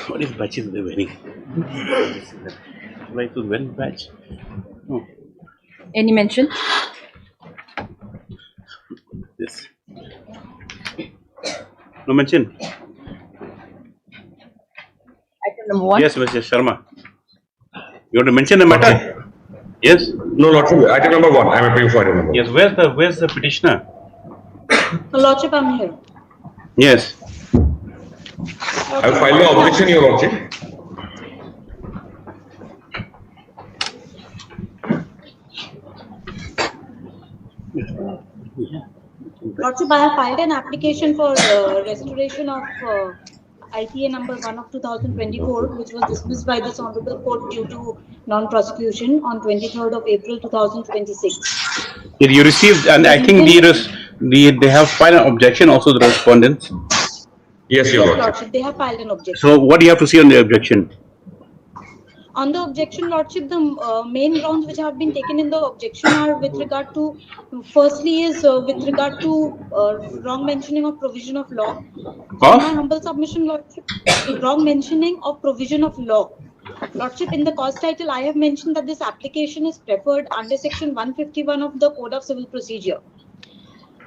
What is batch is the winning? Like to win batch? No. Any mention? This. No mention. Item number 1. Yes, Mr. Sharma. You want to mention the matter? Okay. Yes. No, Lordship, item number 1. I am appealing for item number 1. Yes. Where's the petitioner? Lordship, I'm here. Yes. I have filed no objection, Your Lordship. Lordship, I have filed an application for restoration of ITA number 1 of 2024, which was dismissed by this Honorable Court due to non-prosecution on 23rd of April 2026. You received, and I think they have filed an objection also, the respondents. Yes, Your Lordship. Lordship, they have filed an objection. So what do you have to say on the objection? On the objection, Lordship, the main grounds which have been taken in the objection are with regard to, firstly is with regard to wrong mentioning of provision of law. In my humble submission, Lordship, wrong mentioning of provision of law. Lordship, in the cause title, I have mentioned that this application is preferred under section 151 of the Code of Civil Procedure.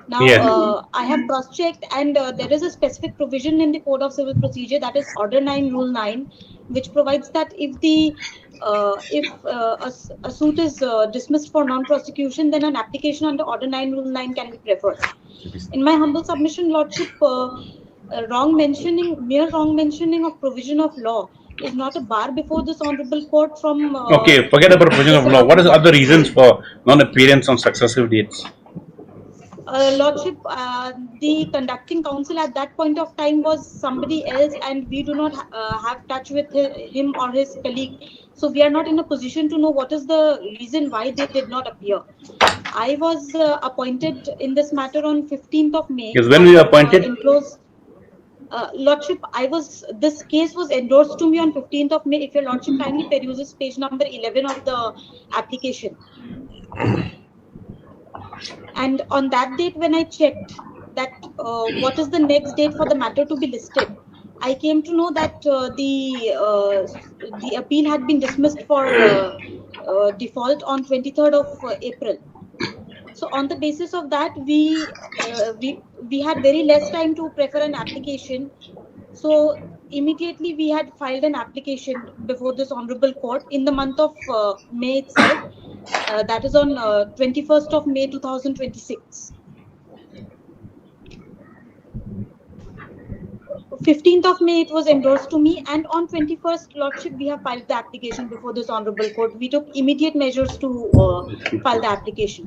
Now, Yes. I have cross-checked, and there is a specific provision in the Code of Civil Procedure, that is Order 9, Rule 9, which provides that if a suit is dismissed for non-prosecution, then an application under Order 9, Rule 9 can be preferred. In my humble submission, Lordship, mere wrong mentioning of provision of law is not a bar before this Honorable Court from... Okay, forget about provision of law. What are the other reasons for non-appearance on successive dates? Lordship, the conducting counsel at that point of time was somebody else, and we do not have touch with him or his colleague. So we are not in a position to know what is the reason why they did not appear. I was appointed in this matter on 15th of May. Yes, when were you appointed? Lordship, this case was endorsed to me on 15th of May. If your Lordship kindly peruses page number 11 of the application. And on that date, when I checked that what is the next date for the matter to be listed, I came to know that the appeal had been dismissed for default on 23rd of April. So on the basis of that, we had very less time to prefer an application. So immediately we had filed an application before this Honorable Court in the month of May itself. That is on 21st of May 2026. 15th of May it was endorsed to me, and on 21st, Lordship, we have filed the application before this Honorable Court. We took immediate measures to file the application.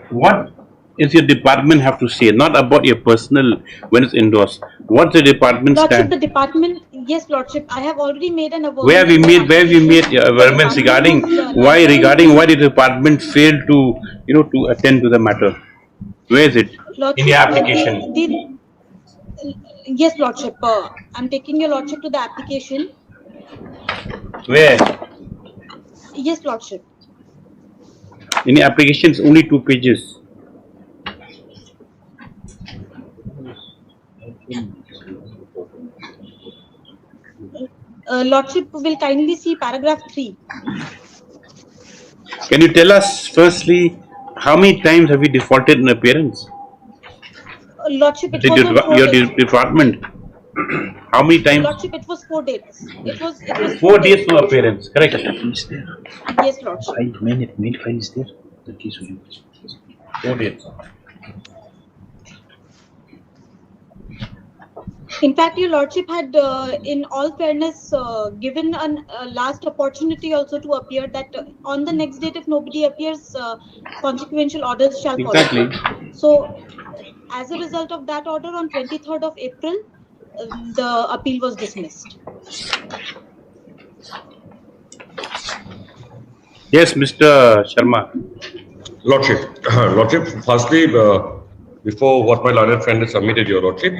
What is your department have to say? Not about your personal when it's endorsed. What's the department Lordship, stand? the department, yes, Lordship, I have already made an awareness. Where we made awareness regarding why the department failed to to attend to the matter? Where is it? Lordship, in the application? Yes, Lordship. I'm taking your Lordship to the application. Where? Yes, Lordship. In the application, it's only 2 pages. Lordship will kindly see paragraph 3. Can you tell us firstly how many times have you defaulted in appearance? Lordship, it was on 4 your days. department. How many times? Lordship, it was 4 days. It was 4 days no appearance. Correct. Yes, Lordship. Mail file is there. The case will be 4 days. In fact, your Lordship had, in all fairness, given a last opportunity also to appear, that on the next date, if nobody appears, consequential orders shall follow. Exactly. So, as a result of that order, on 23rd of April, the appeal was dismissed. Yes, Mr. Sharma. Lordship, firstly, before what my learned friend has submitted, Your Lordship,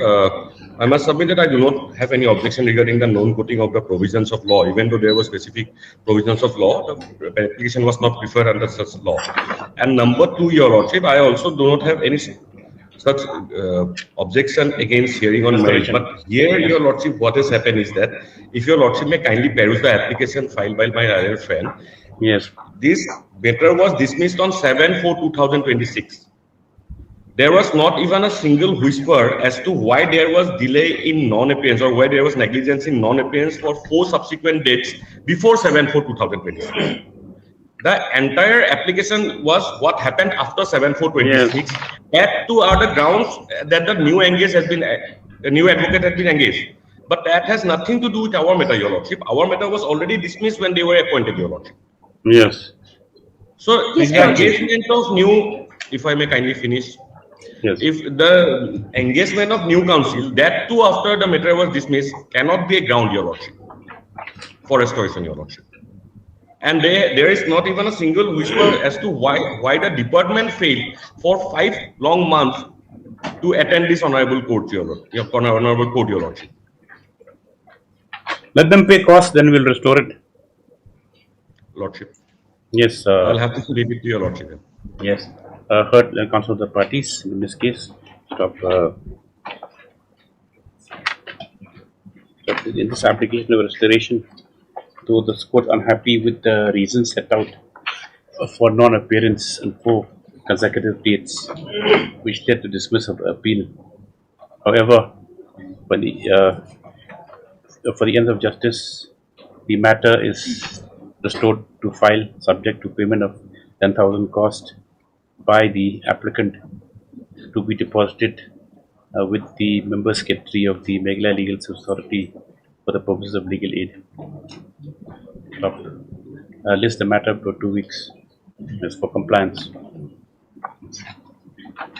I must submit that I do not have any objection regarding the non-quoting of the provisions of law, even though there were specific provisions of law. The application was not preferred under such law. And number 2, Your Lordship, I also do not have any such objection against hearing on merit. But here, Your Lordship, what has happened is that if Your Lordship may kindly peruse the application filed by my other friend, Yes. this matter was dismissed on 7/4/2026. There was not even a single whisper as to why there was delay in non-appearance or why there was negligence in non-appearance for 4 subsequent dates before 7/4/2026. The entire application was what happened after 7/4/26. Add to other grounds that the new advocate has been engaged. But that has nothing to do with our matter, Your Lordship. Our matter was already dismissed when they were appointed, Your Lordship. Yes. So Yes, the engagement of new, if I may kindly finish, Yes. if the engagement of new counsel, that too after the matter was dismissed, cannot be a ground, Your Lordship, for restoration, Your Lordship. And there is not even a single whisper as to why the department failed for 5 long months to attend this honorable court, Your Lordship. Let them pay costs, then we'll restore it. Lordship. Yes. I'll have to leave it to Your Lordship. Yes. Heard the counsel of the parties in this case. Stop. In this application of restoration, though the court unhappy with the reasons set out for non-appearance on 4 consecutive dates, which led to dismissal of the appeal. However, for the ends of justice, the matter is restored to file subject to payment of 10,000 cost by the applicant to be deposited with the member secretary of the Meghalaya Legal Services Authority for the purposes of legal aid. List the matter for 2 weeks as for compliance.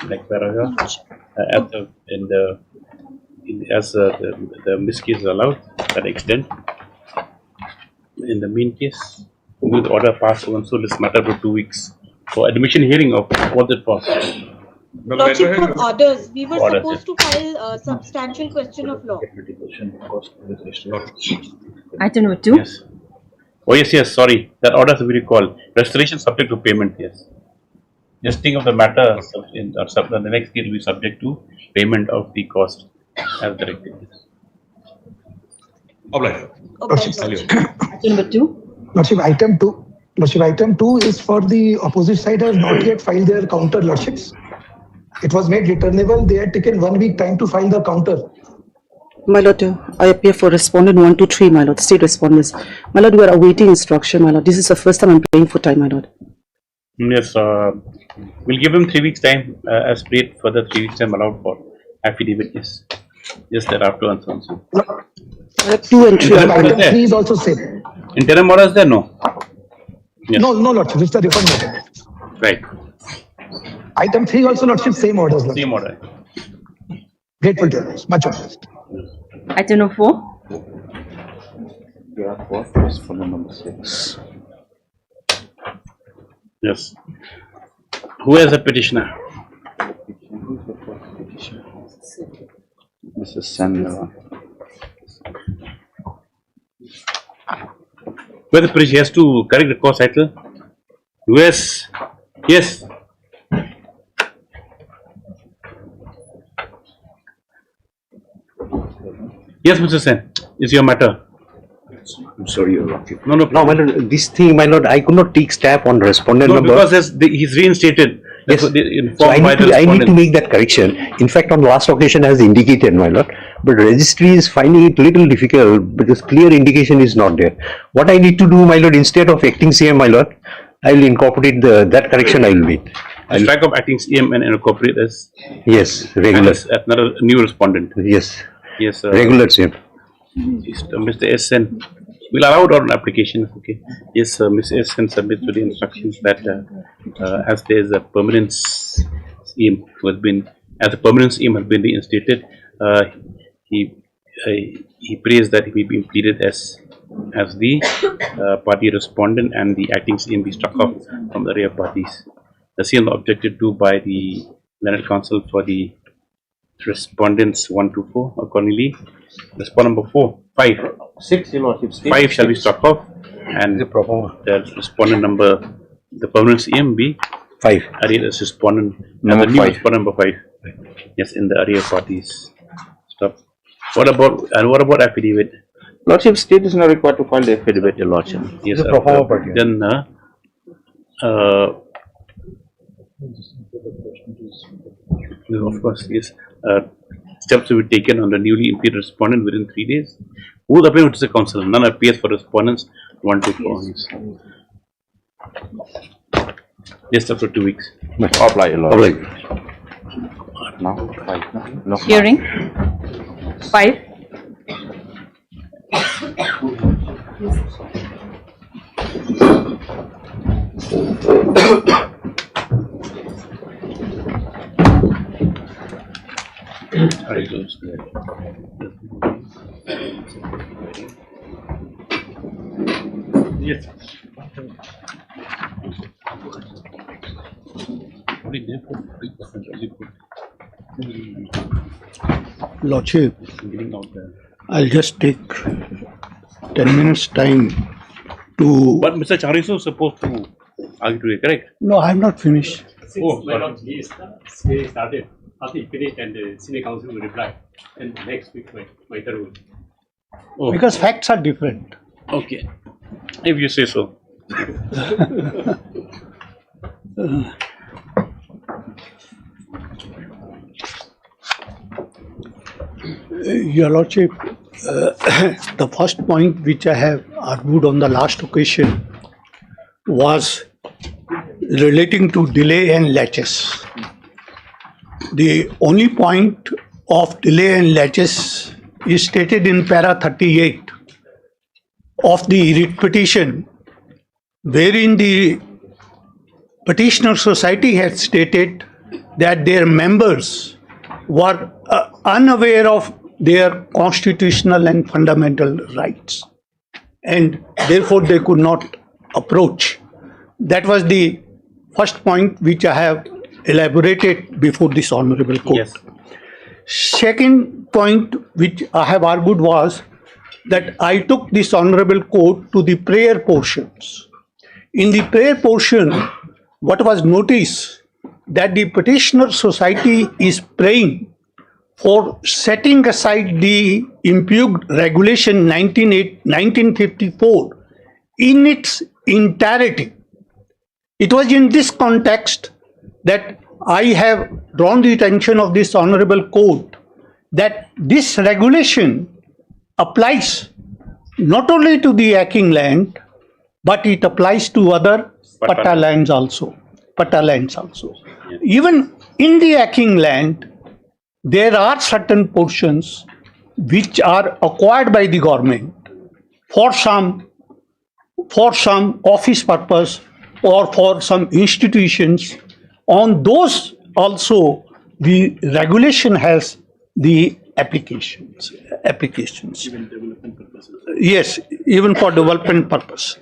Like paragraph, as the miscase is allowed, that extent. In the main case, with order passed also this matter for 2 weeks for admission hearing of what it was. Lordship, for orders, we were supposed to file a substantial question of law. Item number 2. Yes. Oh yes, sorry. That order has to be recalled. Restoration subject to payment, yes. Just think of the matter in the next case will be subject to payment of the cost as directed. Obliged. Item number 2. Lordship, item 2. Lordship, item 2 is for the opposite side has not yet filed their counter, Lordships. It was made returnable. They had taken 1 week time to file the counter. My Lord, I appear for respondent 1, 2, 3, my Lord, state respondents. My Lord, we are awaiting instruction, my Lord. This is the first time I'm playing for time, my Lord. Yes, we'll give him 3 weeks time as prayed, further 3 weeks time allowed for affidavit, yes. Just thereafter and so on. So. 2 and 3. Item 3 is also same. Interim orders there? No. Yes. No, Lordship, it's the refund matter. Right. Item 3 also, Lordship, same orders. Lordship. Same order. Grateful to us, much obliged. Item number 4. For number 6. Yes. Who has a petitioner? Mrs. Sandra. Where the petitioner has to correct the course title? Yes. Yes. Yes, Mr. Sen, it's your matter. I'm sorry, Your Lordship. No, No, my lord, this thing, my lord, I could not take step on respondent no, number. because he's reinstated. Yes. That's what they So informed by the I need to respondent. make that correction. In fact, on the last occasion as indicated, my lord, but registry is finding it little difficult because clear indication is not there. What I need to do, my lord, instead of acting CM, my lord, I will incorporate that correction. I will make. I'll strike off acting CM and incorporate as Yes, regular. another new respondent. Yes, Yes, regular CM. Mr. SN. We'll allow it on application. Okay. Yes, Ms. SN submits to the instructions that as there is a permanent scheme who has been, as a permanent scheme has been reinstated, he prays that he may be pleaded as the party respondent and the acting scheme be struck off from the rear parties. The scheme objected to by the Learned Counsel for the respondents 1 to 4. Accordingly, respondent number 5, 6, Your Lordship. 5 shall be struck off, and the respondent number, the permanent CM be 5. added as respondent Number as a new 5. respondent number 5. Yes, in the area parties stuff. What about affidavit? Lordship, state is not required to file the affidavit, Your Lordship. Yes, The sir. pro forma party. Then of course, yes. Steps will be taken on the newly impeded respondent within 3 days. Who the appearance is a counsel? None appears for respondents 1 to 4. Just after 2 weeks. Apply, Your Lordship. Apply. Now, 5. No. Hearing. 5. I don't see it. Yes. Only there for 3%, really good. Lordship, Getting out there. I'll just take 10 minutes time to. But Mr. Chariso is supposed to argue today, correct? No, I'm not finished. Oh, My lord, he started. After he finished, and the senior counsel will reply. And next week, my third will. oh, Because facts are different. okay. If you say so. Your Lordship, the first point which I have argued on the last occasion was relating to delay and laches. The only point of delay and laches is stated in para 38 of the writ petition, wherein the petitioner society had stated that their members were unaware of their constitutional and fundamental rights, and therefore they could not approach. That was the first point which I have elaborated before this honorable court. Yes. Second point which I have argued was that I took this honorable court to the prayer portions. In the prayer portion, what was noticed that the petitioner society is praying for setting aside the impugned regulation 1954 in its entirety. It was in this context that I have drawn the attention of this honorable court that this regulation applies not only to the Aking land, but it applies to other Patta lands also. Even in the Aking land, there are certain portions which are acquired by the government for some office purpose or for some institutions. On those also the regulation has the applications. Yes, even for development purpose.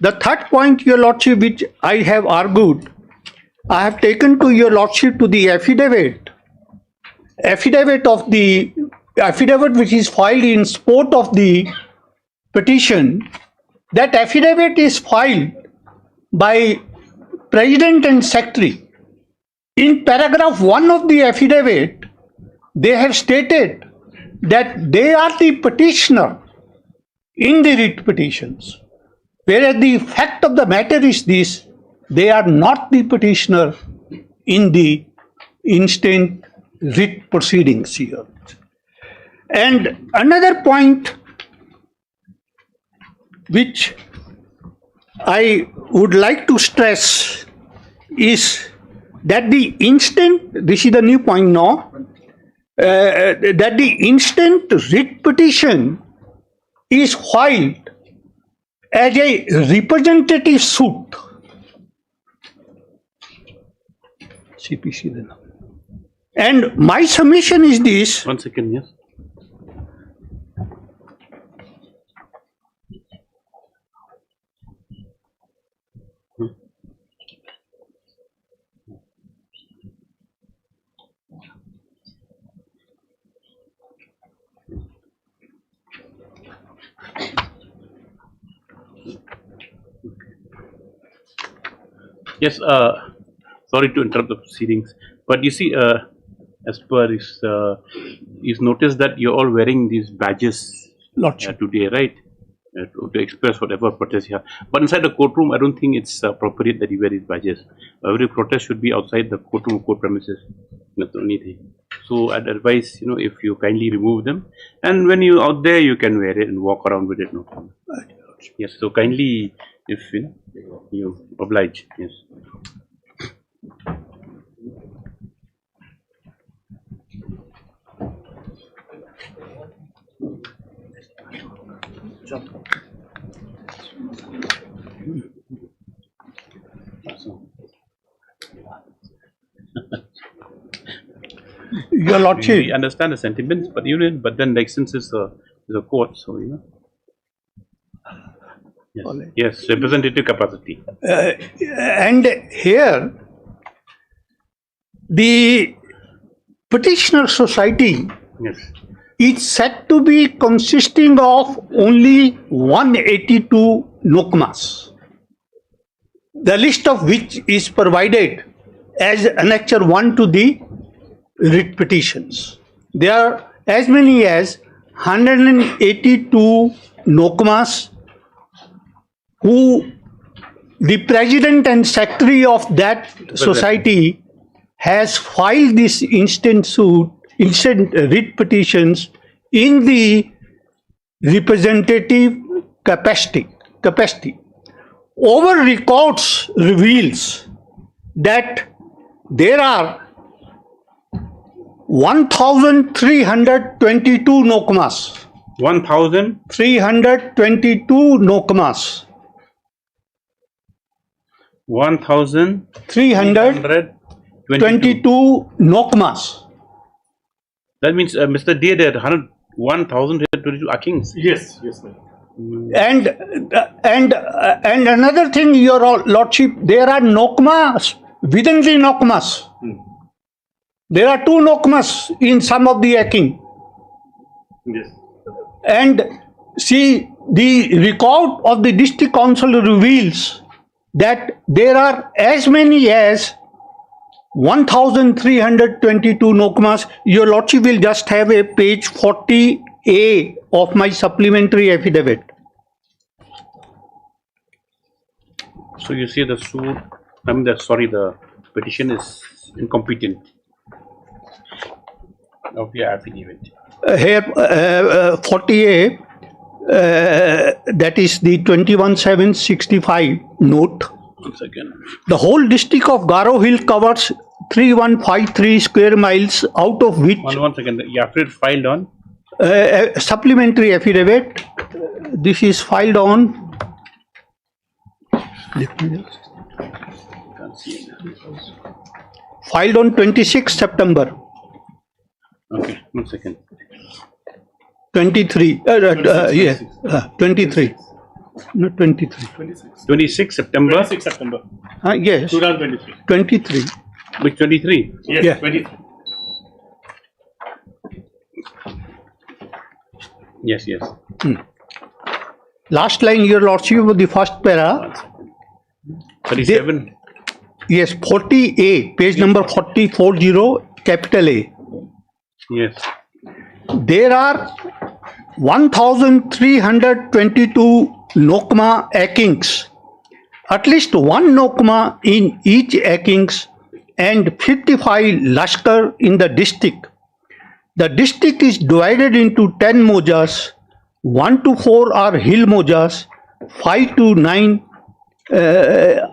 The third point, Your Lordship, which I have argued, I have taken to Your Lordship to the affidavit which is filed in support of the petition. That affidavit is filed by President and Secretary. In paragraph 1 of the affidavit, they have stated that they are the petitioner in the writ petitions, whereas the fact of the matter is this: they are not the petitioner in the instant writ proceedings here. And another point which I would like to stress is that the instant, this is the new point now, that the instant writ petition is filed as a representative suit. CPC then. And my submission is this. 1 second, yes. Yes, sorry to interrupt the proceedings, but you see, as per is noticed that you're all wearing these badges Lordship. today, right? To express whatever protest you have. But inside the courtroom, I don't think it's appropriate that you wear these badges. Every protest should be outside the courtroom, court premises. That's the only thing. So I'd advise, if you kindly remove them, and when you're out there, you can wear it and walk around with it, no problem. Yes, so kindly, if you oblige, yes. Your Lordship. We understand the sentiments, but then like since it's a court, so Yes, yes, representative capacity. And here, the petitioner society is said to be consisting of only 182 nokmas, the list of which is provided as Annexure 1 to the writ petitions. There are as many as 182 nokmas who the president and secretary of that society has filed this instant writ petitions in the representative capacity. Our records reveals that there are 1,322 nokmas. 1,322 nokmas. 1,322 nokmas. That means, Mr. D, there are 1,022 akings. Yes, ma'am. And another thing, Your Lordship, there are nokmas within the nokmas. There are 2 nokmas in some of the aking. Yes. And see, the record of the district council reveals that there are as many as 1,322 nokmas. Your Lordship will just have a page 40A of my supplementary affidavit. So you see the suit, the petition is incompetent of your affidavit. Here, 40A, that is the 21,765 note. 1 second. The whole district of Garo Hill covers 3,153 square miles, out of which... One second. The affidavit filed on? Supplementary affidavit. This is filed on... Filed on 26 September. Okay, 1 second. 23. 23. Not 23. 26 September? 26 September. Yes. 2023. 23. Which 23? Yes, Yeah. 23. Yes. Last line, Your Lordship, of the first para. 37. Yes, 40A, page number 40, capital A. Yes. There are 1,322 nokma akings, at least 1 nokma in each akings, and 55 lashkar in the district. The district is divided into 10 mojas, 1 to 4 are hill mojas, 5 to 9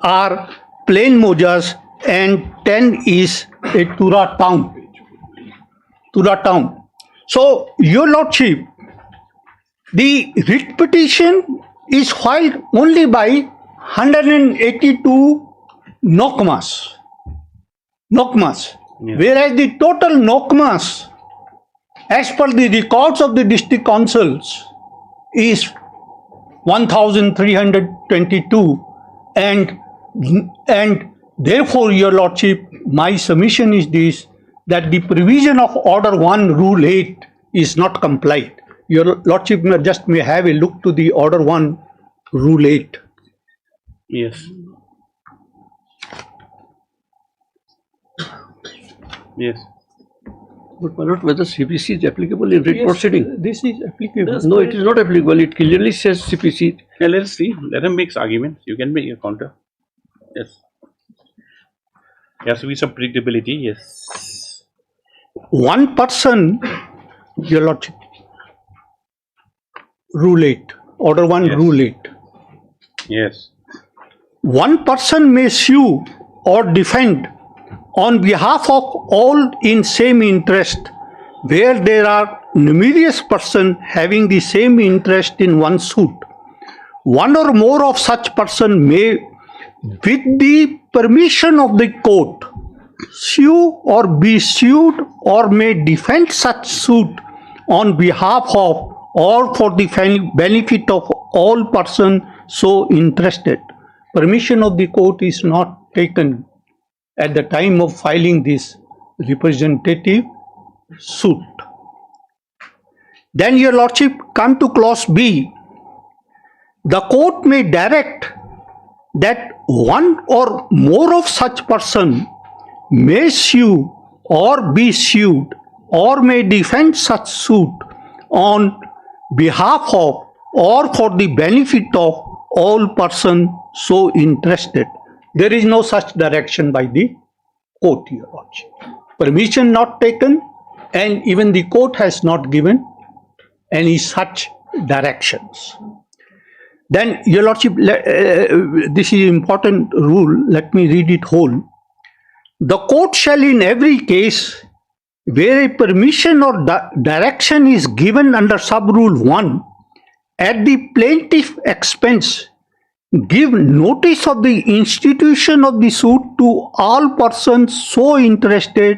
are plain mojas, and 10 is a Tura town. So, Your Lordship, the writ petition is filed only by 182 nokmas, whereas the total nokmas, as per the records of the district councils, is 1,322, and therefore, Your Lordship, my submission is this, that the provision of Order 1, Rule 8 is not complied. Your Lordship may have a look to the Order 1, Rule 8. Yes. Yes. But my lord, whether CPC is applicable in writ Yes, proceeding? this is applicable. No, it is not applicable. It clearly says CPC. Yeah, let's see. Let him make arguments. You can make a counter. Yes. There has to be some predictability. Yes. One person, Your Lordship, Rule 8, Order 1, Yes. Rule 8. Yes. One person may sue or defend on behalf of all in same interest, where there are numerous persons having the same interest in one suit. One or more of such person may, with the permission of the court, sue or be sued or may defend such suit on behalf of or for the benefit of all persons so interested. Permission of the court is not taken at the time of filing this representative suit. Then, Your Lordship, come to clause B. The court may direct that one or more of such person may sue or be sued or may defend such suit on behalf of or for the benefit of all persons so interested. There is no such direction by the court, Your Lordship. Permission not taken, and even the court has not given any such directions. Then, Your Lordship, this is important rule, let me read it whole. The court shall in every case where a permission or direction is given under sub-rule 1 at the plaintiff expense, give notice of the institution of the suit to all persons so interested,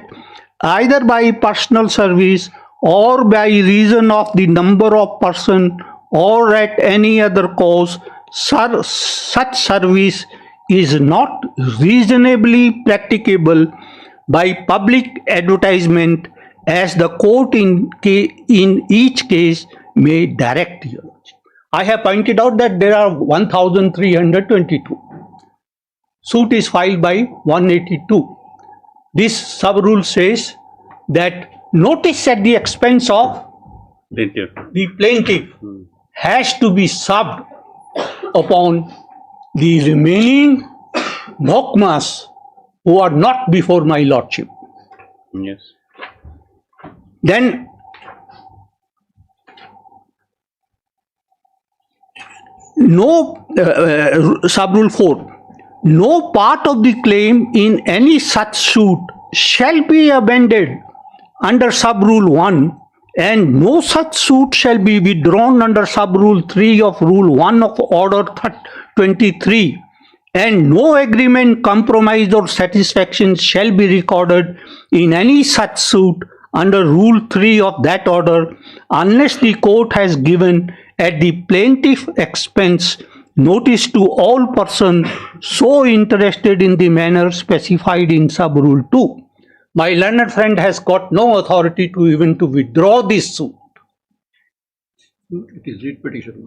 either by personal service or by reason of the number of persons or at any other cause. Such service is not reasonably practicable by public advertisement, as the court in each case may direct. I have pointed out that there are 1,322. Suit is filed by 182. This sub-rule says that notice at the expense of the plaintiff has to be served upon the remaining mohkamas who are not before my lordship. Yes. Then no sub-rule 4, no part of the claim in any such suit shall be abandoned under sub-rule 1, and no such suit shall be withdrawn under sub-rule 3 of rule 1 of order 23, and no agreement, compromise or satisfaction shall be recorded in any such suit under rule 3 of that order, unless the court has given at the plaintiff expense notice to all persons so interested in the manner specified in sub-rule 2. My learned friend has got no authority to even to withdraw this suit. It is writ petition.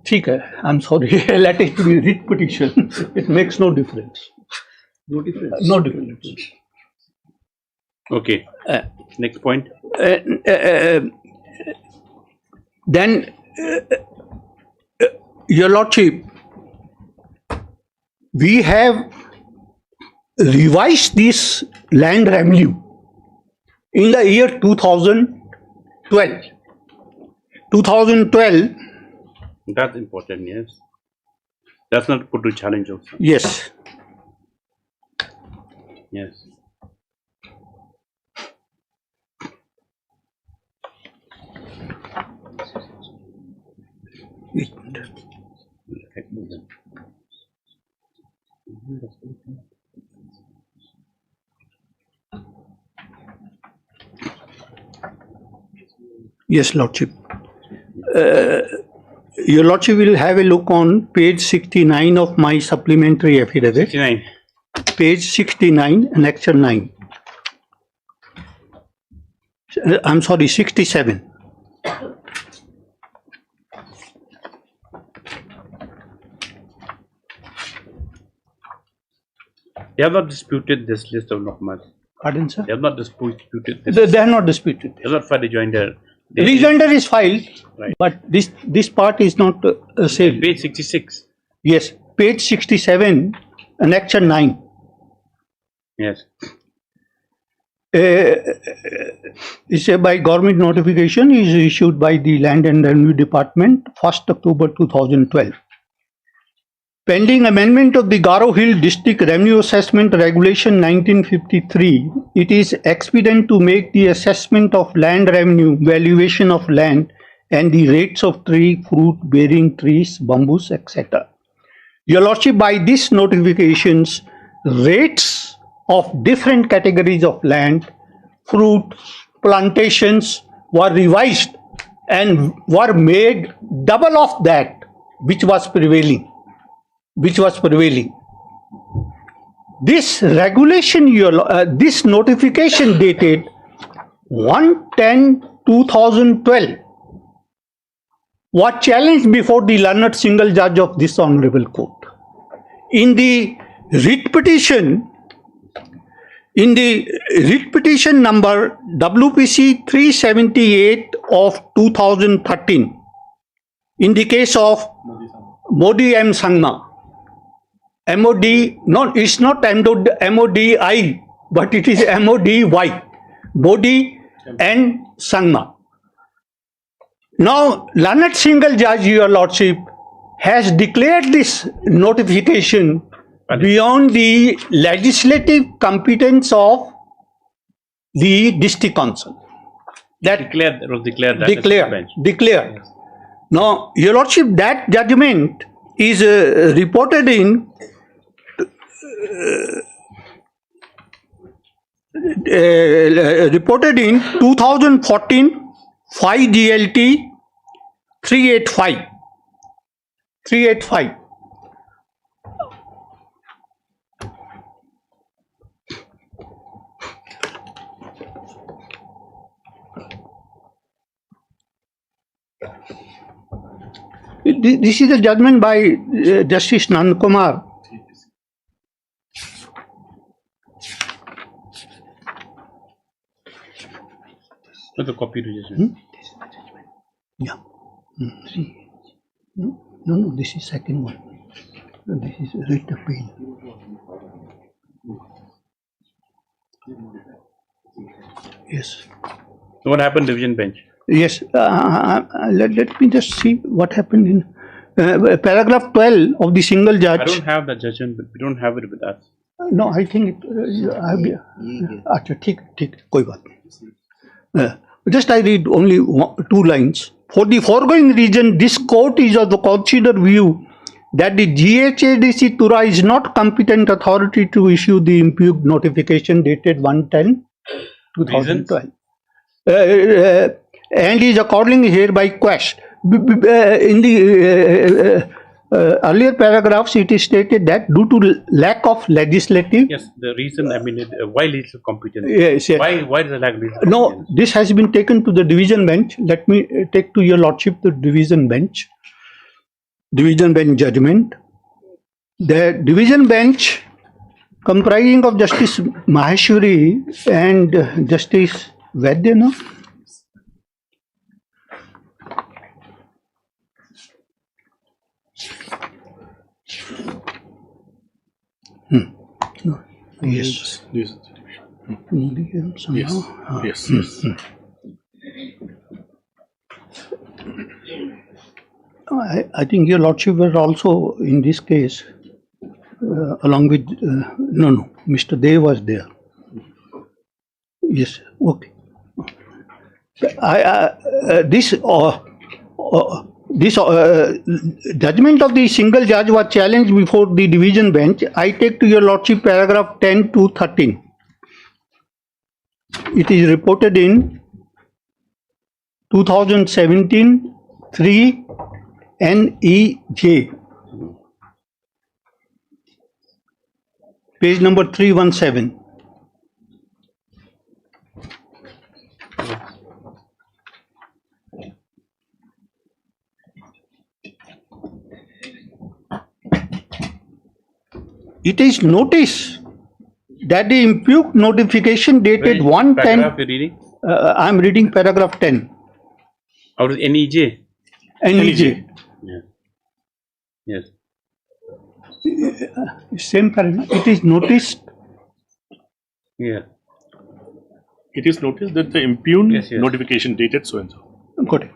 ठीक है, I'm sorry, let it be writ petition. It makes no difference. No difference. No difference. Okay. Next point. Then, Your Lordship, we have revised this land revenue in the year 2012. 2012. That's important, yes. That's not put to challenge also. Yes. Yes. Yes, Lordship. Your Lordship will have a look on page 69 of my supplementary affidavit. 69. Page 69, annexure 9. I'm sorry, 67. They have not disputed this list of documents. Pardon, sir? They have not disputed this. They are not disputed. They have not filed rejoinder. Rejoinder is filed, Right. but this part is not said. Page 66. Yes, page 67, annexure 9. Yes. It's a by government notification is issued by the Land and Revenue Department 1st October 2012. Pending amendment of the Garo Hill District Revenue Assessment Regulation 1953, it is expedient to make the assessment of land revenue, valuation of land, and the rates of tree, fruit bearing trees, bamboos, etc. Your Lordship, by these notifications, rates of different categories of land, fruit, plantations were revised and were made double of that which was prevailing. This regulation, this notification dated 1/10/2012 was challenged before the learned single judge of this honorable court. In the writ petition number WPC 378 of 2013, in the case of Modi M. Sangma, MOD, no, it's not MODI, but it is MODY, Modi and Sangma. Now, learned single judge, Your Lordship, has declared this notification beyond the legislative competence of the district council. That was declared that as a bench. Declared. Yes. Now, Your Lordship, that judgment is reported in 2014 5 GLT 385. This is a judgment by Justice Nand Kumar. The copy register. Yeah. No, this is second one. This is writ appeal. Yes. So what happened, division bench? Yes. Let me just see what happened in paragraph 12 of the single judge. I don't have that judgment, but we don't have it with us. No, I think अच्छा ठीक कोई बात नहीं. Just I read only 2 lines. For the foregoing reason, this court is of the considered view that the GHADC Tura is not competent authority to issue the impugned notification dated 1/10/2012 and is accordingly hereby quashed. In the earlier paragraphs, it is stated that due to lack of legislative. Yes, the reason, I mean, why legal competence? Yes, yes. Why does the lack of legal No, competence? this has been taken to the division bench. Let me take to Your Lordship the division bench judgment. The division bench, comprising of Justice Maheshwari and Justice Vaidya, No. Yes. Yes. Yes. I think Your Lordship was also in this case, along with, no, Mr. Dev was there. Yes, okay. This judgment of the single judge was challenged before the division bench. I take to Your Lordship paragraph 10 to 13. It is reported in 2017 3 NEJ, page number 317. It is notice that the impugned notification dated Which 110. paragraph you're reading? I'm reading paragraph 10. Out of NEJ? NEJ. Yeah. Yes. Same paragraph. It is noticed. Yeah. It is noticed that the impugned Yes, yes. notification dated so and so. Got it.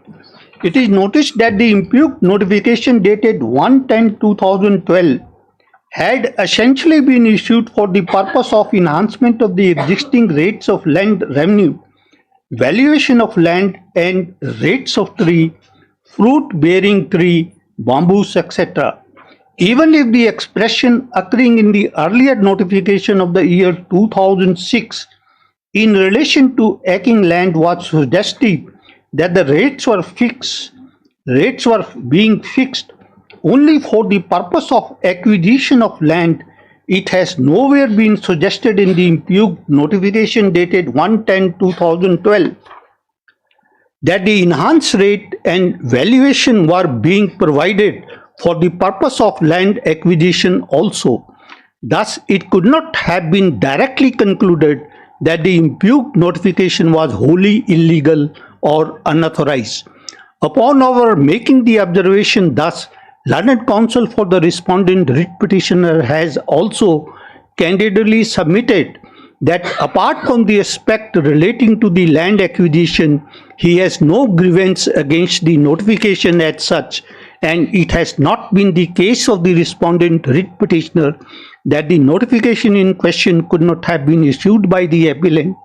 It is noticed that the impugned notification dated 110/2012 had essentially been issued for the purpose of enhancement of the existing rates of land revenue, valuation of land and rates of tree, fruit-bearing tree, bamboos, etc. Even if the expression occurring in the earlier notification of the year 2006 in relation to acking land was suggestive that the rates were being fixed only for the purpose of acquisition of land, it has nowhere been suggested in the impugned notification dated 110/2012 that the enhanced rate and valuation were being provided for the purpose of land acquisition also. Thus, it could not have been directly concluded that the impugned notification was wholly illegal or unauthorized. Upon our making the observation thus, learned counsel for the respondent writ petitioner has also candidly submitted that apart from the aspect relating to the land acquisition, he has no grievance against the notification as such, and it has not been the case of the respondent writ petitioner that the notification in question could not have been issued by the appellant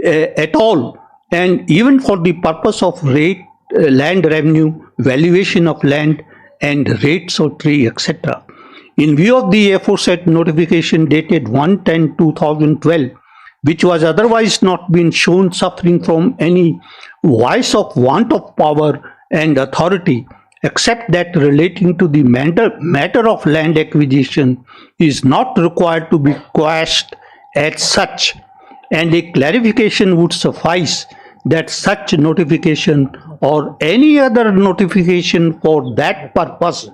at all, and even for the purpose of land revenue, valuation of land and rates of tree, etc. In view of the aforesaid notification dated 110/2012, which was otherwise not been shown suffering from any vice of want of power and authority, except that relating to the matter of land acquisition is not required to be quashed as such, and a clarification would suffice that such notification or any other notification for that purpose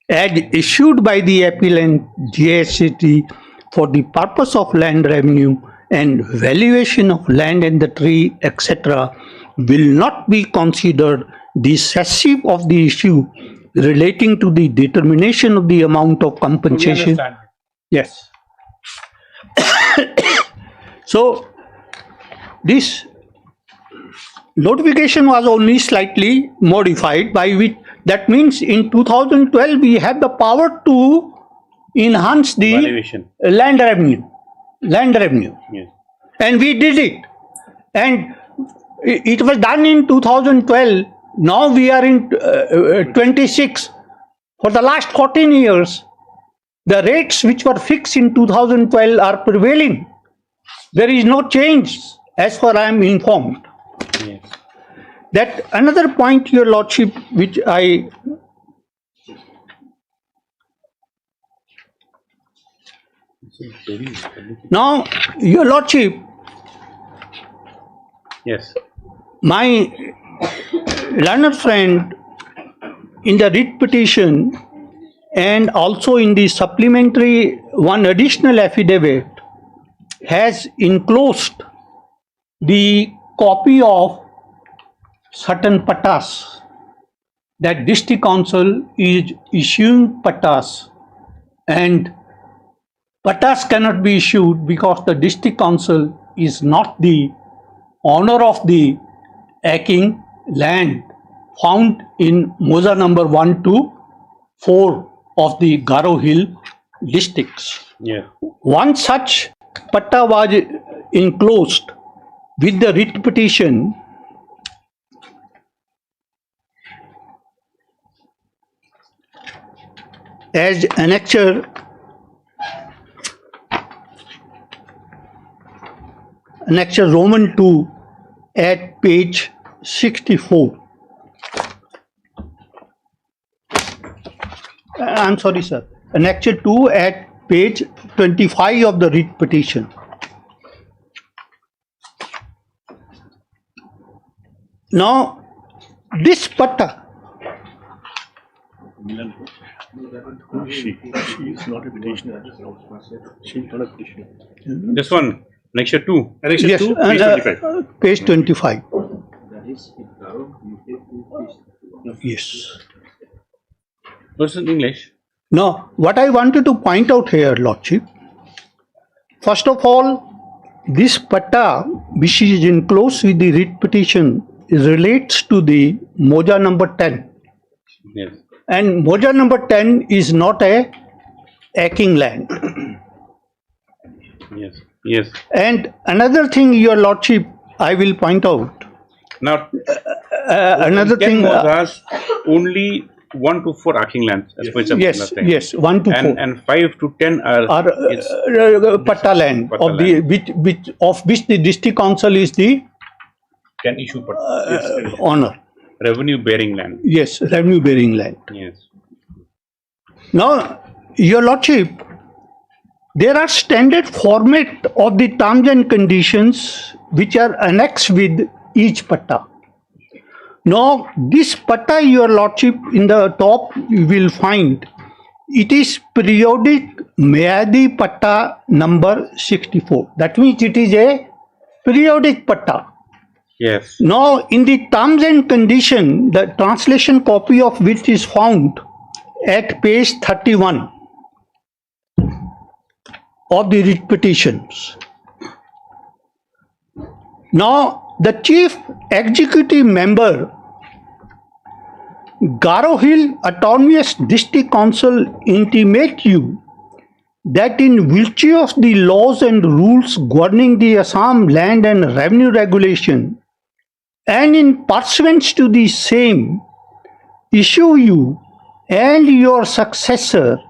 as issued by the appellant GST for the purpose of land revenue and valuation of land and the tree, etc., will not be considered decisive of the issue relating to the determination of the amount of compensation. Yes. So, this notification was only slightly modified, by which that means in 2012 we had the power to enhance the Valuation. land revenue. Yes. And we did it. And it was done in 2012. Now we are in 26. For the last 14 years, the rates which were fixed in 2012 are prevailing. There is no change as far I am informed. Yes. That another point, Your Lordship, which I now, Your Lordship, Yes. my learned friend in the writ petition and also in the supplementary one additional affidavit has enclosed the copy of certain pattas that district council is issuing pattas, and pattas cannot be issued because the district council is not the owner of the acking land found in Moza number 1 to 4 of the Garo Hill districts. Yeah. One such patta was enclosed with the writ petition as annexure Roman 2 at page 64. I'm sorry, sir. Annexure 2 at page 25 of the writ petition. Now, this patta Who is she? She is not a petitioner. She is not a petitioner. This one, Annexure 2. Annexure Yes, 2, page 25. page 25. Yes. What's in English? Now, what I wanted to point out here, Lordship, first of all, this patta, which is enclosed with the writ petition, relates to the moja number 10. Yes. And moja number 10 is not a acking land. Yes. Yes. And another thing, Your Lordship, I will point out. Now, Another thing. has only 1 to 4 arcing lands. As per Yes, last time. yes, 1 to 4 And 5 to 10 are patta land patta of the which the district council is the can issue patta. owner. Revenue bearing land. Yes, revenue bearing land. Yes. Now, Your Lordship, there are standard format of the terms and conditions which are annexed with each patta. Now, this patta, Your Lordship, in the top you will find it is periodic Mayadi patta number 64. That means it is a periodic patta. Yes. Now, in the terms and condition, the translation copy of which is found at page 31 of the writ petitions. Now, the chief executive member, Garo Hill Autonomous District Council, intimate you that in virtue of the laws and rules governing the Assam land and revenue regulation, and in pursuance to the same, issue you and your successor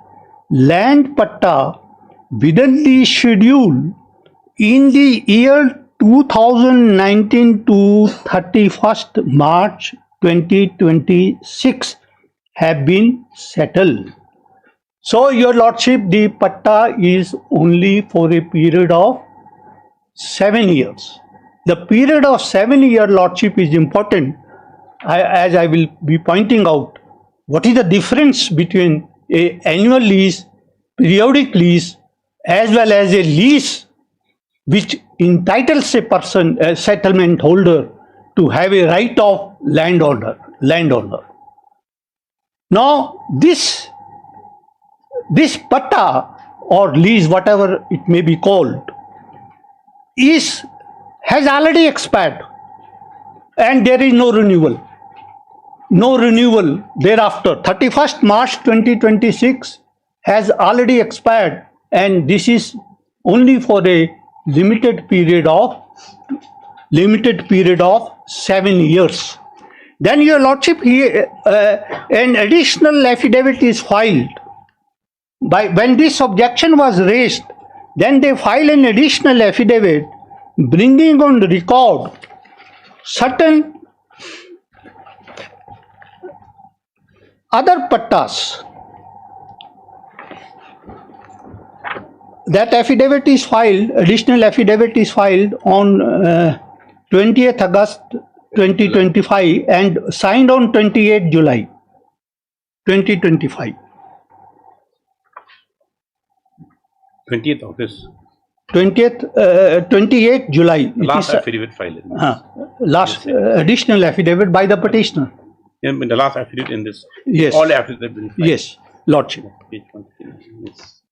land patta within the schedule in the year 2019 to 31st March 2026 have been settled. So, Your Lordship, the patta is only for a period of 7 years. The period of 7 year, Lordship, is important, as I will be pointing out. What is the difference between a annual lease, periodic lease, as well as a lease which entitles a person, a settlement holder, to have a right of landowner. Now, this patta or lease, whatever it may be called, has already expired, and there is no renewal. No renewal thereafter. 31st March 2026 has already expired, and this is only for a limited period of 7 years. Then, Your Lordship, an additional affidavit is filed. When this objection was raised, then they file an additional affidavit bringing on record certain other pattas. That affidavit is filed, additional affidavit is filed on 20th August 2025 and signed on 28th July 2025. 20th August. 28th July. Last affidavit filed. Last additional affidavit by the petitioner. In the last affidavit in this. Yes. All affidavits have been filed. Yes, Lordship. Yes.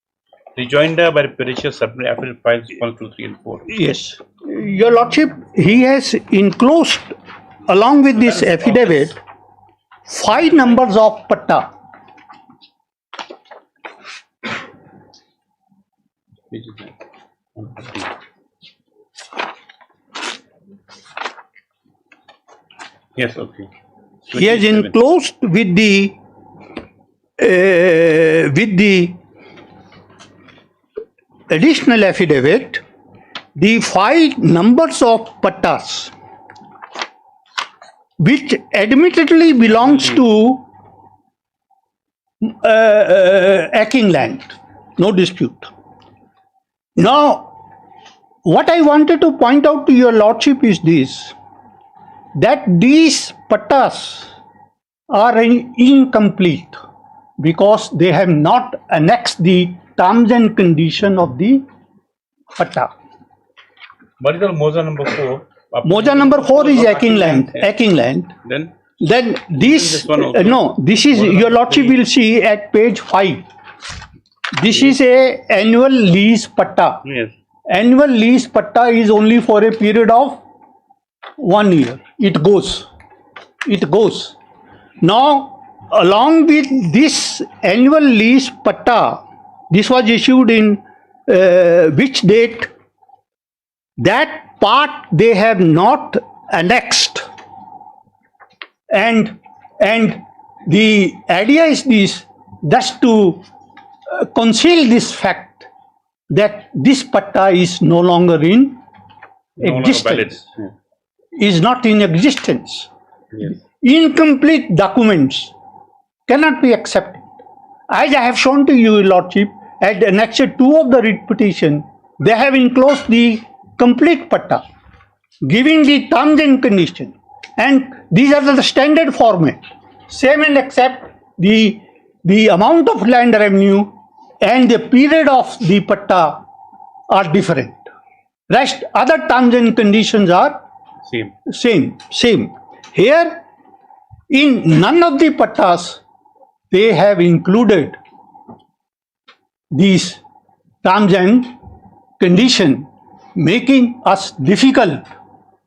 Rejoinder by the petitioner submit affidavit files 1, 2, 3 and 4. Yes. Your Lordship, he has enclosed along with this affidavit 5 numbers of patta. Which is that? Yes, okay. He has enclosed with the additional affidavit the 5 numbers of pattas, which admittedly belongs to acking land, no dispute. Now, what I wanted to point out to Your Lordship is this, that these pattas are incomplete. because they have not annexed the terms and condition of the patta. What is the Moja number 4? Moja number 4 is acking land. Then this, no, this is, your lordship will see at page 5. This is a annual lease patta. Yes. Annual lease patta is only for a period of 1 year. It goes. Now, along with this annual lease patta, this was issued in which date? That part they have not annexed. And the idea is this, just to conceal this fact that this patta is no longer in existence, is not in existence. Yes. Incomplete documents cannot be accepted. As I have shown to you, Lordship, at Annexure 2 of the writ petition, they have enclosed the complete patta, giving the terms and conditions. And these are the standard format, same and except the amount of land revenue and the period of the patta are different. Rest other terms and conditions are same. Here, in none of the pattas, they have included these terms and conditions, making us difficult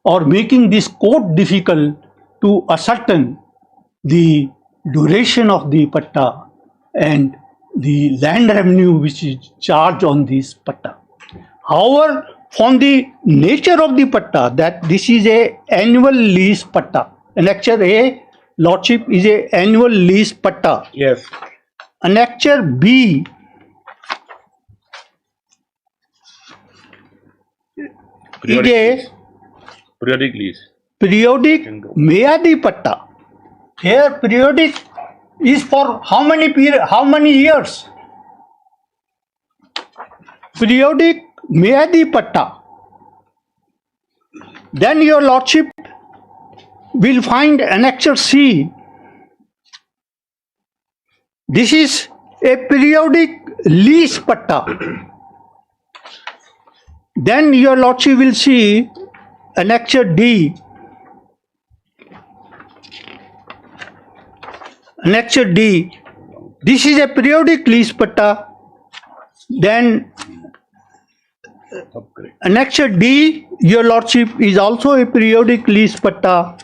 or making this court difficult to ascertain the duration of the patta and the land revenue which is charged on this patta. However, from the nature of the patta, that this is a annual lease patta. Annexure A, Lordship, is a annual lease patta. Yes. Annexure B is a periodic lease. Periodic Mayadi patta. Here periodic is for how many years? Periodic Mayadi patta. Then your lordship will find annexure C. This is a periodic lease patta. Then your lordship will see annexure D. Annexure D. This is a periodic lease patta. Then annexure D, your lordship, is also a periodic lease patta.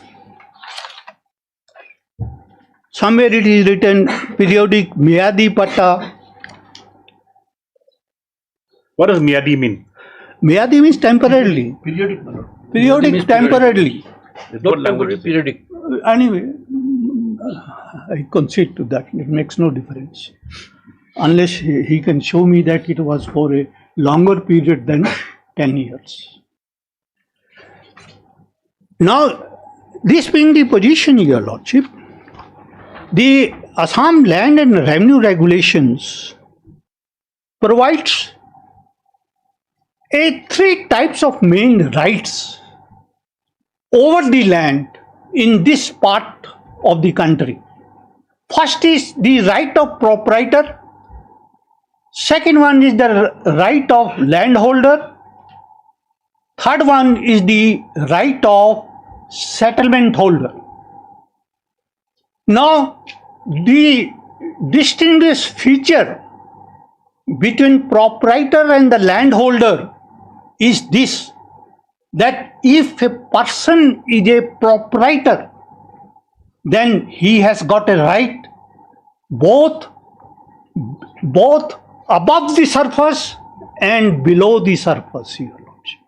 Somewhere it is written periodic Miyadi patta. What does Miyadi mean? Miyadi means temporarily. Periodic temporarily. Not temporary, periodic. Anyway, I concede to that. It makes no difference. Unless he can show me that it was for a longer period than 10 years. Now, this being the position, your lordship, the Assam Land and Revenue Regulations provides three types of main rights over the land in this part of the country. First is the right of proprietor. Second one is the right of landholder. Third one is the right of settlement holder. Now, the distinguished feature between proprietor and the landholder is this, that if a person is a proprietor, then he has got a right both above the surface and below the surface, your lordship.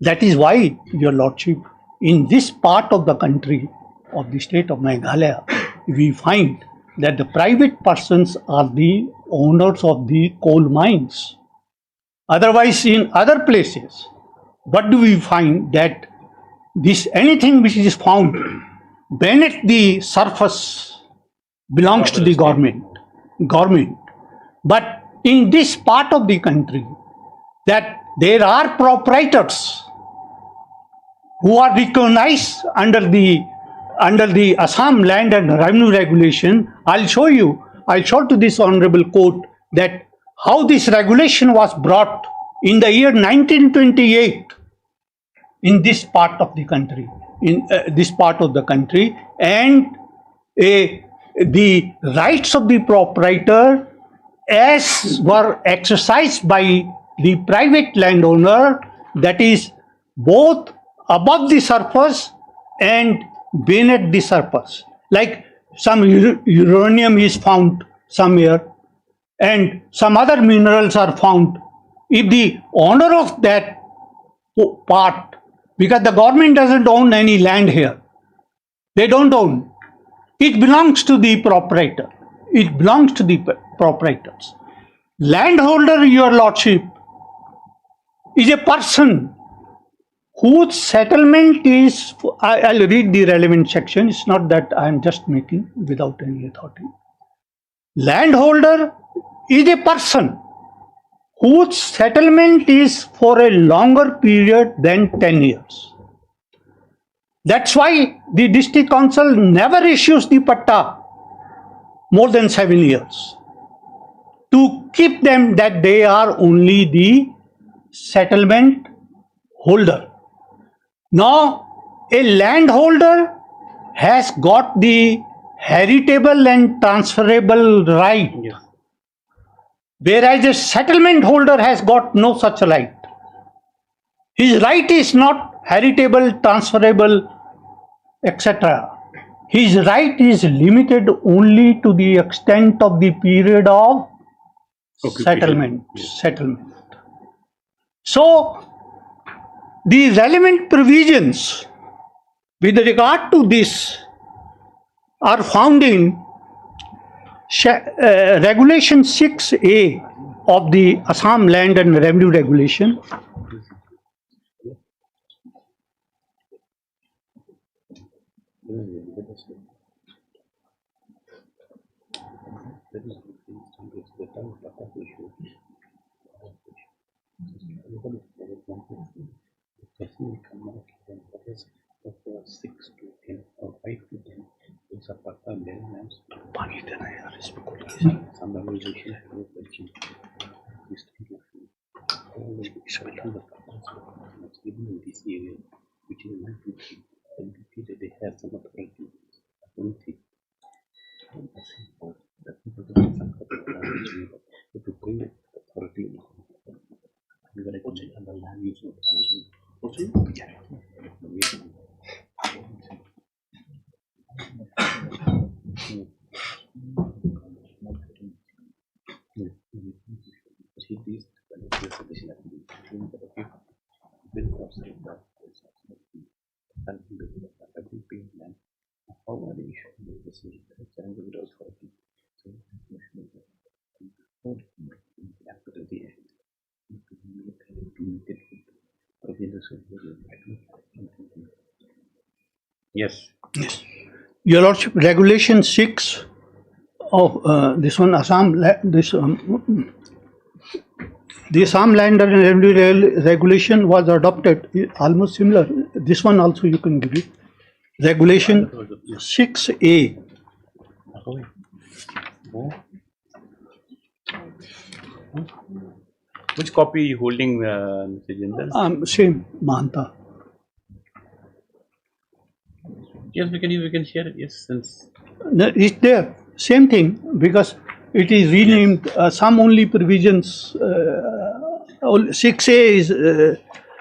That is why, your lordship, in this part of the country of the state of Meghalaya, we find that the private persons are the owners of the coal mines. Otherwise, in other places, what do we find? That this anything which is found beneath the surface belongs to the government. But in this part of the country, that there are proprietors who are recognized under the Assam Land and Revenue Regulation. I'll show you I show to this honorable court that how this regulation was brought in the year 1928 in this part of the country, and the rights of the proprietor as were exercised by the private landowner, that is both above the surface and beneath the surface. Like some uranium is found somewhere and some other minerals are found. If the owner of that part, because the government doesn't own any land here, they don't own, it belongs to the proprietor. It belongs to the proprietors. Landholder, your lordship, is a person whose settlement is, I'll read the relevant section, it's not that I'm just making without any authority. Landholder is a person whose settlement is for a longer period than 10 years. That's why the district council never issues the patta more than 7 years, to keep them that they are only the settlement holder. Now, a landholder has got the heritable and transferable right, whereas a settlement holder has got no such right. His right is not heritable, transferable, etc. His right is limited only to the extent of the period of settlement. So, the relevant provisions with regard to this are found in Regulation 6A of the Assam Land and Revenue Regulation. Yes. Your Lordship, Regulation 6 of this one, the Assam Land and Revenue Regulation was adopted, almost similar. This one also you can give it. Regulation 6A. Which copy are you holding, Mr. Jindal? Same, Mahanta. Yes, we can share it. Yes, since It's there, same thing, because it is renamed. Some only provisions. 6A is.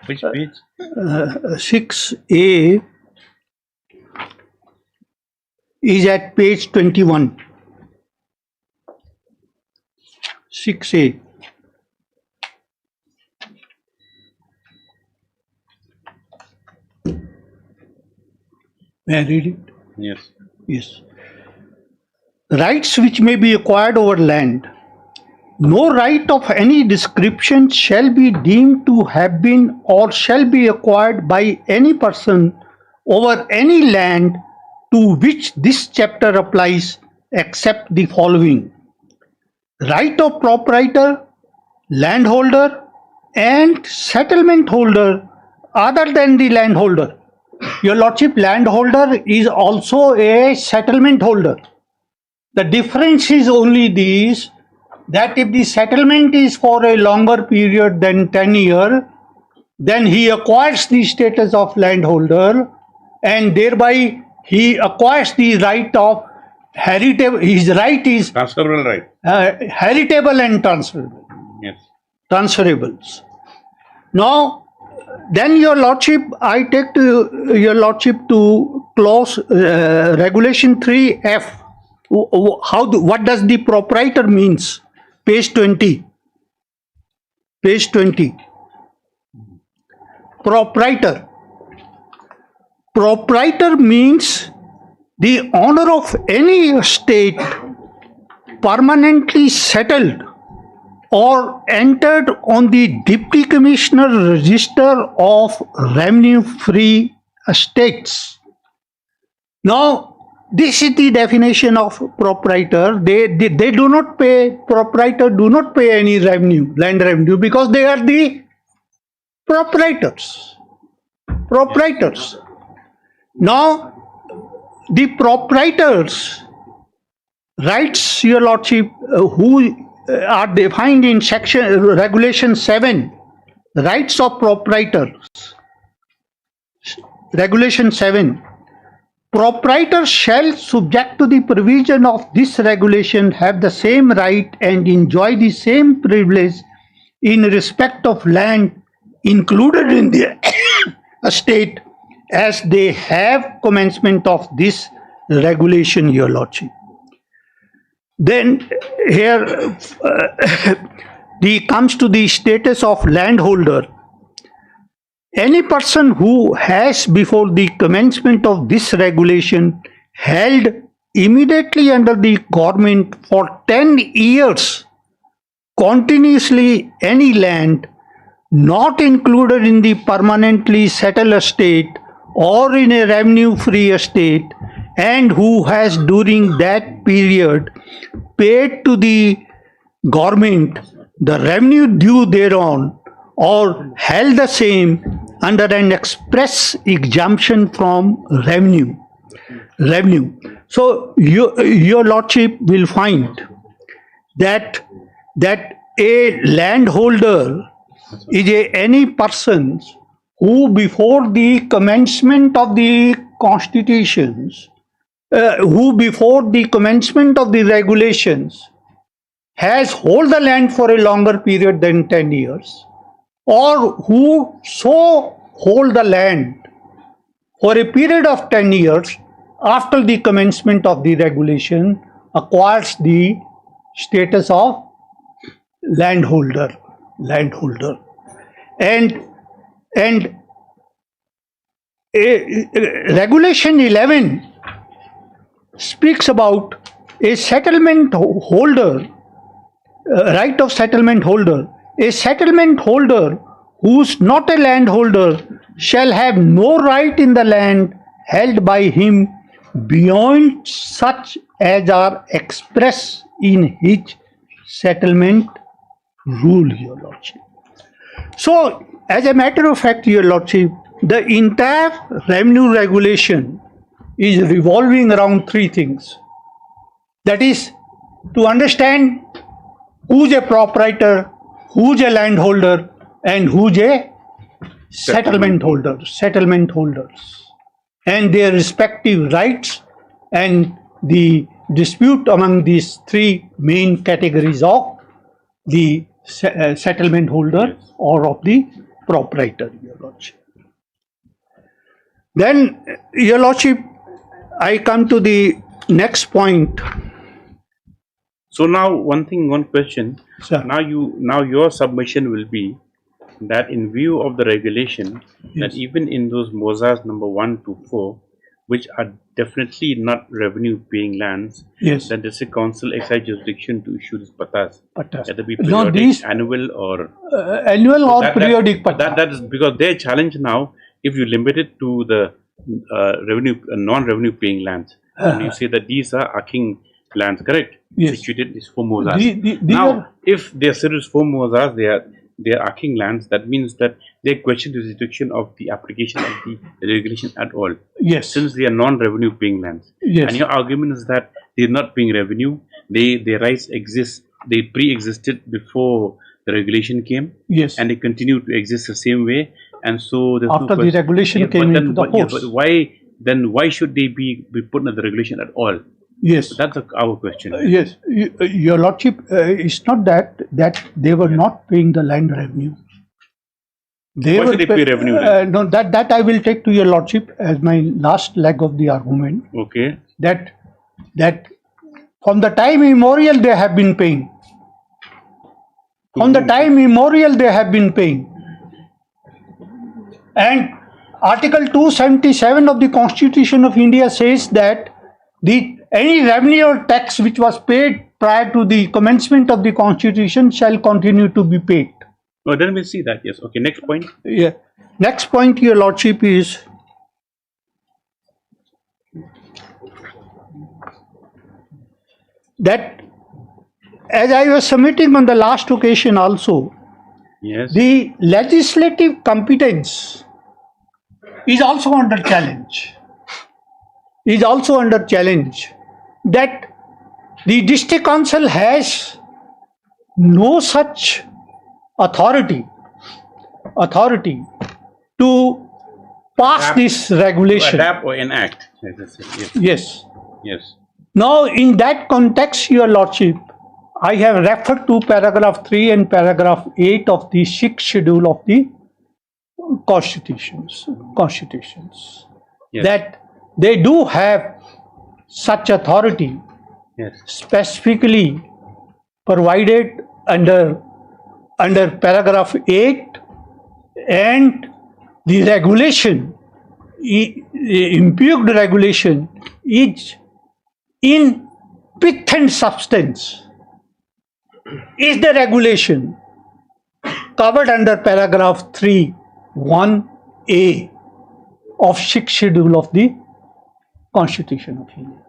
Which page? 6A is at page 21. 6A. May I read it? Yes. Yes. Rights which may be acquired over land. No right of any description shall be deemed to have been or shall be acquired by any person over any land to which this chapter applies, except the following: right of proprietor, landholder, and settlement holder other than the landholder. Your Lordship, landholder is also a settlement holder. The difference is only this, that if the settlement is for a longer period than 10 years, then he acquires the status of landholder, and thereby he acquires the right of heritable. His right is Transferable right. heritable and transferable. Yes. Transferables. Now, then your lordship, I take to your lordship to clause regulation 3F. What does the proprietor means? Page 20. Page 20. Proprietor. Proprietor means the owner of any estate permanently settled or entered on the Deputy Commissioner Register of Revenue-Free Estates. Now, this is the definition of proprietor. They do not pay, proprietor do not pay any revenue, land revenue, because they are the proprietors. Proprietors. Now, the proprietors' rights, your lordship, who are defined in section regulation 7, rights of proprietors. Regulation 7. Proprietors shall, subject to the provision of this regulation, have the same right and enjoy the same privilege in respect of land included in the estate as they have commencement of this regulation, your lordship. Then here comes to the status of landholder. Any person who has before the commencement of this regulation held immediately under the government for 10 years continuously any land not included in the permanently settled estate or in a revenue-free estate, and who has during that period paid to the government the revenue due thereon, or held the same under an express exemption from revenue. So your lordship will find that a landholder is any person who before the commencement of the constitutions, who before the commencement of the regulations has hold the land for a longer period than 10 years, or who so hold the land for a period of 10 years after the commencement of the regulation, acquires the status of landholder. And regulation 11 speaks about a settlement holder, right of settlement holder. A settlement holder who's not a landholder shall have no right in the land held by him beyond such as are expressed in his settlement rule, your lordship. So, as a matter of fact, your lordship, the entire revenue regulation is revolving around three things. That is, to understand who's a proprietor, who's a landholder, and who's a settlement holders, and their respective rights, and the dispute among these three main categories of the settlement holder or of the proprietor, your lordship. Then, your lordship, I come to the next point. So now one question. Sir. Now your submission will be that in view of the regulation, Yes. that even in those mozas number 1 to 4, which are definitely not revenue paying lands, Yes. that district council exercise jurisdiction to issue these patas, Patas. whether be No, periodic, these- annual, or Annual or that- periodic pata. that is because their challenge now, if you limit it to the non-revenue paying lands, and you say that these are arcing lands, correct? Yes. Situated is 4 mozas. These Now, are- if they are serious 4 mozas, they are arcing lands. That means that they question the jurisdiction of the application of the regulation at all, Yes. since they are non-revenue paying lands. Yes. And your argument is that they're not paying revenue. Their rights exist. They pre-existed before the regulation came. Yes. And they continue to exist the same way. And so there's After no the regulation came into the force. But why should they be put under the regulation at all? Yes. That's our question. Yes, Your Lordship, it's not that they were not paying the land revenue. Why should they pay revenue then? No, that I will take to Your Lordship as my last leg of the argument. Okay. That from the time immemorial they have been paying. From the time immemorial they have been paying. And Article 277 of the Constitution of India says that any revenue or tax which was paid prior to the commencement of the Constitution shall continue to be paid. Oh, then we'll see that. Yes. Okay. Next point. Yeah. Next point, Your Lordship, is that, as I was submitting on the last occasion also, yes, the legislative competence is also under challenge. That the district council has no such authority to pass this regulation. To adapt or enact. Yes. Yes. Yes. Now, in that context, Your Lordship, I have referred to paragraph 3 and paragraph 8 of the 6th schedule of the constitutions, yes, that they do have such authority, yes, specifically provided under paragraph 8, and the regulation, impugned regulation, is in pith and substance, is the regulation covered under paragraph 3(1)(a) of 6th schedule of the Constitution of India.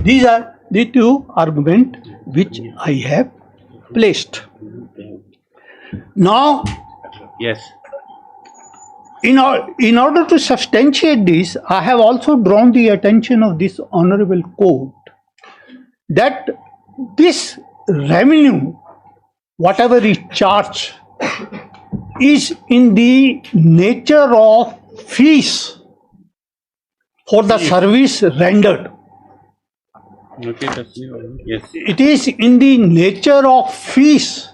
These are the two arguments which I have placed. Now, yes, in order to substantiate this, I have also drawn the attention of this honorable court that this revenue, whatever is charged, is in the nature of fees for the service rendered. Okay, that's new. Yes. It is in the nature of fees.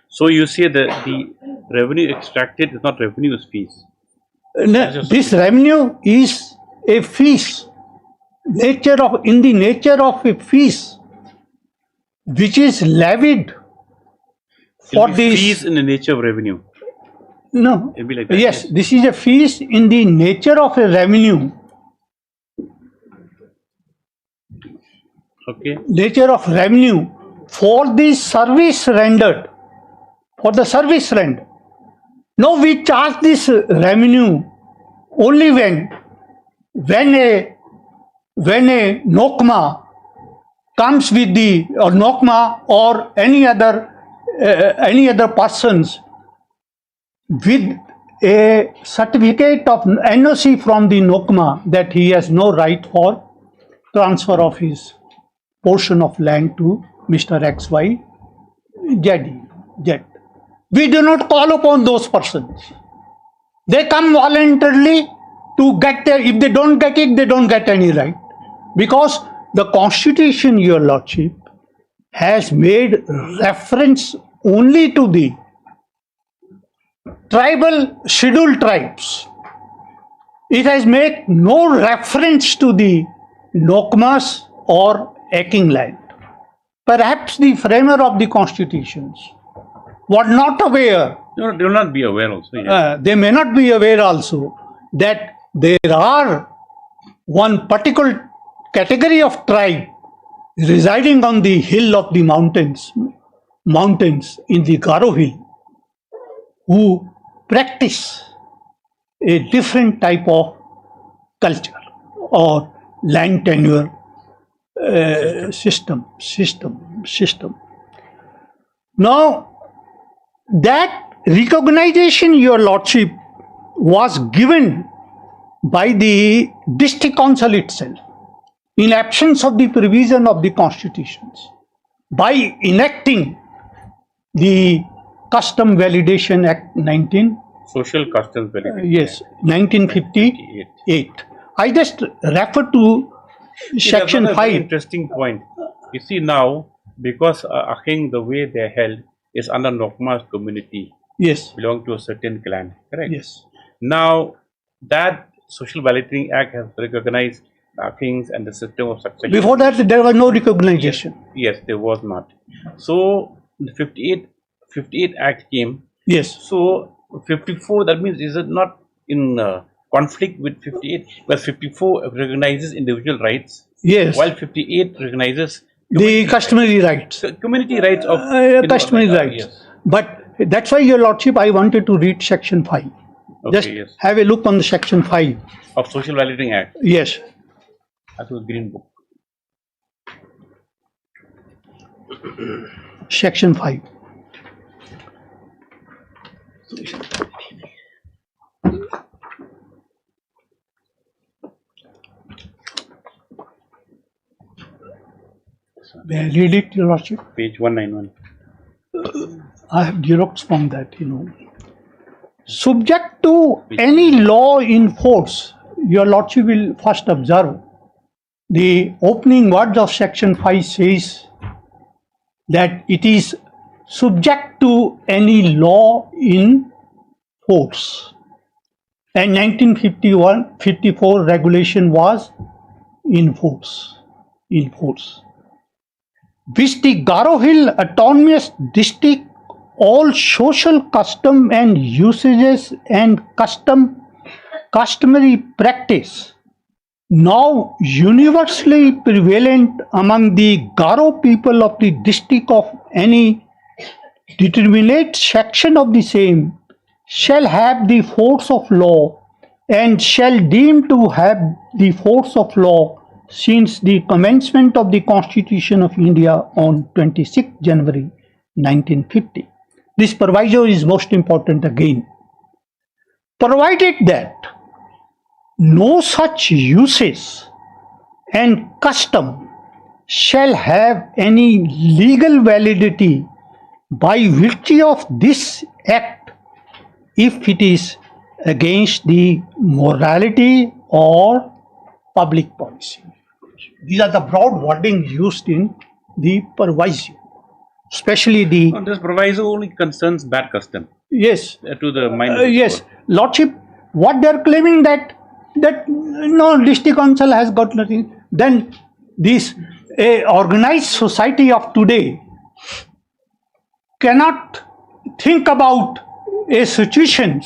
So you say that the revenue extracted is not revenue, it's fees. This revenue is a fees, in the nature of a fees, which is levied for the fees in the nature of revenue. No. It'll be like that, Yes, yes. this is a fees in the nature of a revenue. Okay. Nature of revenue for the service rendered. For the service rendered. Now we charge this revenue only when a NOCMA comes with the, or NOCMA or any other persons with a certificate of NOC from the NOCMA that he has no right for transfer of his portion of land to Mr. XYZ. We do not call upon those persons. They come voluntarily to get their, if they don't get it, they don't get any right. Because the Constitution, Your Lordship, has made reference only to the tribal scheduled tribes. It has made no reference to the NOCMAs or Aking land. Perhaps the framer of the constitutions were not aware. No, they will not be aware also. Yes. They may not be aware also that there are one particular category of tribe residing on the hill of the mountains in the Garo Hill, who practice a different type of culture or land tenure system. Now, that recognition, Your Lordship, was given by the district council itself. in absence of the provision of the constitutions, by enacting the Custom Validation Act 19. Social customs validation. Yes, 1958. I just refer to section Another very 5. interesting point. You see now, because Akhing, the way they're held is under Nokma's community, Yes, belong to a certain clan, correct? yes, Now, that Social Validating Act has recognized Akhings and the system of succession. before that there was no recognition. Yes, there was not. So, the 58 Act came. Yes, So, 54, that means is it not in conflict with 58? Well, 54 recognizes individual rights, yes, while 58 recognizes the customary rights, community rights of customary rights. Yes. But that's why, Your Lordship, I wanted to read section 5. Okay, Just yes. have a look on the section 5. Of Social Validating Act. Yes, That was Green Book. section 5. May I read it, Your Lordship? Page 191. I have Xerox from that, Subject to any law in force, Your Lordship will first observe the opening words of section 5 says that it is subject to any law in force. And 1954 regulation was in force. Which the Garo Hill Autonomous District, all social custom and usages and customary practice now universally prevalent among the Garo people of the district of any determinate section of the same shall have the force of law and shall deem to have the force of law since the commencement of the Constitution of India on 26 January 1950. This proviso is most important again. Provided that no such uses and custom shall have any legal validity by virtue of this act if it is against the morality or public policy. These are the broad wording used in the proviso, especially the... This proviso only concerns bad custom. Yes. To the minor. Yes. Lordship, what they are claiming that no district council has got nothing, then this organized society of today cannot think about a situation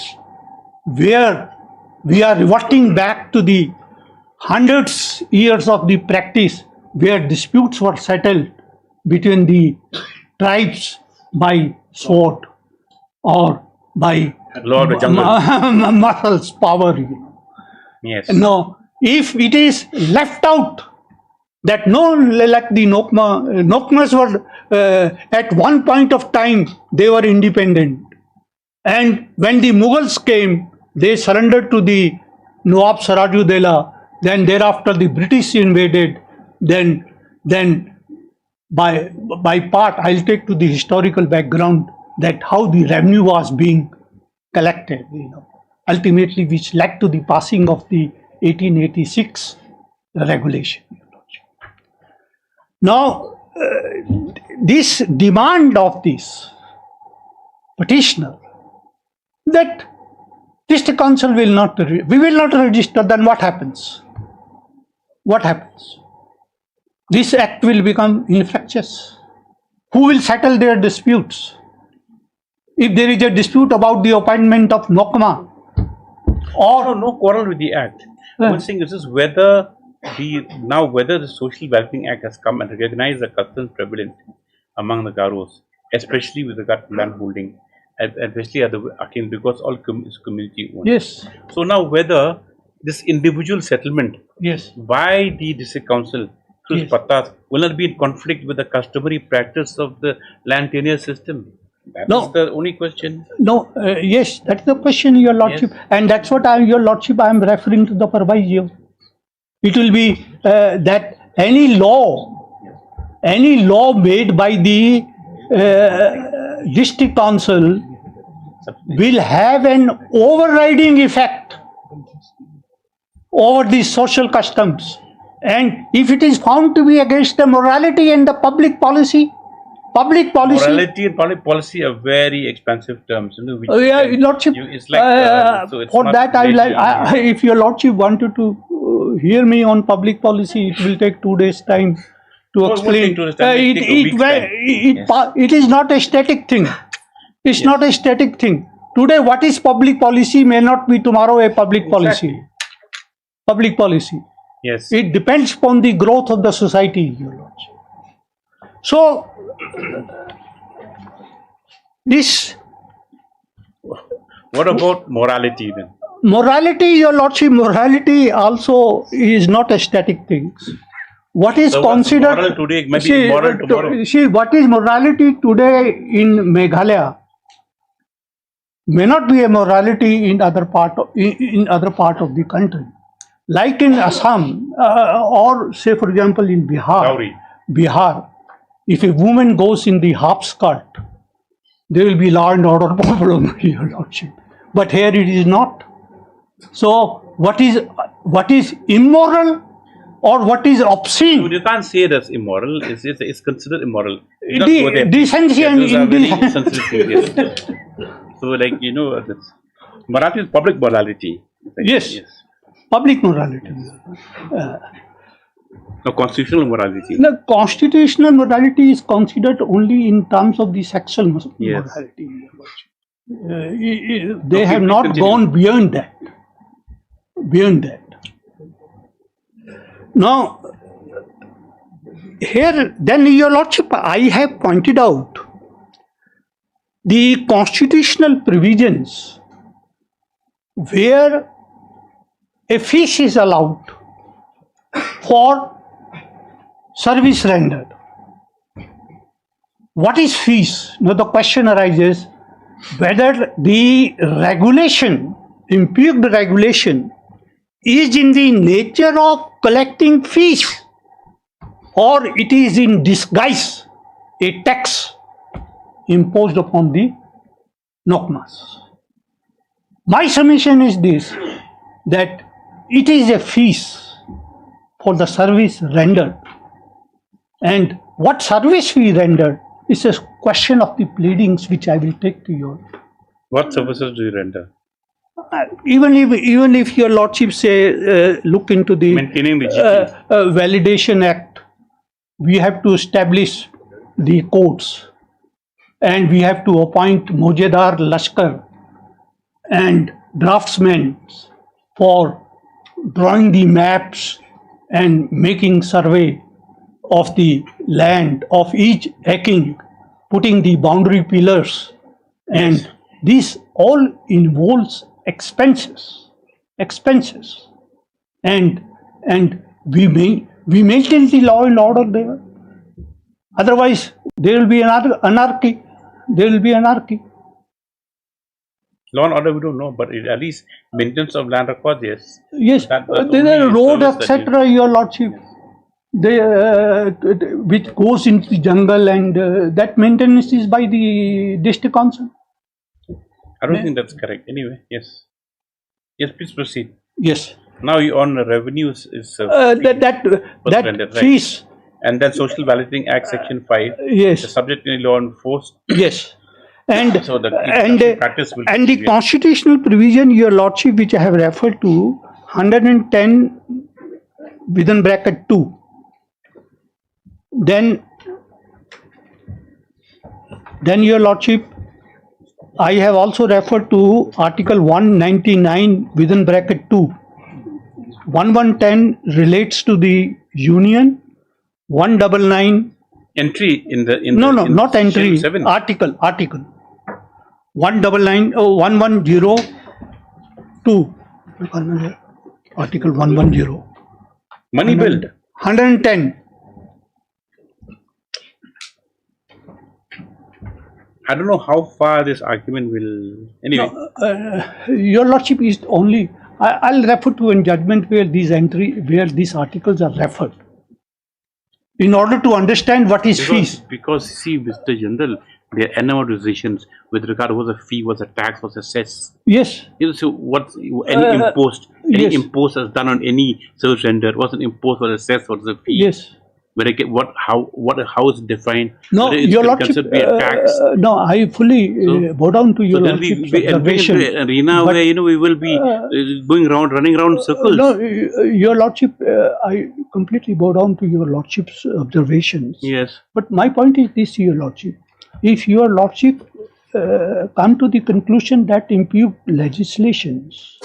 where we are reverting back to the hundreds years of the practice where disputes were settled between the tribes by sword or by Law of the jungle. muscles power. Yes. No, if it is left out that like the Nokmas were at one point of time they were independent, and when the Mughals came they surrendered to the Nawab Sirajuddaulah. Then thereafter the British invaded. Then by part I'll take to the historical background that how the revenue was being collected, ultimately which led to the passing of the 1886 regulation. Now, this demand of this petitioner that district council we will not register, then what happens? What happens? This act will become infectious. Who will settle their disputes? If there is a dispute about the appointment of Nokma, or no quarrel with the act. One thing is whether the Social Validating Act has come and recognized the customs prevalent among the Garos, especially with regard to land holding, especially again because all is community owned. Yes. So now whether this individual settlement, yes, by the district council through its pattas will not be in conflict with the customary practice of the land tenure system. That is the only question. No, yes, that's the question, Your Lordship, and that's what Your Lordship, I am referring to the proviso. It will be that any law made by the district council will have an overriding effect over the social customs, and if it is found to be against the morality and the public policy. Morality and public policy are very expensive terms. You know, which Your Lordship, it's like, so it's for not that really- if Your Lordship wanted to hear me on public policy, it will take 2 days time to explain. It is not a static thing. It's not a static thing. Today, what is public policy may not be tomorrow a public policy. Public policy. Yes. It depends upon the growth of the society, Your Lordship. So, this. What about morality then? Morality, Your Lordship, morality also is not a static thing. What is So what's considered moral today may be immoral tomorrow. See, what is morality today in Meghalaya may not be a morality in other part of the country. Like in Assam or say for example in Dowry. Bihar, if a woman goes in the half skirt, there will be law and order problem, Your Lordship. But here it is not. So what is immoral or what is obscene? You can't say that's immoral. It's considered immoral. You don't go there. Decency and Those are very indecency. sensitive things, yes. So like that's, morality is public morality. Yes. Public morality. No, constitutional morality. The constitutional morality is considered only in terms of the sexual morality. They have not gone beyond that. Now, here, then Your Lordship, I have pointed out the constitutional provisions where a fees is allowed for service rendered. What is fees? Now the question arises whether the regulation, impugned regulation, is in the nature of collecting fees or it is in disguise a tax imposed upon the Nokmas. My submission is this, that it is a fees for the service rendered, and what service we rendered is a question of the pleadings which I will take to you. What services do you render? Even if Your Lordship say look into the Maintaining the GP. Validation Act, we have to establish the courts and we have to appoint Mojedar Lashkar and draftsmen for drawing the maps and making survey of the land of each acre, putting the boundary pillars, and this all involves expenses, and we maintain the law and order there. Otherwise, there will be anarchy. There will be anarchy. Law and order we don't know, but at least maintenance of land records, yes. Yes, That was there the are only road, service that etc. Your Lordship, which goes into the jungle, and that maintenance is by the district council. I don't think that's correct. Anyway, yes. Yes, please proceed. Yes. Now you on revenues is that rendered, fees. And then Social Balancing Act Section 5. Yes. The subject in law enforced. Yes. And so the practice will and the be constitutional provision, Your Lordship, which I have referred to, 110 within bracket 2. Then Your Lordship, I have also referred to Article 199 within bracket 2. 1110 relates to the union. 199 entry in the not entry. 7. Article 199 1102. Article 110. Money billed. 110. I don't know how far this argument will. Anyway, Your Lordship is only. I'll refer to in judgment where these articles are referred. in order to understand what is fees. Because see, Mr. General, there are number of decisions with regard to was a fee, was a tax, was a cess. Yes. You know, so what's any yes. impost has done on any service render, was an impost, was a cess, was a fee. Yes. Where it, how is it defined? No, your lordship. Be a tax. No, I fully bow down to your lordship's observation. Arena where we will be running around circles. No, your lordship, I completely bow down to your lordship's observations. Yes. But my point is this, your lordship. If your lordship come to the conclusion that impugned legislations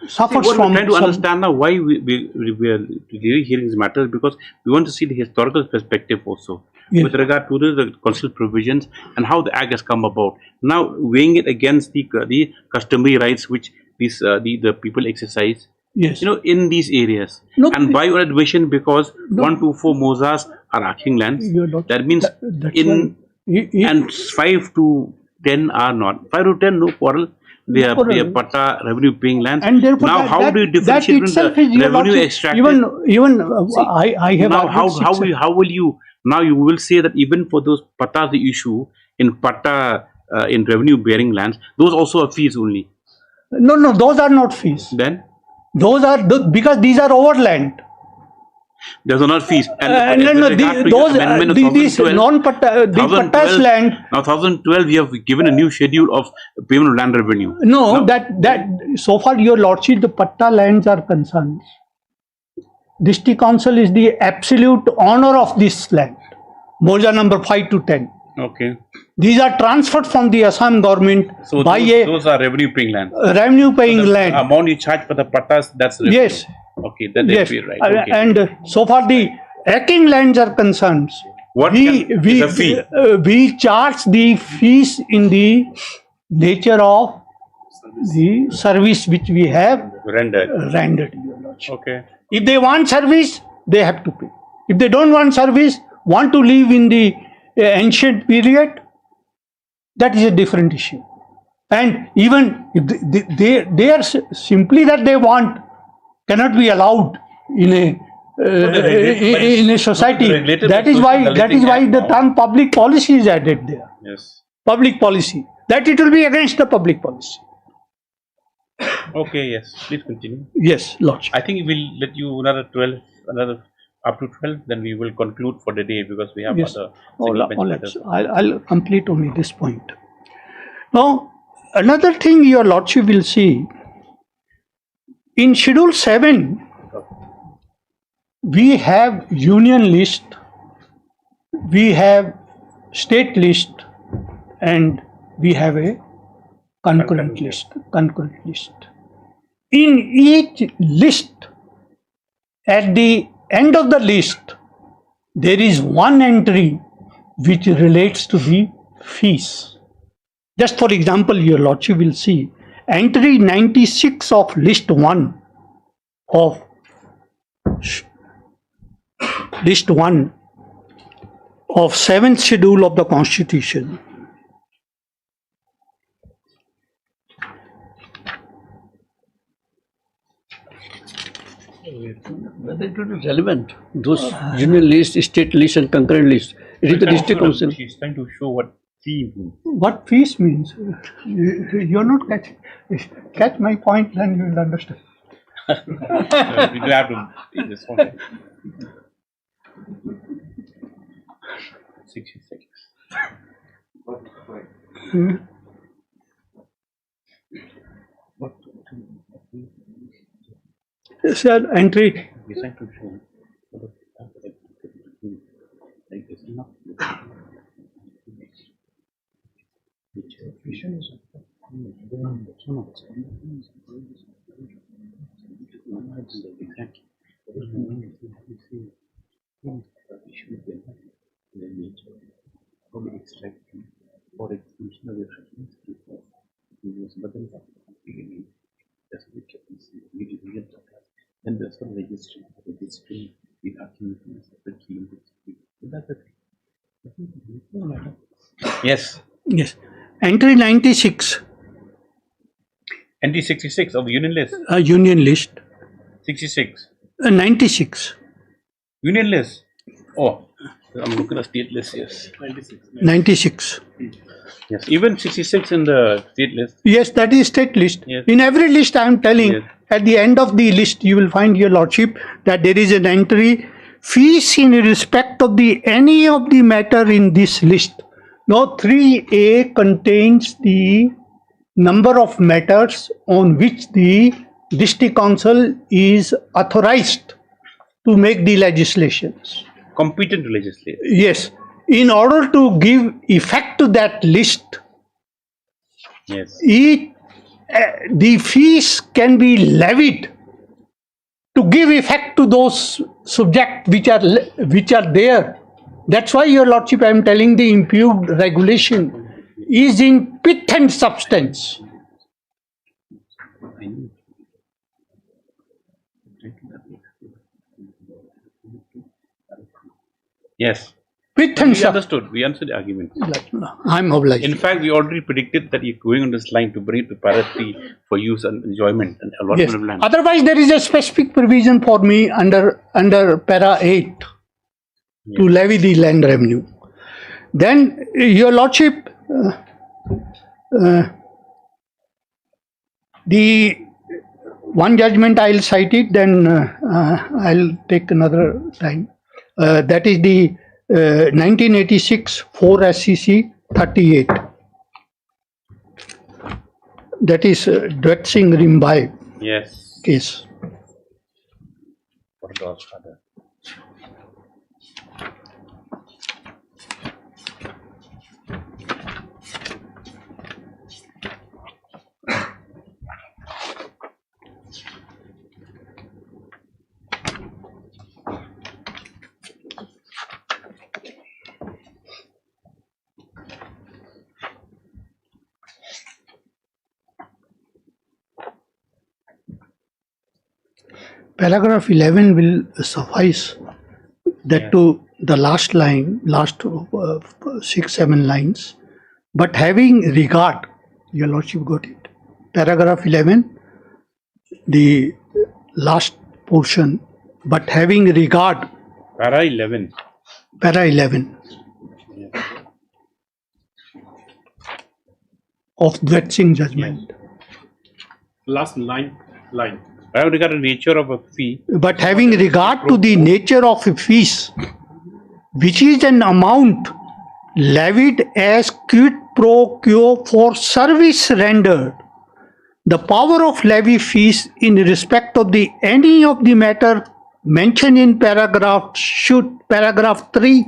suffers from... We're trying to understand now why we are hearing this matter, because we want to see the historical perspective also. Yes. With regard to the constitutional provisions and how the Act has come about. Now weighing it against the customary rights which these the people exercise. Yes. You know, in these areas. No, and by your admission, because 124 Mozas are arching lands, that means and 5 to 10 are not. 5 to 10, no quarrel. They are patta revenue paying lands. And therefore, now, how do you differentiate between the revenue extracted? I have now how will you now you will say that even for those pattas the issue in patta in revenue bearing lands, those also are fees only. No, those are not fees. Then those are because these are overland. Those are not fees. And these non-patta, the pattas land. Now, 2012, we have given a new schedule of payment of land revenue. No, that so far, your lordship, the patta lands are concerned. District Council is the absolute owner of this land. Moja number 5 to 10. Okay. These are transferred from the Assam government so by those are revenue paying land. Revenue paying land. Amount you charge for the pattas, that's revenue. Yes. Okay, that yes. Be right. Okay. And so far the acting lands are concerned. We charge the fees in the nature of the service which we have rendered. Okay. If they want service, they have to pay. If they don't want service, want to live in the ancient period, that is a different issue. And even if they are simply that they want, cannot be allowed in a society. That is why the term public policy is added there. Yes. Public policy. That it will be against the public policy. Okay, yes. Please continue. Yes, Lordship. I think we'll let you another up to 12, then we will conclude for the day because we have other matters. I'll complete only this point. Now, another thing your Lordship will see, in Schedule 7, we have union list, we have state list, and we have a concurrent list. In each list, at the end of the list, there is one entry which relates to the fees. Just for example, your Lordship will see entry 96 of list 1 of list 1 of 7th schedule of the Constitution. Whether it is relevant, those union list, state list, and concurrent list. It is the district council. She's trying to show what fee means. What fees means? You're not catch my point, then you will understand. We do have to take this one. 66. Sir, entry. And there's some registry the document separately. That's it. Yes. Yes. Entry 96. Entry 66 of the union list. Union list. 66. 96. Union list. Oh, I'm looking at state list. Yes. 96. Yes. Even 66 in the state list. Yes, that is state list. Yes. In every list, I am telling, Yes. at the end of the list, you will find, your lordship, that there is an entry, fees in respect of any of the matter in this list. Now, 3A contains the number of matters on which the district council is authorized to make the legislations. Competent to legislate. Yes. In order to give effect to that list, Yes. the fees can be levied to give effect to those subjects which are there. That's why, your lordship, I am telling, the impugned regulation is in pith and substance. Yes. Pith and We substance. understood. We understood the argument. I'm obliged. In fact, we already predicted that you're going on this line to bring it to parity for use and enjoyment and allotment Yes. of land. Otherwise, there is a specific provision for me under para 8 to levy the land revenue. Then, your lordship, the one judgment I'll cite it, then I'll take another time. That is the 1986 4 SCC 38. That is Dwet Singh Rimbai Yes. case. For God's father. Paragraph 11 will suffice. That to the last line, last 6-7 lines. But having regard, your lordship got it. Paragraph 11, the last portion. But having regard. Para 11. Para 11. Of Dwet Singh judgment. Last line. I have regard to the nature of a fee. But having regard to the nature of a fees, which is an amount levied as quid pro quo for service rendered, the power of levy fees in respect of any of the matter mentioned in paragraph 3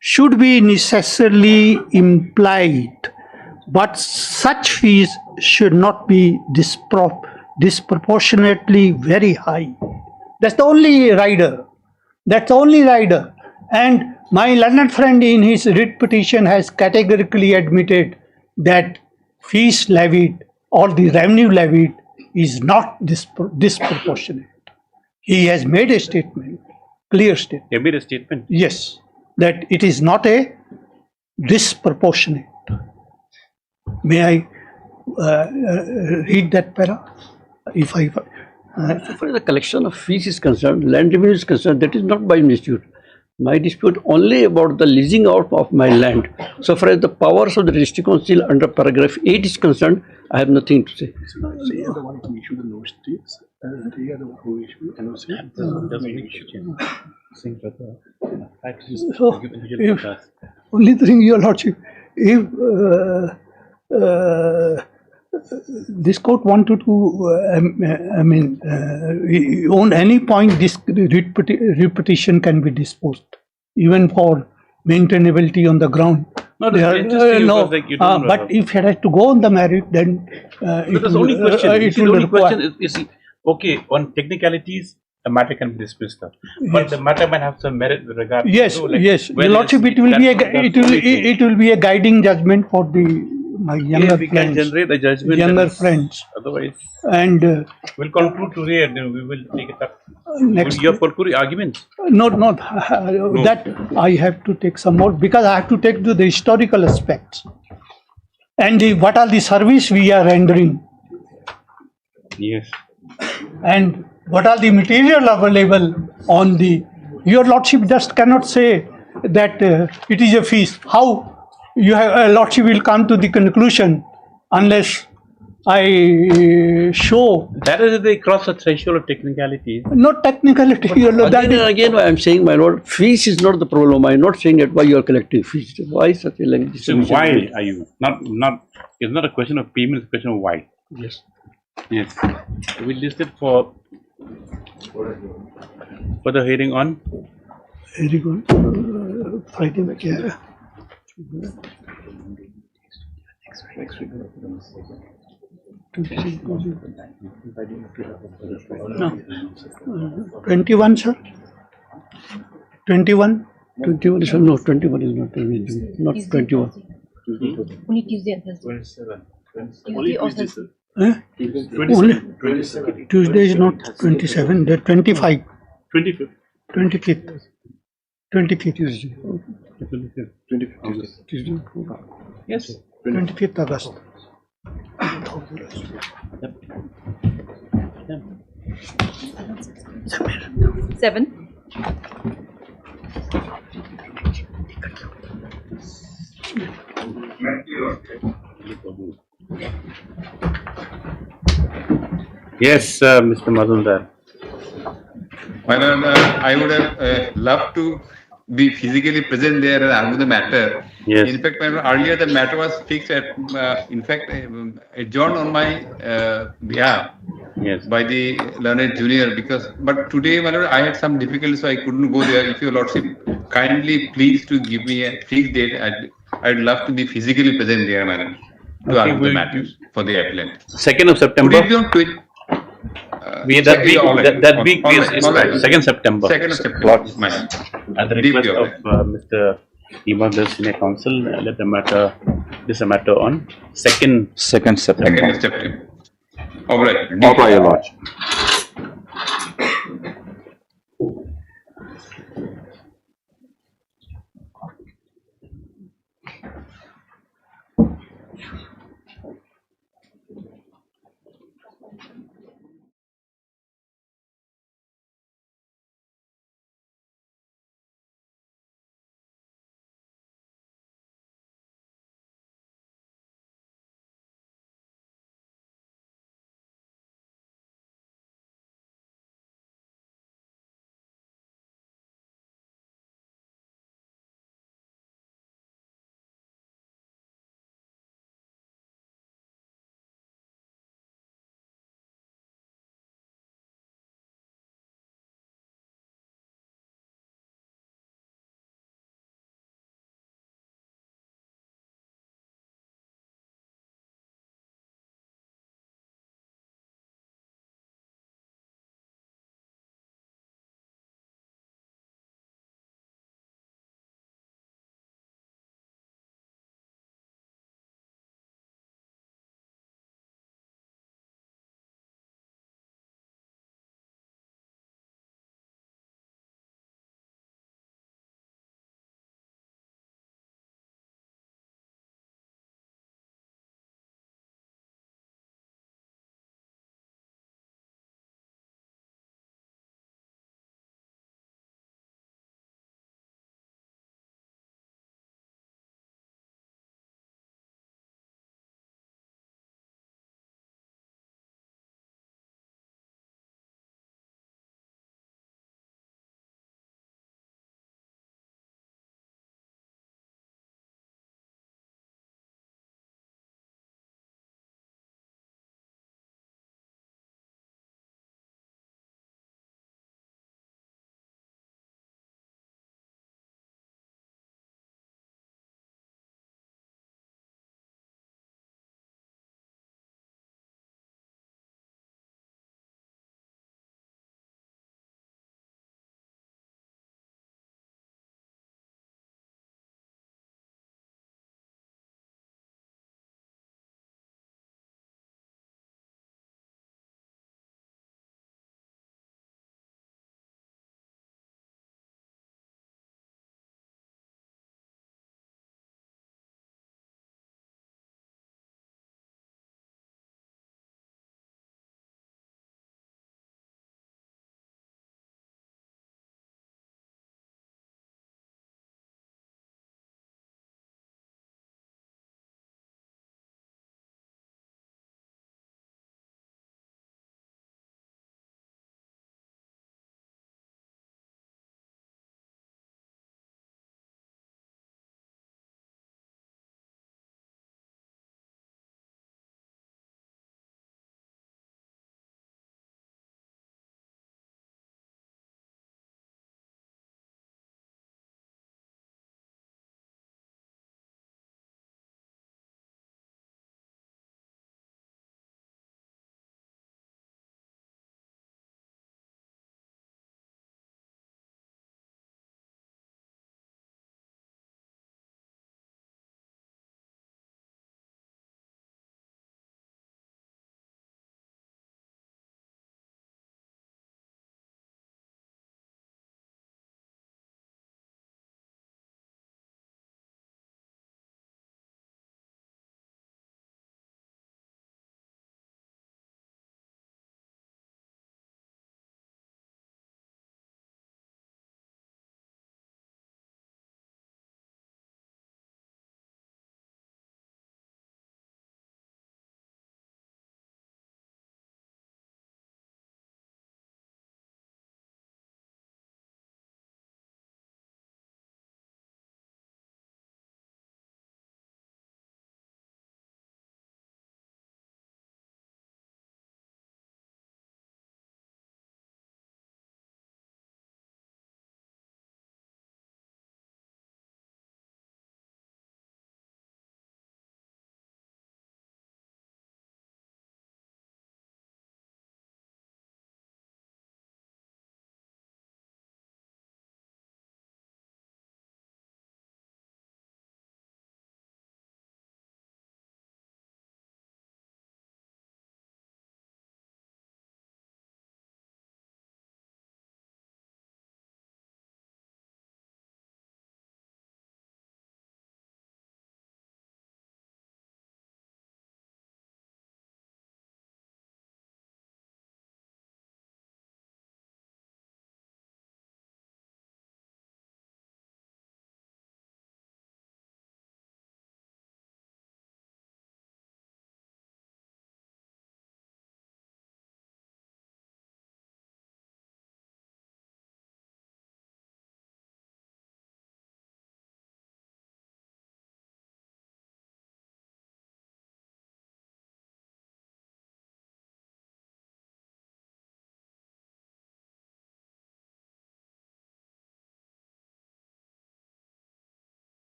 should be necessarily implied, but such fees should not be disproportionately very high. That's the only rider. And my learned friend in his writ petition has categorically admitted that fees levied or the revenue levied is not disproportionate. He has made a statement, clear statement. He made a statement. Yes, that it is not a disproportionate. May I read that para? If I so far as the collection of fees is concerned, land revenue is concerned, that is not my dispute. My dispute only about the leasing out of my land. So far as the powers of the district council under paragraph 8 is concerned, I have nothing to say. They are the one who issue the notice. They are the one who issue NOC. So, if, only thing, your lordship, if this court wanted to, on any point, this repetition can be disposed, even for maintainability on the ground. No, that's interesting. No, Like you don't but if it has to go on the merit, then it the will, only question. it will require. Is okay, on technicalities, the matter can be dismissed. But Yes. the matter might have some merit with regard Yes, to, like, yes. when Your lordship, is- it will be that- it will be a guiding judgment for my younger Yeah, we can friends. generate a judgment. Younger that is- friends. Otherwise, And we'll conclude today and then we will take it up. next. You have concluded arguments. Not that I have to take some more, because I have to take to the historical aspects and what are the service we are rendering Yes. and what are the material available on the Your lordship just cannot say that it is a fees. How lordship will come to the conclusion unless I show That is they cross the threshold of technicality. not technicality. Again and again, I am saying, my lord, fees is not the problem. I am not saying that why you are collecting fees. Why such a language? So why are you not? It's not a question of payment. It's a question of why. Yes. Yes. We listed for the hearing on Very good. Friday में क्या है? Next week. No. 21, sir. 21. 21 is no. 21 is not. Not 21. Only Tuesday and Thursday. Only Tuesday, sir. Only Tuesday is not 27. The 25. 25th. 25th. 25th. Tuesday. 25th. Tuesday. yes. 25th August. Seven. Yes, Mr. Mazumdar. Well, I would have loved to be physically present there and argue the matter. Yes. In fact, earlier the matter was fixed at, in fact, adjourned on my behalf. Yes. By the learned junior, but today, I had some difficulty, so I couldn't go there. If your lordship kindly please to give me a fixed date, I'd love to be physically present there, madam, to argue the matters for the appellant. 2nd of September. Could it be on Twitter? That week is 2nd September. 2nd of September, madam. At the request of Mr. Imam, the Senior Counsel, let the matter, this is a matter on 2nd September. 2nd of September. All right. Your Lordship.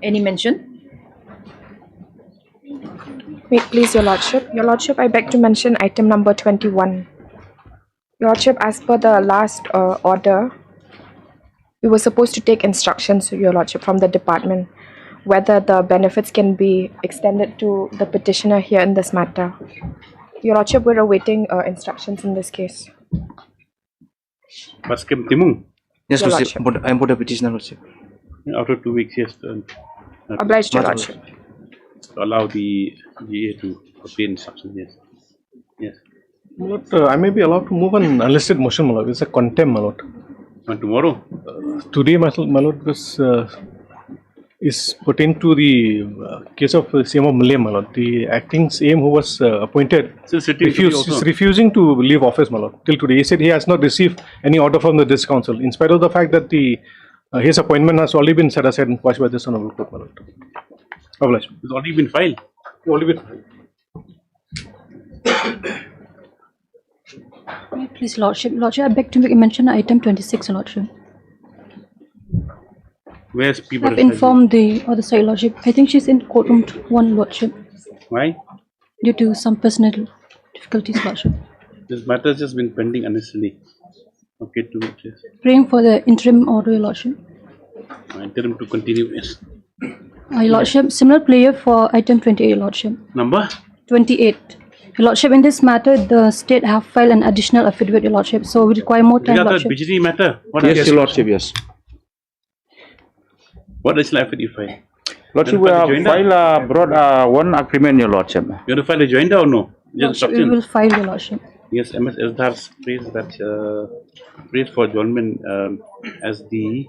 Any mention? Wait, please, Your Lordship. Your Lordship, I beg to mention item number 21. Your Lordship, as per the last order, we were supposed to take instructions, Your Lordship, from the department whether the benefits can be extended to the petitioner here in this matter. Your Lordship, we're awaiting instructions in this case. Mas Kim Timung? Yes, Your Lordship. I'm for the petitioner, Lordship. After 2 weeks, yes. Obliged, Your Lordship. Allow the GA to obtain instructions, yes. Yes. My lord, I may be allowed to move an unlisted motion, my lord. It's a contempt, my lord. And tomorrow? Today, my lord, this is pertain to the case of CM of Malay, my lord. The acting CM who was appointed is refusing to leave office, my lord. Till today, he said he has not received any order from the District Council, in spite of the fact that his appointment has already been set aside and quashed by this honorable court, my lord. Obliged. It's already been filed. Please, Lordship. Lordship, I beg to mention item 26, Lordship. Where's people? I've informed the other side, Lordship. I think she's in courtroom 1, Lordship. Why? Due to some personal difficulties, Lordship. This matter has just been pending unnecessarily. Okay, 2 weeks, yes. Praying for the interim order, Lordship. Interim to continue, yes. Lordship, similar player for item 28, Lordship. Number? 28. Your Lordship, in this matter, the state have filed an additional affidavit, Your Lordship, so we require more time, Lordship. Bijli matter? Yes, Your Lordship, yes. What additional affidavit you file? Lordship, we have brought one agreement, Your Lordship. You want to file a joinder or no? Lordship, we will file, Your Lordship. Yes, MS Esdar's praise that praise for Jolman as the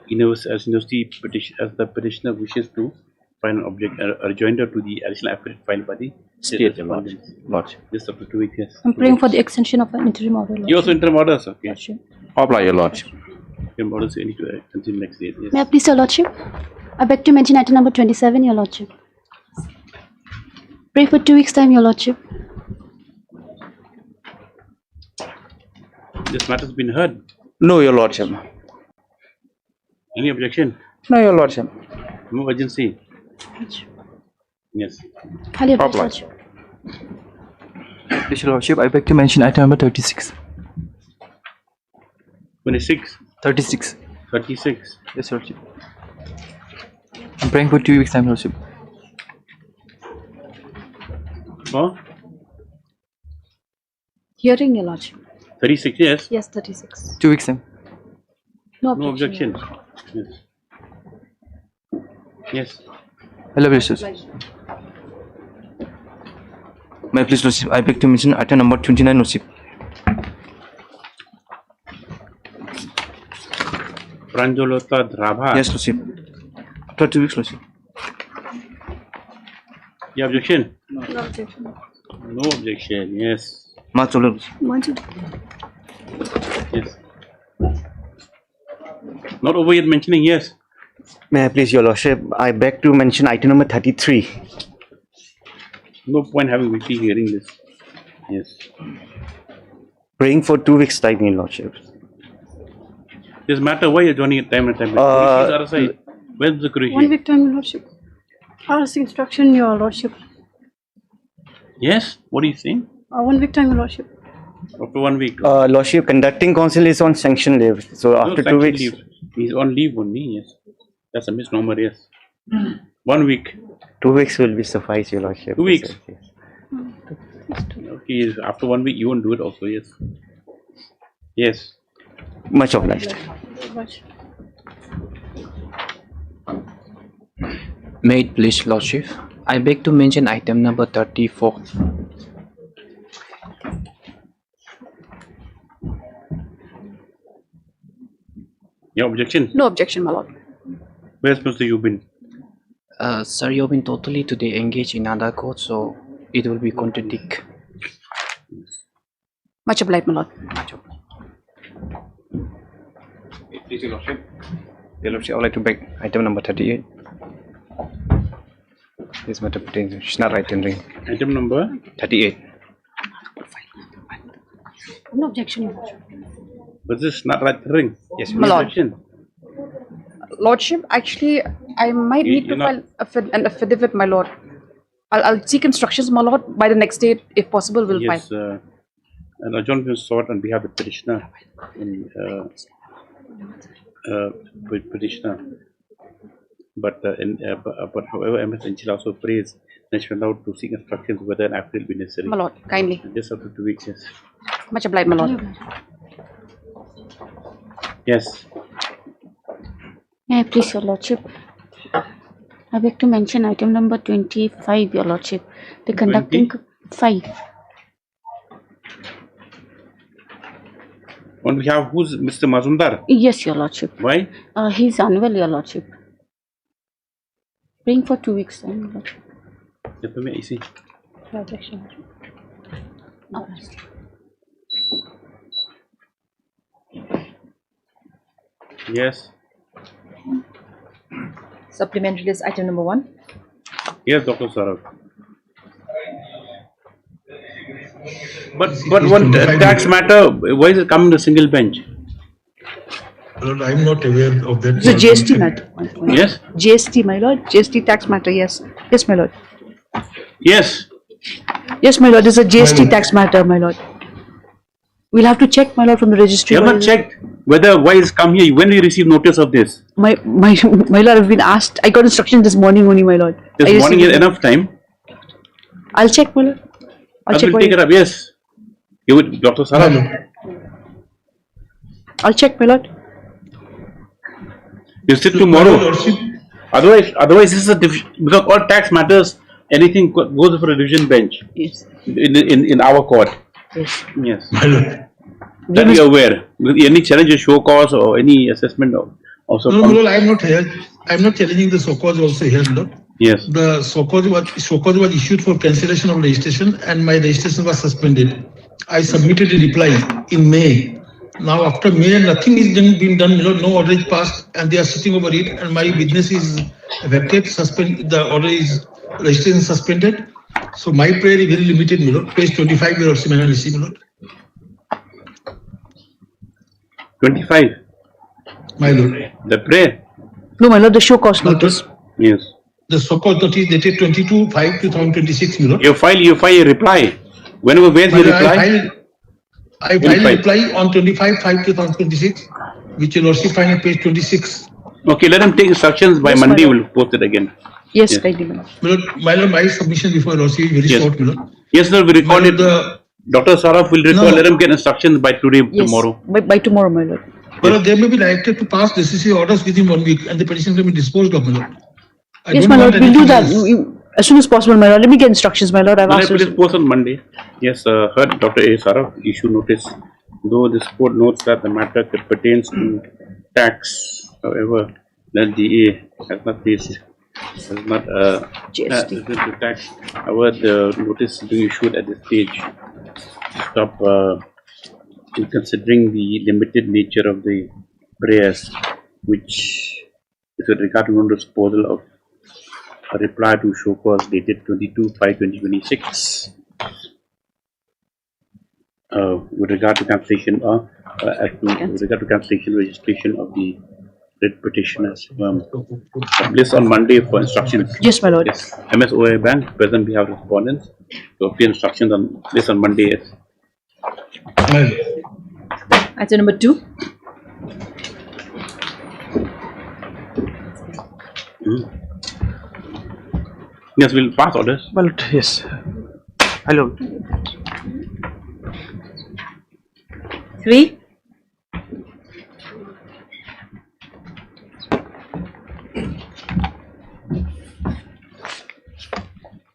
university petition, as the petitioner wishes to file an object a rejoinder to the additional affidavit filed by the state. Lordship. Just up to 2 weeks, yes. I'm praying for the extension of an interim order, Lordship. You also interim orders, okay. Lordship. Apply, Your Lordship. Interim orders you need to continue next day. Yes. May I please, Your Lordship? I beg to mention item number 27, Your Lordship. Pray for 2 weeks' time, Your Lordship. This matter has been heard. No, Your Lordship. Any objection? No, Your Lordship. No urgency. Yes. Highly obliged, Lordship. Please, Your Lordship, I beg to mention item number 36. 26? 36. 36? Yes, Lordship. I'm praying for 2 weeks' time, Lordship. Oh? Hearing, Your Lordship. 36, yes? Yes, 36. 2 weeks' time. No No objection. objection. Yes. Yes. Hello, Lordship. May I please, Lordship, I beg to mention item number 29, Lordship. Pranjolota Dhrabha. Yes, Lordship. After 2 weeks, Lordship. Your objection? No objection. No objection, yes. Much obliged. Yes. Not over yet mentioning, yes. May I please, Your Lordship, I beg to mention item number 33. No point having weekly hearing this. Yes. Praying for 2 weeks' time, Your Lordship. This matter, why you're joining at time and time? Where's the Kurushi? 1 week time, Your Lordship. Ask instruction, Your Lordship. Yes? What are you saying? 1 week time, Your Lordship. After 1 week? Lordship, conducting counsel is on sanction leave. So No, after 2 sanction weeks. leave. He's on leave only, yes. That's a misnomer, yes. 1 week. 2 weeks will be suffice, Your Lordship. 2 weeks. Yes. Okay, after 1 week, you won't do it also, yes. Yes. Much obliged. May it please, Lordship, I beg to mention item number 34. Your objection? No objection, my lord. Where's Mr. Yubin? Sir, you've been totally today engaged in other court, so it will be contradict. Much obliged, my lord. Please, Your Lordship. Your Lordship, I would like to beg item number 38. This matter pertains to Shna right tendering. Item number? 38. No objection, Your Lordship. Was this not right ring? Yes, my lord. Objection? Lordship, actually, I might need to file an affidavit, my lord. I'll seek instructions, my lord. By the next day, if possible, we'll file. Yes, an adjournment was sought on behalf of the petitioner. But however, MS Enchil also praised National allowed to seek instructions whether an appeal will be necessary. My lord, kindly. Just after 2 weeks, yes. Much obliged, my lord. Yes. May I please, Your Lordship? I beg to mention item number 25, Your Lordship. The conducting 5. On behalf of who's Mr. Mazumdar? Yes, Your Lordship. Why? He's unwell, Your Lordship. Praying for 2 weeks time, Your Lordship. Yes. Supplementary list item number 1. Yes, Dr. Saurav. But one tax matter, why is it coming to single bench? Lord, I'm not aware of that. It's a GST matter. Yes? GST, my lord. GST tax matter, yes. Yes, my lord. Yes. Yes, my lord. It's a GST tax matter, my lord. We'll have to check, my lord, from the registry. You have not checked whether why it's come here. When we receive notice of this? My lord, I've been asked. I got instruction this morning only, my lord. This morning is enough time. I'll check, my lord. I will take it up, yes. You would, Dr. Saurav. I'll check, my lord. You sit tomorrow. Otherwise, this is a because all tax matters, anything goes for a division bench. Yes. In our court. Yes. Yes. That we are aware. Any challenge, show cause or any assessment also. No, no, I'm not here. I'm not challenging the so cause also here, Lord. Yes. The so cause was issued for cancellation of registration, and my registration was suspended. I submitted a reply in May. Now after May, nothing is been done. No order is passed, and they are sitting over it. And my business is affected. The order is registration suspended. So my prayer is very limited, my lord. Page 25, your receive, my lord. 25. My lord. The prayer. No, my lord. The show cause notice. Yes. The so-called notice dated 22/5/2026, my lord. You file a reply. Whenever where's your reply? I filed a reply on 25/5/2026, which your lordship find on page 26. Okay, let him take instructions by Monday. We'll post it again. Yes, kindly, my lord, my submission before your lordship is very short, my lord. Yes, sir. We record it. Dr. Saurav will record. Let him get instructions by today, tomorrow. By tomorrow, my lord. Well, they may be likely to pass DCC orders within 1 week, and the petition can be disposed of, my lord. Yes, my lord. We'll do that as soon as possible, my lord. Let me get instructions, my lord. I've asked. Will post on Monday? Yes, heard Dr. A. Saurav issue notice. Though this court notes that the matter pertains to tax, however, the DA has not faced. Has not the tax. However, the notice being issued at this stage stop considering the limited nature of the prayers, which is with regard to non-disposal of a reply to show cause dated 22/5/2026 with regard to cancellation registration of the writ petitioners. List on Monday for instructions. Yes, my lord. Yes. MSOA Bank, present we have respondents. So appear instructions on this on Monday. Yes. Item number 2. Yes, we'll pass orders. Well, yes. Hello. 3.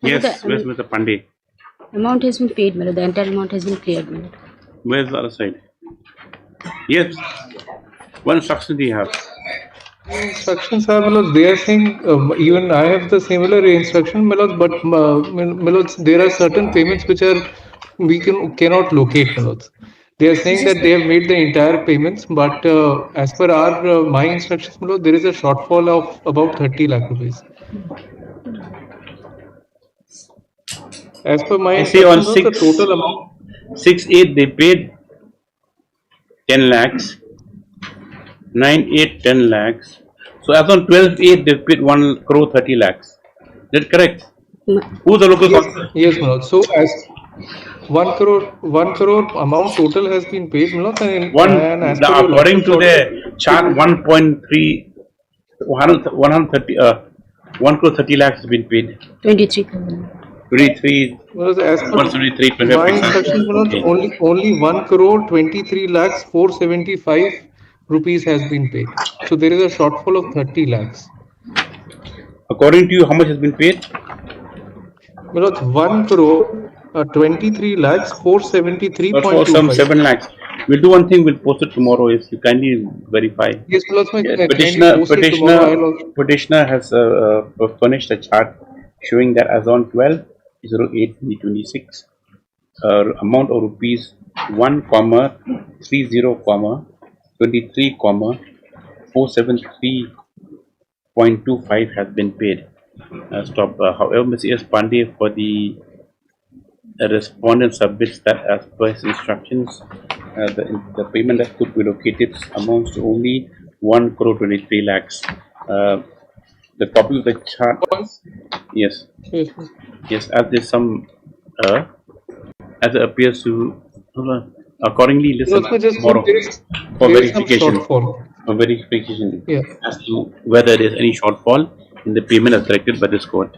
Yes, where's Mr. Pandey? Amount has been paid, my lord. The entire amount has been cleared, my lord. Where's the other side? Yes. What instruction do you have? Instructions are, my lord, they are saying, even I have the similar instruction, my lord, but my lord, there are certain payments which are cannot locate, my lord. They are saying that they have made the entire payments, but as per our my instructions, my lord, there is a shortfall of about 30 lakh rupees. As per my I see on instructions, the total amount 6/8 they paid 10 lakhs, 9/8 10 lakhs. So as on 12/8, they paid 1 crore 30 lakhs. Is that correct? Who's the local council? Yes, my lord. So as 1 crore amount total has been paid, my lord, and as per your According to lordship's the order, chart, 1.3, 130, 1 crore 30 lakhs has been paid. 23. 23, well, as per 173, my instructions, my lord, only 1 crore 23 lakhs 475 rupees has been paid. So there is a shortfall of 30 lakhs. According to you, how much has been paid? My lord, 1 crore 23 lakhs 473.25. Some 7 lakhs. We'll do one thing, we'll post it tomorrow if you kindly verify. Yes, my lord, Yes, kindly post it tomorrow. petitioner has furnished a chart showing that as on 12/08/2026, amount of rupees 1,30,23,473.25 has been paid. However, Mr. S. Pandey for the respondent submits that as per his instructions, the payment that could be located amounts to only 1 crore 23 lakhs. The copy of the chart, yes, as there's some, as it appears to, accordingly listen tomorrow for verification. For verification as to whether there is any shortfall in the payment as directed by this court.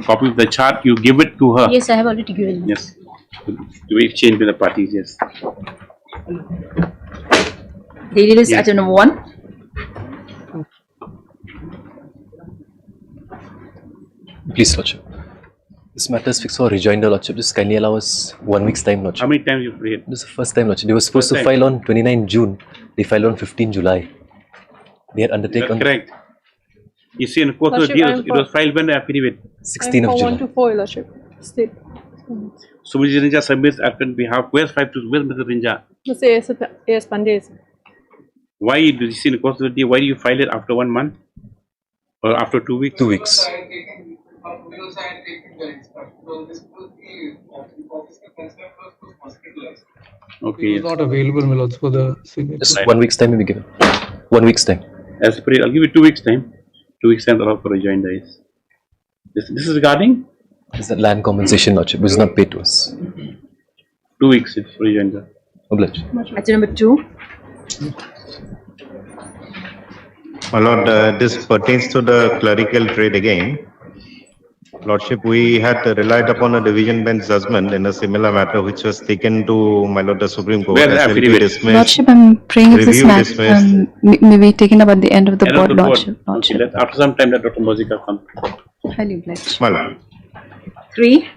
Copy of the chart, you give it to her. Yes, I have already given. Yes. To exchange with the parties, yes. Daily list item number 1. Please, Lordship. This matter is fixed for rejoinder, Lordship. Just kindly allow us 1 week's time, Lordship. How many times you prayed? This is the first time, Lordship. They were supposed to file on 29 June. They filed on 15 July. They had undertaken. Correct. You see, in the course of the deal, it was filed when the affidavit? 16 of July. 1 to 4, Lordship. State. So, Mr. Rinja submits at behalf. Where's 5 to? Where's Mr. Rinja? Yes, Pandey. Why do you see in the course of the deal? Why do you file it after 1 month or after 2 weeks? 2 weeks. Okay. It was not available, my lords, for the signature. Just 1 week's time will be given. 1 week's time. As per, I'll give you 2 weeks time. 2 weeks time allow for rejoinder is. This is regarding? This is the land compensation, Lordship, which is not paid to us. 2 weeks for rejoinder. Obliged. Item number 2. My lord, this pertains to the clerical trade again. Lordship, we had relied upon a division bench judgment in a similar matter which was taken to my lord the Supreme Court. Where the affidavit? Lordship, I'm praying if this matter may be taken up at the end of the board, Lordship. Okay, after some time, let Dr. Mozika come. Highly obliged. My lord. 3.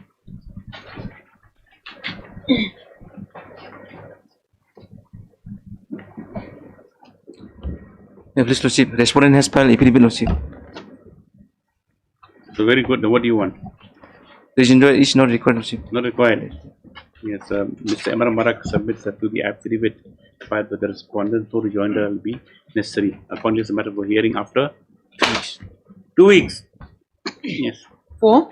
Yeah, please, Lordship. Respondent has filed affidavit, Lordship. So very good. What do you want? Rejoinder is not required, Lordship. Not required. Yes, Mr. Emra Marak submits that to the affidavit filed by the respondent, so rejoinder will be necessary. Accordingly, it's a matter for hearing after 2 weeks. 2 weeks. Yes. 4.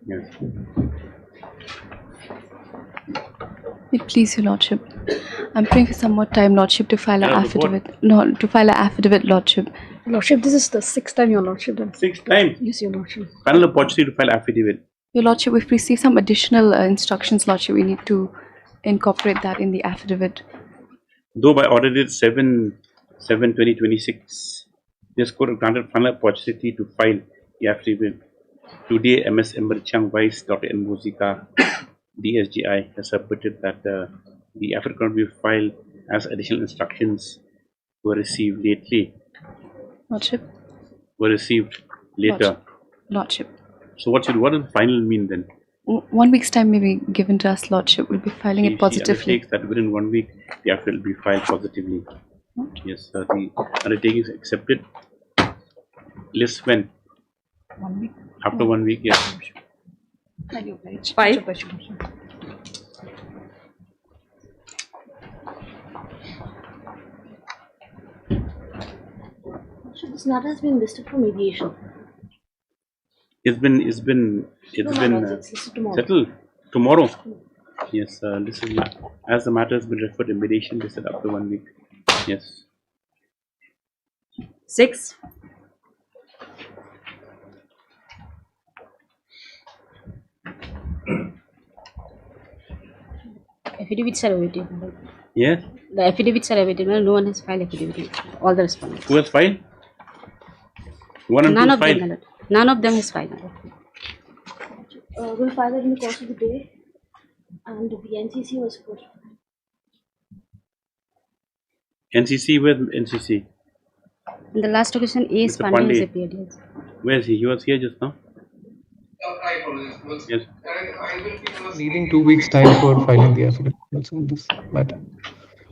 Yes. Please, Your Lordship. I'm praying for some more time, Lordship, to file an affidavit. No, to file an affidavit, Lordship. Lordship, this is the 6th time, Your Lordship. Then. 6th time? Yes, Your Lordship. Final opportunity to file affidavit. Your Lordship, we've received some additional instructions, Lordship. We need to incorporate that in the affidavit. Though by order date 7/7/2026, this court granted final opportunity to file the affidavit. Today, MS Emmerchang Vice Dr. N. Muzika, DSGI, has submitted that the affidavit cannot be filed as additional instructions were received lately. Lordship. Were received later. Lordship. So what does final mean then? 1 week's time may be given to us, Lordship. We'll be filing it positively. Undertakes that within 1 week the affidavit will be filed positively. Yes, the undertaking is accepted. List when? 1 week. After 1 week, yes. 5. This matter has been listed for mediation. It's been settled tomorrow. Yes, this is as the matter has been referred in mediation. They said after 1 week. Yes. 6. Affidavits are awaited. Yes. The affidavits are awaited. No one has filed affidavit. All the respondents. Who has filed? 1 and None 2 of them, filed. my lord. None of them has filed. We'll file it in the course of the day, and the NCC was supposed to. NCC with NCC. In the last occasion, A.S. Mr. Pandey has Pandey. appeared. Yes. Where is he? He was here just now. Yes. Needing 2 weeks time for filing the affidavit also in this matter.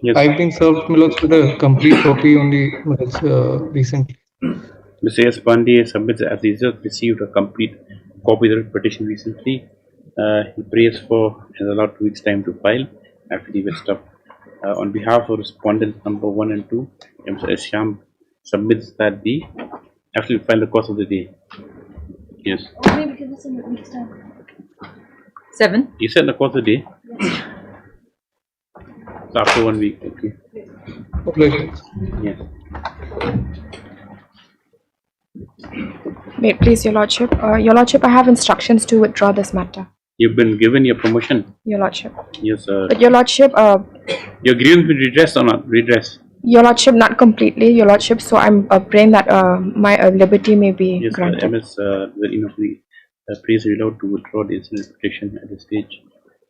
Yes. I've been served Milods with a complete copy only recently. Mr. S. Pandey submits as he just received a complete copy of the petition recently. He prays for and allowed 2 weeks time to file affidavit stuff. On behalf of respondents number 1 and 2, Mr. S. Sham submits that the affidavit file the course of the day. Yes. Maybe give us a week's time. 7. You said the course of the day? So after 1 week, okay. Yes. Wait, please, Your Lordship. Your Lordship, I have instructions to withdraw this matter. You've been given your promotion. Your Lordship. Yes, sir. But Your Lordship, Your grievance will be redressed or not? Redress. Your Lordship, not completely, Your Lordship. So I'm praying that my liberty may be Yes, granted. MS, the praise is allowed to withdraw the incident petition at this stage.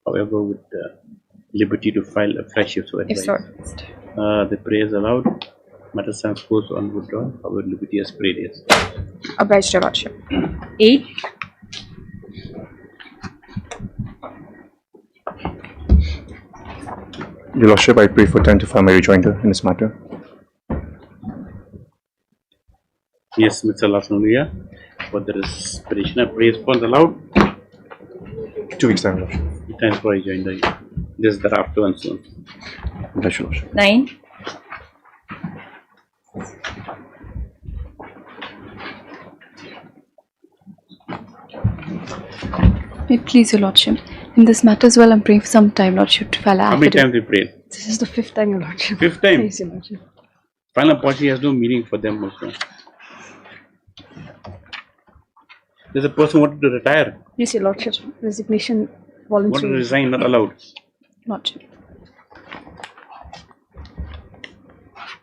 However, with liberty to file a fresh if so If advised. so. The prayer is allowed. Matter stands posed on withdrawal. However, liberty has prayed. Yes. Obliged, Your Lordship. 8. Your Lordship, I pray for time to file my rejoinder in this matter. Yes, Mr. Lasanuya. For the petitioner, praise for allowed. 2 weeks time, Your Lordship. Thanks for rejoinder. This is the after and soon. Bless your Lordship. 9. Wait, please, Your Lordship. In this matter as well, I'm praying for some time, Lordship, to file an How many affidavit. times we prayed? This is the 5th time, Your Lordship. 5th time? Yes, Your Lordship. Final policy has no meaning for them also. There's a person who wanted to retire. Yes, Your Lordship. Resignation, Wanted to voluntary. resign, not allowed. Lordship.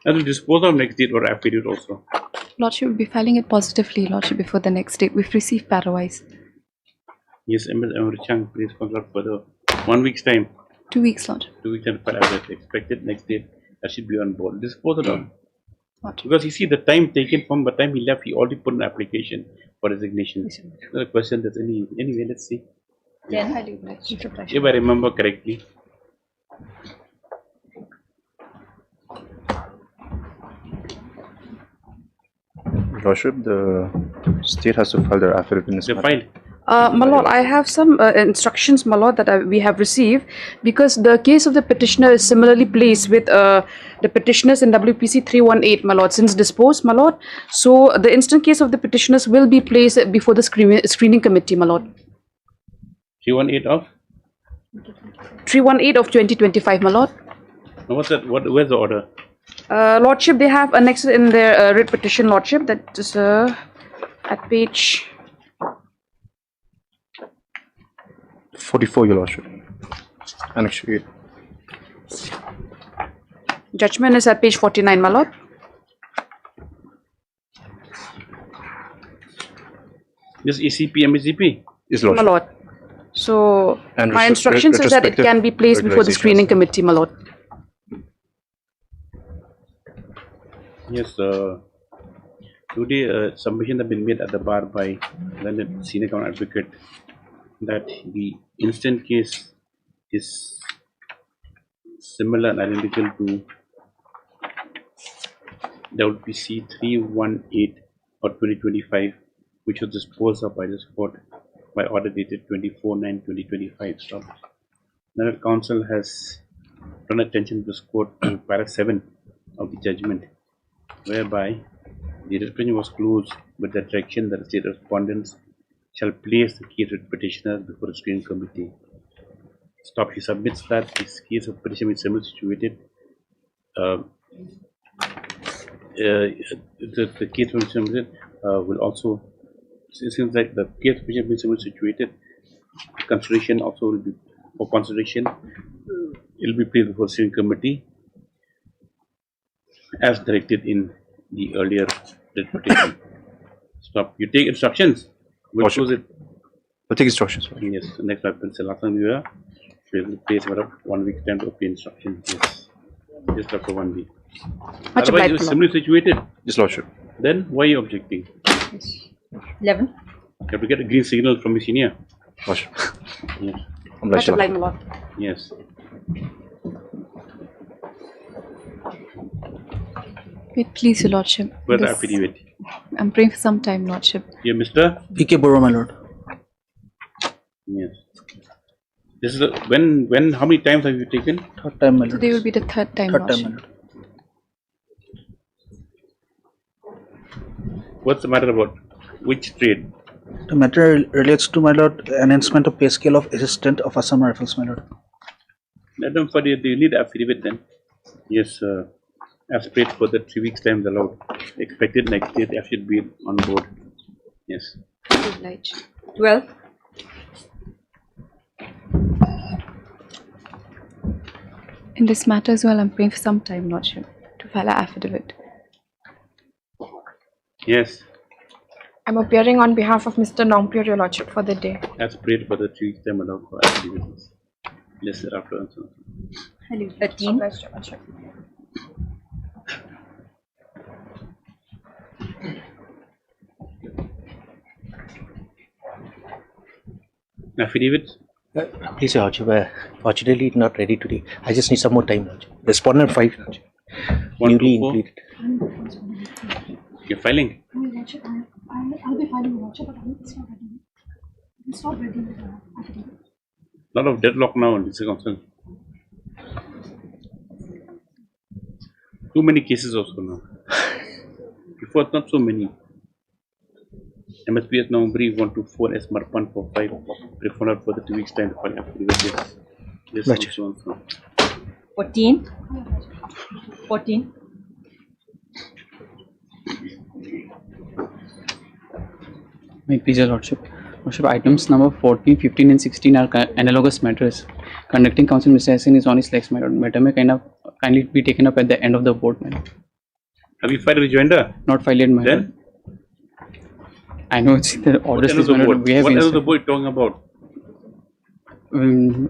That will dispose of next date or affidavit also. Lordship will be filing it positively, Lordship, before the next date. We've received parawise. Yes, MS Chang, please consult for the 1 week's time. 2 weeks, Lordship. 2 weeks and as expected next date. That should be on board. Dispose it of. Lordship. Because you see the time taken from the time he left, he already put an application for resignation. The question that's anyway, let's see. 10. Highly obliged. If I remember correctly. Your Lordship, the state has to file their affidavit in this matter. File. My lord, I have some instructions, my lord, that we have received, because the case of the petitioner is similarly placed with the petitioners in WPC 318, my lord, since disposed, my lord. So the instant case of the petitioners will be placed before the screening committee, my lord. 318 of? 318 of 2025, my lord. Now what's that? Where's the order? Lordship, they have annexed in their writ petition, lordship, that is at page 44, Your Lordship. Annex 8. judgment is at page 49, my lord. This ECP, MECP? Yes, My Lordship. lord. So And my instructions is that it can be placed before the screening committee, my lord. Yes, today submission has been made at the bar by the senior court advocate that the instant case is similar and identical to WPC 318 or 2025, which was disposed of by this court by order dated 24/9/2025. So, the council has drawn attention to this court to para 7 of the judgment, whereby the representative was closed with the direction that the state respondents shall place the case with petitioners before the screening committee. Stop. He submits that this case of petition is similarly situated the case which will also, it seems like the case which has been situated, consideration also will be for consideration. It will be placed before steering committee as directed in the earlier petition. Stop. You take instructions. We'll close it. We'll take instructions. Yes. Next happens. Last time we were. We will place about 1 week time to obtain instructions. Yes. Just after 1 week. Much Otherwise, obliged, it's Lord. similarly situated. Yes, Lordship. Then why are you objecting? 11. You have to get a green signal from your senior. Lordship. Yes. Much obliged, my lord. Yes. Wait, please, Your Lordship. Where's the This- affidavit? I'm praying for some time, Lordship. Here, Mr. PK Borough, my lord. Yes. This is when how many times have you taken? Third time, my lord. Today will be the third time, Third time, Lordship. my lord. What's the matter about which trade? The matter relates to, my lord, enhancement of pay scale of assistant of Assam Rifles, my lord. Madam, for you need affidavit then. Yes, as paid for the 3 weeks time allowed. Expected next year, I should be on board. Yes. Obliged. 12. In this matter as well, I'm praying for some time, Lordship, to file an affidavit. Yes, I'm appearing on behalf of Mr. Nongpure, Your Lordship, for the day. as paid for the 3 weeks time allowed for affidavits. Yes, thereafter and so on. 13. Obliged, Your Lordship. Affidavit? Please, Your Lordship, fortunately not ready today. I just need some more time, Lordship. Respondent 5, Lordship. 1, Newly 2, 4. included. You're filing? I'll be filing Lordship, but it's not ready. It's not ready with the affidavit. Lot of deadlock now in this concern. Too many cases also now. Before, not so many. MSPS now brief 1 to 4, S Marpan for 5. Preferred for the 2 weeks time to file affidavit. Yes. Yes, Gotcha. so on, so on. 14. 14. May it please, Your Lordship. Lordship, items number 14, 15 and 16 are analogous matters. Conducting counsel Mr. Hassan is on his legs, my lord. Matter may kindly be taken up at the end of the board, my lord. Have you filed rejoinder? Not filed yet, my Then? lord. I know it's the What orders end of is, the my lord. board? We have What end of the instructed- board talking about?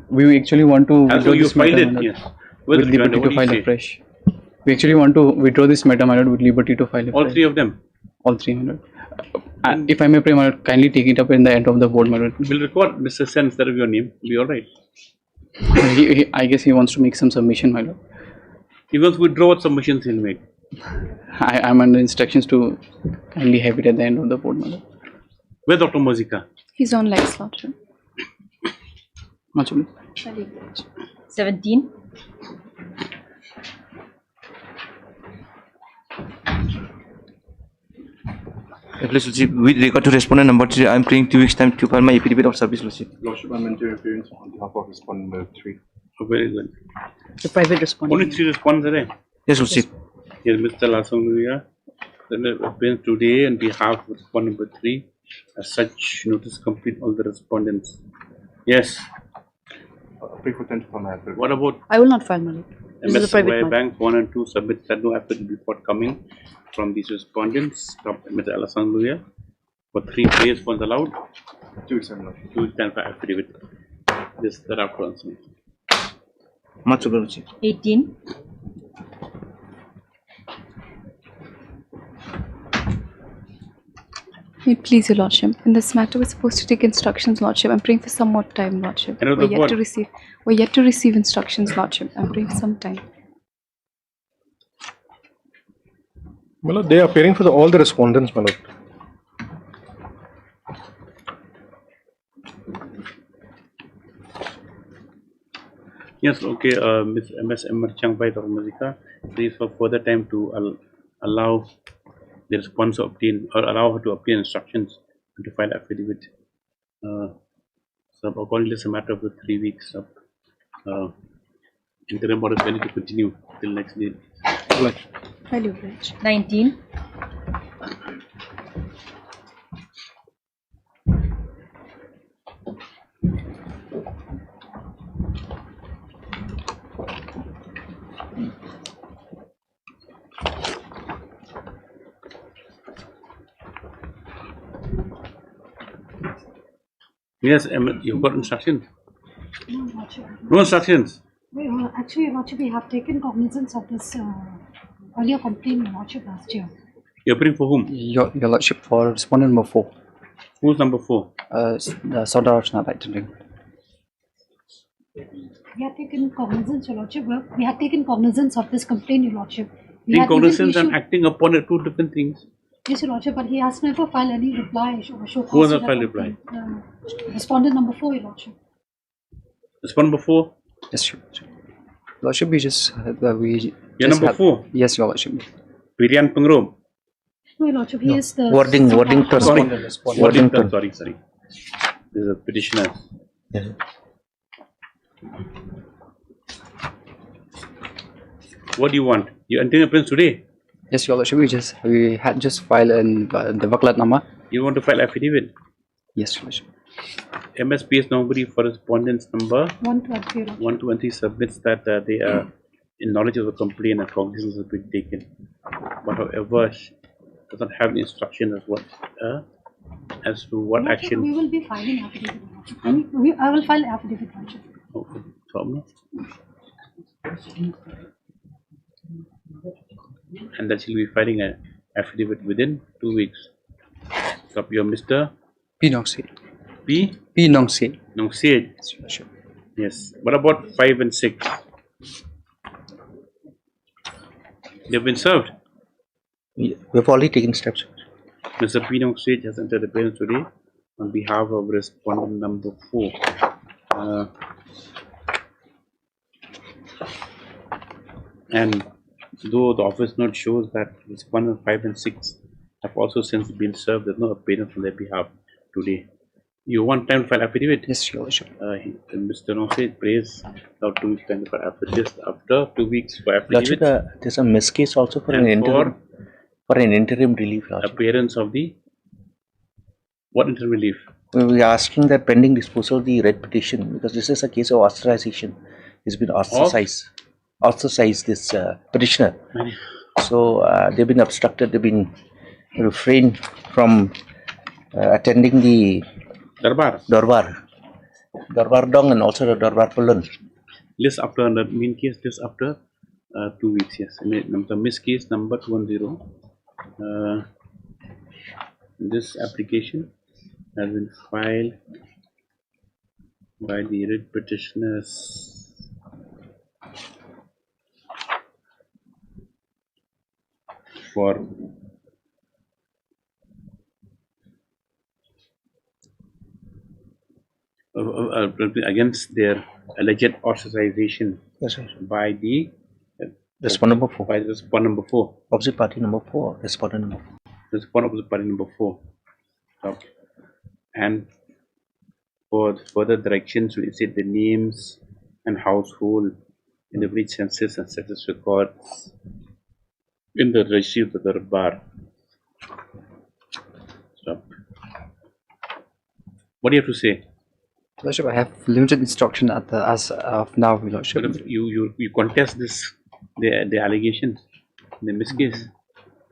we actually want to As withdraw though you this matter, filed it, my lord, yes. With with rejoinder, liberty what to do you file say? afresh. We actually want to withdraw this matter, my lord, with liberty to file All afresh. 3 of them? All three, my lord. If I may pray, my lord, kindly take it up in the end of the board, my lord. We'll record Mr. Sen instead of your name. Will be alright. I guess he wants to make some submission, my lord. He wants to withdraw what submissions he'll make. I'm under instructions to kindly have it at the end of the board, my lord. Where's Dr. Mozika? He's on legs, Lordship. Much obliged. 17. Please, Lordship, with regard to respondent number 3, I am praying 2 weeks time to file my affidavit of service, Lordship. Lordship, I'm interference on behalf of respondent number 3. Oh, very good. The private respondent. Only 3 responses are there. Yes, Lordship. Here, Mr. Lasangria, then appears today on behalf of respondent number 3. As such, notice complete all the respondents. Yes. Pray for 10 for my affidavit. What about I will not file, my lord. This is a MS private Wire matter. Bank 1 and 2 submit that no affidavit report coming from these respondents. Stop Mr. Alasangria for 3 days was allowed. 2 weeks time, Lordship. 2 weeks time for affidavit. This thereafter also. Much obliged, Lordship. 18. May it please, Your Lordship. In this matter, we're supposed to take instructions, Lordship. I'm praying for some more time, Lordship. End of We're the yet board. to receive. We're yet to receive instructions, Lordship. I'm praying for some time. My lord, they are appearing for all the respondents, my lord. Yes, okay, Ms. MS Emerchang by Dr. Mazika, please for further time to allow the response to obtain or allow her to obtain instructions and to file affidavit. So accordingly, it's a matter of the 3 weeks of interim order is ready to continue till next day. Right. File your branch. 19. Yes, you've got instructions. No, Lordship. No instructions. Actually, Your Lordship, we have taken cognizance of this earlier complaint, Your Lordship, last year. You're putting for whom? Your Lordship, for respondent number 4. Who's number 4? The Saudara attending. We have taken cognizance, Your Lordship. We have taken cognizance of this complaint, Your Lordship. Taking cognizance and acting upon it, two different things. Yes, Your Lordship, but he has never filed any reply. Who has not filed reply? Respondent number 4, Your Lordship. Respondent number 4? Yes, Your Lordship. Lordship, we just You're number 4? Yes, Your Lordship. Virian Pangrom? No, Your Lordship, he is the... Wording third. Sorry. This is a petitioner. Yes. What do you want? You entering appearance today? Yes, Your Lordship, we had just filed in the Vaklat number. You want to file affidavit? Yes, Your Lordship. MSPS nobody for respondents number 120. 120 submits that they are in knowledge of the complaint and cognizance has been taken. But however, she does not have the instruction as to what action. We will be filing affidavit, Lordship. I will file affidavit, Lordship. Okay, problem. And that she'll be filing an affidavit within 2 weeks. Copy of Mr. P. Nongse. P. Nongse. Nongse. Yes. What about 5 and 6? They've been served. We have already taken steps. Mr. P. Nongse has entered appearance today on behalf of respondent number 4. And though the office note shows that respondent 5 and 6 have also since been served, there's no appearance on their behalf today. You want time to file affidavit? Yes, Your Lordship. Mr. Nongse prays about 2 weeks time to file affidavit. After 2 weeks for affidavit. Lordship, there's a miss case also for an interim relief. Lordship. Appearance of the what interim relief? We are asking that pending disposal of the red petition, because this is a case of authorization. It's been ostracized this petitioner. So they've been obstructed, they've been refrained from attending the Darbar Dong and also the Darbar Pulun. List after the main case, list after 2 weeks, yes. The miss case number 210. This application has been filed by the writ petitioners for against their alleged ostracization by the respondent number 4. By the respondent number 4. Opposite party number 4. Respondent number 4. Respondent opposite party number 4. Okay. And for further directions, we set the names and household in the village census and status records in the registry of the Darbar. Stop. What do you have to say? Lordship, I have limited instruction as of now, Lordship. But you contest this the allegations in the miss case.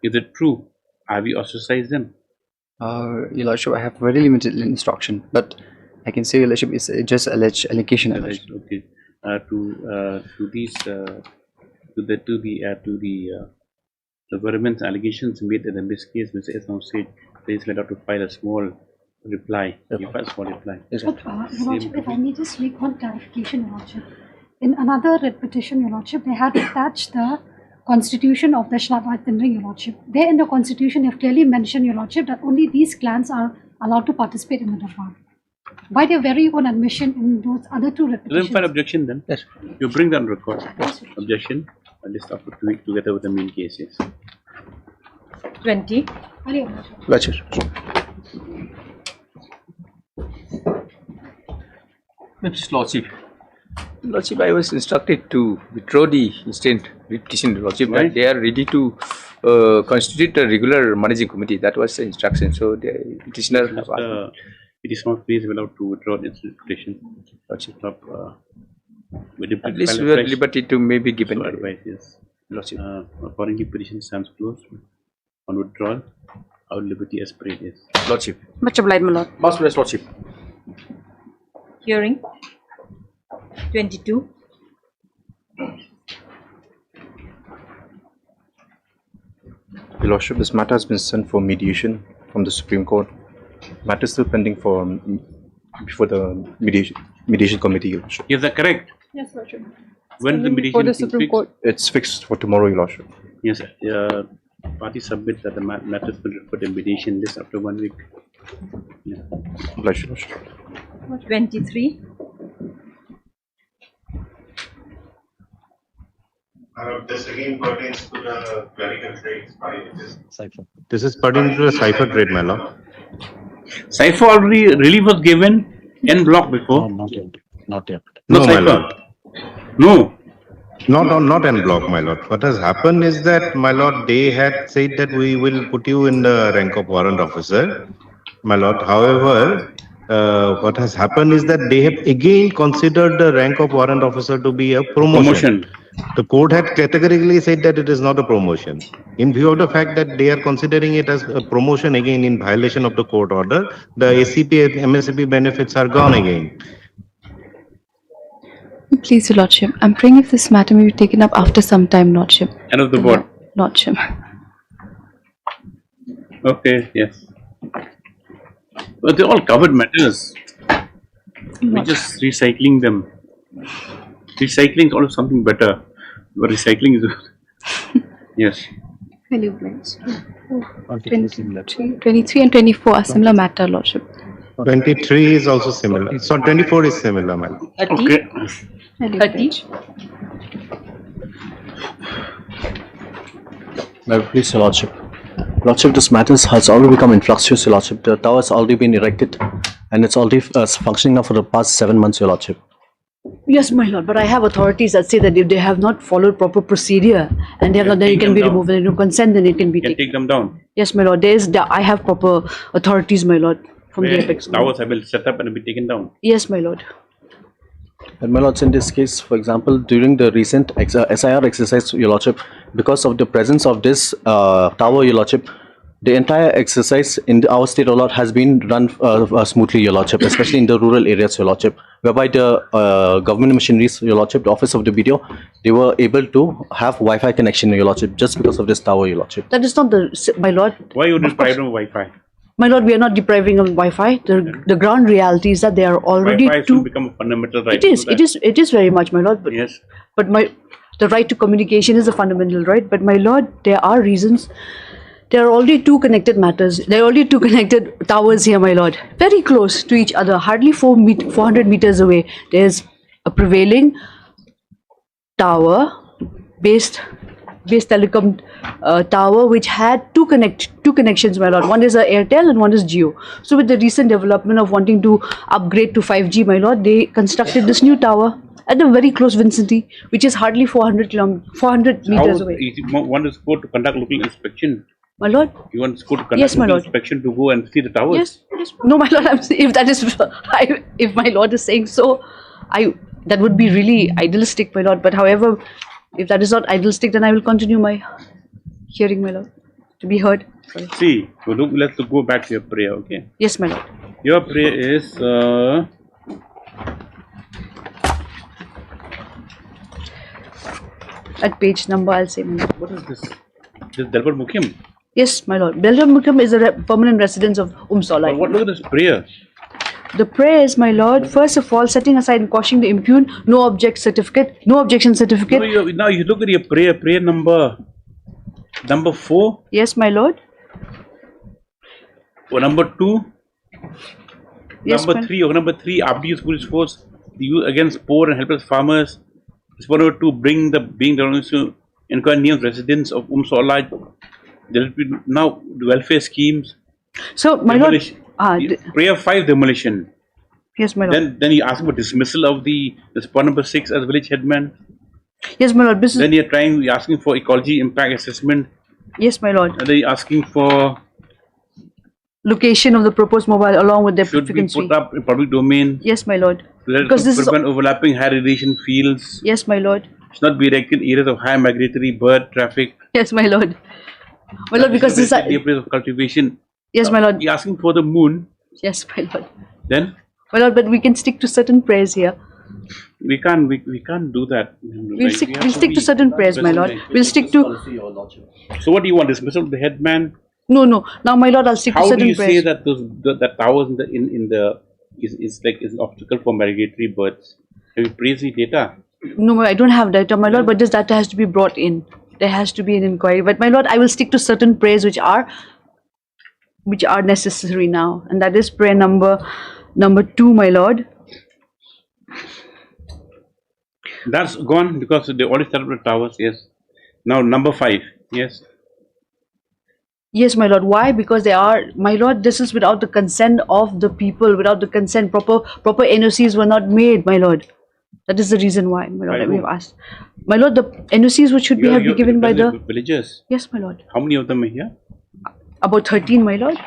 Is it true? Have we ostracized them? Your Lordship, I have very limited instruction, but I can say, Your Lordship, it's just alleged allegation. Alleged, okay. To these to the government's allegations made in the miss case, Mr. S. said please let out to file a small reply. You file a small reply. But, Your Lordship, if I may just make one clarification, Your Lordship. In another writ petition, Your Lordship, they had attached the constitution of the Shravat Tindri, Your Lordship. There in the constitution, they have clearly mentioned, Your Lordship, that only these clans are allowed to participate in the Darbar. By their very own admission in those other 2 writ petitions. Then file objection then. Yes. You bring that on record. Yes. Objection. At least after 2 weeks together with the main cases. 20. Lordship. Mr. Lordship, Lordship, I was instructed to withdraw the instant petition, Lordship, Why? that they are ready to constitute a regular managing committee. That was the instruction. So the petitioner have asked. It is not please allowed to withdraw its petition. Lordship. At least we are at liberty to maybe given advice. Yes. Lordship. Accordingly, petition stands closed on withdrawal. Our liberty as per it is. Lordship. Much obliged, my lord. Most blessed, Lordship. Hearing 22. Your Lordship, this matter has been sent for mediation from the Supreme Court. Matter is still pending for before the mediation committee, Your Lordship. Is that correct? Yes, Lordship. When the mediation For the is Supreme fixed? Court. It's fixed for tomorrow, Your Lordship. Yes, parties submit that the matter has been referred to mediation list after 1 week. Yeah. Bless you, Lordship. 23. This again pertains to the clerical trade. This is pertaining to the cipher trade, my lord. Cipher already relief was given en bloc before. Not yet. No, No, my cipher. lord. No. Not en bloc, my lord. What has happened is that, my lord, they had said that we will put you in the rank of warrant officer, my lord. However, what has happened is that they have again considered the rank of warrant officer to be a promotion. The court had categorically said that it is not a promotion. In view of the fact that they are considering it as a promotion again in violation of the court order, the ACP and MSCP benefits are gone again. Please, Your Lordship, I'm praying if this matter may be taken up after some time, Lordship. End of the board. Lordship. Okay, yes. But they're all covered matters. We're just recycling them. Recycling is also something better. But recycling is yes. Highly obliged. 23 and 24 are similar matter, Lordship. 23 is also similar. So 24 is similar, my lord. 30. Okay. 30. May I please, Your Lordship. Lordship, this matter has already become influxious, Your Lordship. The tower has already been erected and it's already functioning now for the past 7 months, Your Lordship. Yes, my lord, but I have authorities that say that if they have not followed proper procedure and they have not, then it can be removed. When they don't consent, then it can be taken. Take them down. Yes, my lord, I have proper authorities, my lord, from the apex. Towers have been set up and be taken down. Yes, my lord. And my lords, in this case, for example, during the recent SIR exercise, Your Lordship, because of the presence of this tower, Your Lordship, the entire exercise in our state, Your Lord, has been run smoothly, Your Lordship, especially in the rural areas, Your Lordship, whereby the government machineries, Your Lordship, the office of the BDO, they were able to have Wi-Fi connection, Your Lordship, just because of this tower, Your Lordship. That is not the, my lord. Why you deprive them of Wi-Fi? My lord, we are not depriving of Wi-Fi. The ground reality is that they are already Wi-Fi should become a fundamental right. It is very much, my lord. But, yes. But the right to communication is a fundamental right. But my lord, there are reasons. There are already two connected matters. There are already two connected towers here, my lord. Very close to each other, hardly 400 meters away. There's a prevailing tower, based telecom tower, which had two connections, my lord. One is a Airtel and one is Jio. So with the recent development of wanting to upgrade to 5G, my lord, they constructed this new tower at a very close vicinity, which is hardly 400 meters away. One is go to conduct local inspection. My lord? You want to go to conduct Yes, my local lord. inspection to go and see the towers? Yes. No, my lord, if that is, if my lord is saying so, that would be really idealistic, my lord. But however, if that is not idealistic, then I will continue my hearing, my lord, to be heard. Sorry. See, so let's go back to your prayer, okay? Yes, my lord. Your prayer is at page number, I'll say, my lord. What is this? This Dalbar Mukim? Yes, my lord. Dalbar Mukim is a permanent residence of Solai. What? Look at this prayer. The prayer is, my lord, first of all, setting aside and quashing the impugn, no objection certificate. Now you look at your prayer number 4. Yes, my lord. Or number 2. Yes, number 3. Or number 3, after you police force use against poor and helpless farmers. It's number 2, being the inquire near residents of Solai. There will be now welfare schemes. So, my lord. Prayer 5, demolition. Yes, my lord. Then you ask for dismissal of the spot number 6 as village headman. Yes, my lord. Then you're asking for ecology impact assessment. Yes, my lord. And then you're asking for Location of the proposed mobile along with their should be frequency. put up in public domain. Yes, my lord. Because this prevent overlapping high radiation fields. Yes, my lord. Should not be erected in areas of high migratory bird traffic. Yes, my lord. My lord, because this is the place of cultivation. Yes, my lord. You're asking for the moon. Yes, my lord. Then My lord, but we can stick to certain prayers here. we can't do that. We'll stick to certain prayers, my lord. We'll stick to. So what do you want? Dismissal of the headman? No. Now, my lord, I'll stick to How do certain you prayers. say that that towers in the is an obstacle for migratory birds? Have you praised the data? No, I don't have data, my lord, but this data has to be brought in. There has to be an inquiry. But my lord, I will stick to certain prayers which are necessary now, and that is prayer number 2, my lord. That's gone because they already set up the towers. Yes. Now number 5. Yes. Yes, my lord. Why? Because they are, my lord, this is without the consent of the people. Without the consent, proper NOCs were not made, my lord. That is the reason why, my lord, we have asked. My lord, the NOCs which should be given by the villagers. Yes, my lord. How many of them are here? About 13, my lord.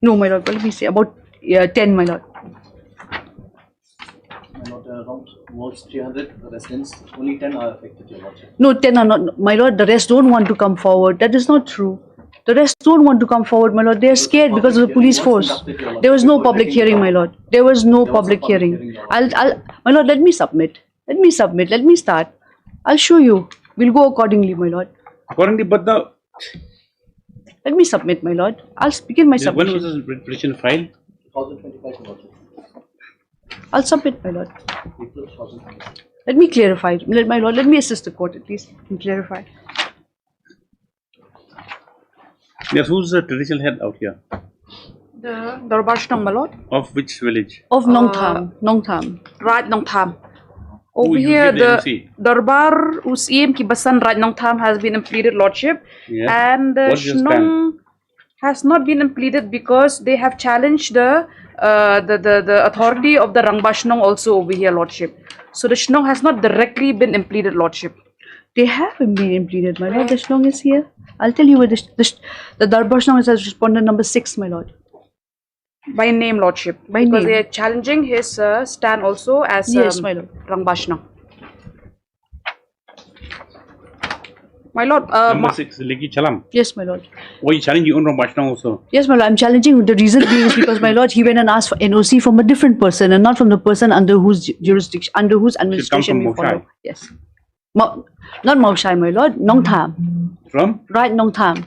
No, my lord. Let me say about 10, my lord. Not around most 300 residents, only 10 are affected, your lordship. No, 10 are not, my lord. The rest don't want to come forward. That is not true. The rest don't want to come forward, my lord. They are scared because of the police force. There was no public hearing, my lord. There was no public hearing. My lord, let me submit. Let me start. I'll show you. We'll go accordingly, my lord. Accordingly, but the. Let me submit, my lord. I'll begin my submission. When was this petition filed? 2025, your lordship. I'll submit, my lord. Let me clarify. My lord, let me assist the court at least and clarify. Yes, who's the traditional head out here? The Darbashnam, my lord. Of which village? Of Nongtham. Right, Nongtham. Over you here, give the the Darbar Usim Kibasan Right Nongtham has been impleted, lordship, and the What's your Shnong has not been impleted because they have challenged the authority of the Rangbashnong also over here, lordship. So the Shnong has not directly been impleted, lordship. They haven't been impleted, my lord. The Shnong is here. I'll tell you where the Darbar Shnong is as respondent number 6, my lord. By name, lordship. By because name. they are challenging his stand also as Yes, my lord. Rangbashnong. My lord, Number 6, Leki Chalam. Yes, my lord. Oh, you challenge your own Rambashnang also. Yes, my lord. I'm challenging. The reason being is because, my lord, he went and asked for NOC from a different person and not from the person under whose jurisdiction, under whose administration we from follow. Mawshai. Yes. Not Mawshai, my lord. Nongtham. From? Right, Nongtham.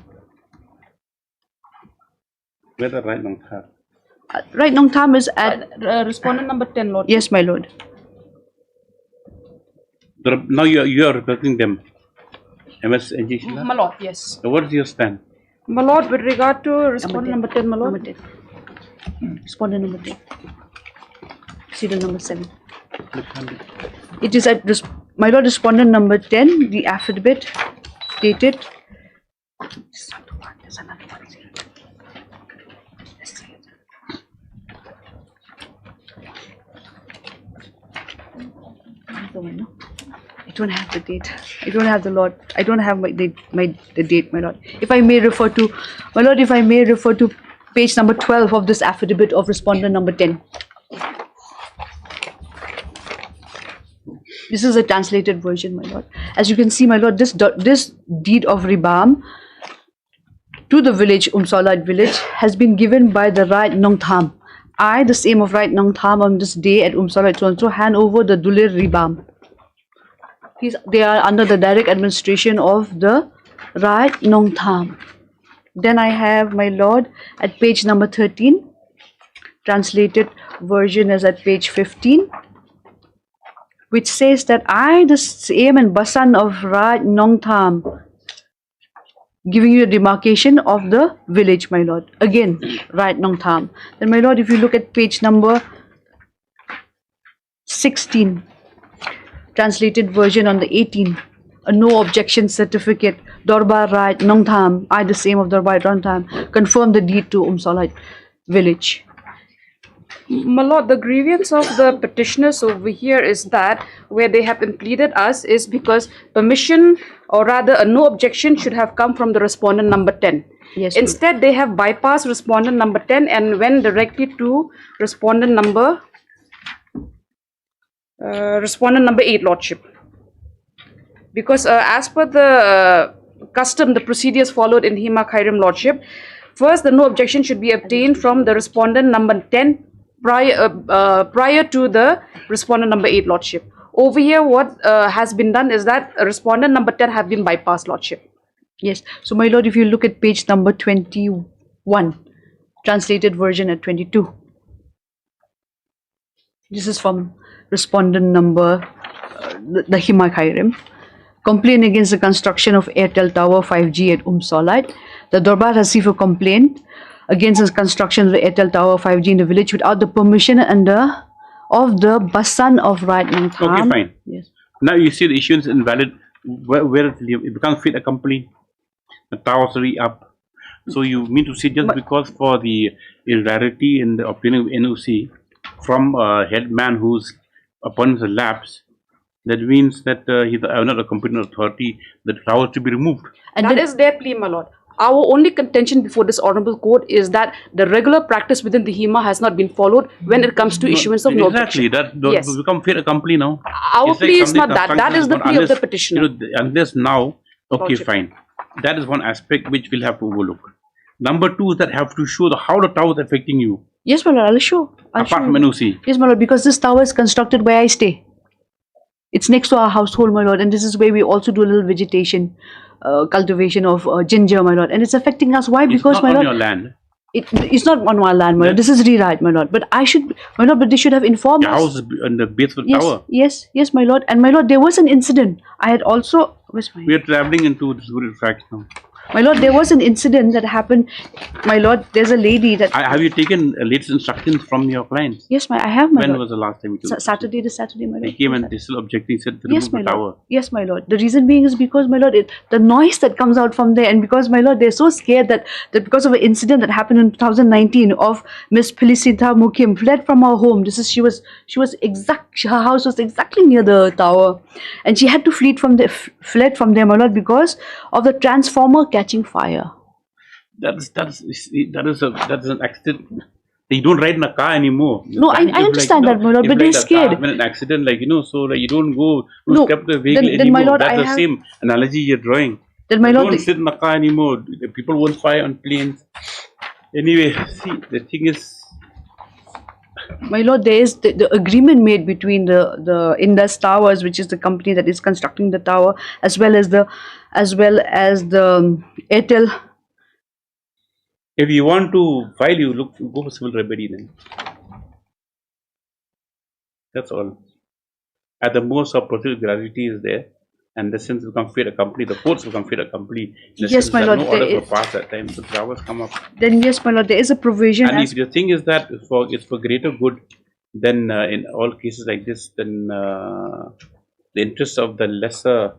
Where the right Nongtham? Right, Nongtham is at respondent number 10, lord. Yes, my lord. Now you are representing them. MS NG Shila? My lord, yes. So what is your stand? My lord, with regard to respondent number 10, my lord. Number 10. Respondent number 10. Serial number 7. It is at my lord, respondent number 10, the affidavit dated. There's another one. I don't have the date. I don't have the lot. I don't have the date, my lord. If I may refer to, my lord, if I may refer to page number 12 of this affidavit of respondent number 10. This is a translated version, my lord. As you can see, my lord, this deed of Ribam to the village, Umsalat village, has been given by the right Nongtham. I, the same of right Nongtham, on this day at Umsalat, also hand over the Dulir Ribam. They are under the direct administration of the right Nongtham. Then I have, my lord, at page number 13, translated version is at page 15, which says that I, the same and Basan of right Nongtham, giving you a demarcation of the village, my lord. Again, right Nongtham. Then, my lord, if you look at page number 16, translated version on the 18, a no objection certificate, Dorbar right Nongtham, I the same of Dorbar Nongtham, confirm the deed to Umsalat. village. My lord, the grievance of the petitioners over here is that where they have impleaded us is because permission, or rather a no objection, should have come from the respondent number 10. Yes. Instead, they have bypassed respondent number 10 and went directly to respondent number 8, lordship. Because as per the custom, the procedures followed in Hima Khairam, lordship, first the no objection should be obtained from the respondent number 10 prior to the respondent number 8, lordship. Over here, what has been done is that respondent number 10 have been bypassed, lordship. Yes. So, my lord, if you look at page number 21, translated version at 22. This is from respondent number, the Hima Khairam. Complaint against the construction of Airtel Tower 5G at Salat. The Darbar has received a complaint against the construction of the Airtel Tower 5G in the village without the permission of the Basan of Right Khan. Okay, fine. Yes. Now you see the issue is invalid. Where it becomes fit accompli. The tower's already up. So you mean to say just because for the irregularity in the opinion of NOC from a headman whose upon the lapse, that means that he's not a competent authority, the tower to be removed. And that is their plea, my lord. Our only contention before this honorable court is that the regular practice within the HEMA has not been followed when it comes to issuance of no objection. Exactly, that Yes. become fait accompli now. Our It's like plea is something not that. That is the constructed, plea of the unless, petitioner. you know, unless now, okay, Lordship. fine. That is one aspect which we'll have to overlook. Number two is that have to show how the tower is affecting you. Yes, my lord, I'll show. Apart from NOC. Yes, my lord, because this tower is constructed where I stay. It's next to our household, my lord, and this is where we also do a little vegetation, cultivation of ginger, my lord, and it's affecting us. Why? Because, It's not my on lord, your land. it's not on our land, my lord. This is rewrite, my lord. But I should, my lord, but they should have informed Your us. house is on the base of the Yes, tower. yes, my lord, and my lord, there was an incident. I had also, where's my? We are traveling into disputed facts now. My lord, there was an incident that happened. My lord, there's a lady that. Have you taken latest instructions from your clients? Yes, I have, my When lord. was the last time you took? Saturday to Saturday, my They lord. came and they still objecting, said to Yes, remove my the tower. lord. Yes, my lord. The reason being is because, my lord, the noise that comes out from there, and because, my lord, they're so scared that because of an incident that happened in 2019 of Miss Felicita Mukim fled from her home. She was her house was exactly near the tower, and she had to fled from there, my lord, because of the transformer catching fire. That is an accident. You don't ride in a car anymore. No, I understand that, my lord, if but they're like a scared. car, when an accident, like so like you don't go, No, step the vehicle then, anymore. my lord, That's I the have- same analogy you're drawing. Then, my You lord, don't sit in the car anymore. People won't fire on planes. Anyway, see, the thing is, my lord, there is the agreement made between the Indus Towers, which is the company that is constructing the tower, as well as the Airtel. if you want to file, you go for civil remedy then. That's all. At the most, of procedural gravity is there, and the sense become fait accompli. The courts become fait accompli. In the Yes, sense my that lord, no there order will is- pass at time. The towers come up. Then yes, my lord, there is a provision. And as if the thing is that it's for greater good, then in all cases like this, then the interests of the lesser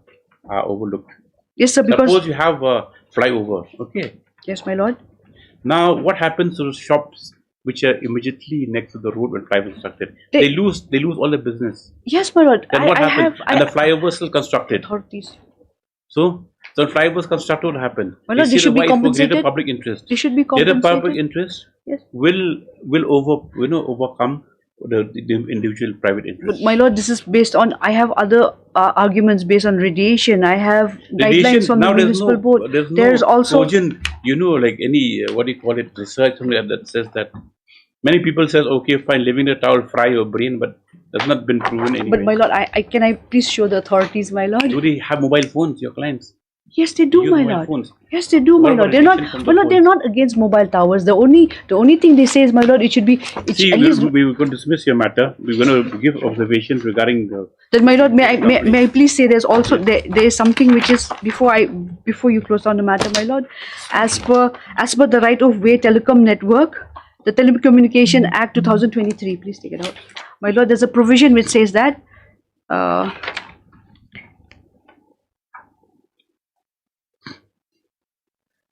are overlooked. Yes, sir, because Suppose you have a flyover, okay? yes, my lord. Now, what happens to the shops which are immediately next to the road when flyover is constructed? They- They lose all the business. Yes, my lord. Then what I happens? And the flyover is still constructed. authorities. So the flyover is constructed, what happened? My lord, You they see should the be why it's for compensated. greater public interest. They should be Greater compensated. public interest Yes. will overcome the individual private interest. But my lord, this is based on. I have other arguments based on radiation. I have guidelines from the municipal board. There's also. cogent, like any what do you call it, research something like that says that many people says okay fine, living the towel fry your brain, but that's not been proven anyway. But my lord, can I please show the authorities, my lord? Do they have mobile phones, your clients? Yes, they do, Use my mobile lord. phones. Yes, they do, What my about lord. They're not. restriction from My the lord, they're not against mobile towers. The only thing they say is, my lord, it should be. See, at least. we're going to dismiss your matter. We're going to give observations regarding the. Then, my lord, may I please say there's also there is something which is before you close down the matter, my lord, as per the right of way telecom network, the Telecommunication Act 2023. Please take it out, my lord. There's a provision which says that.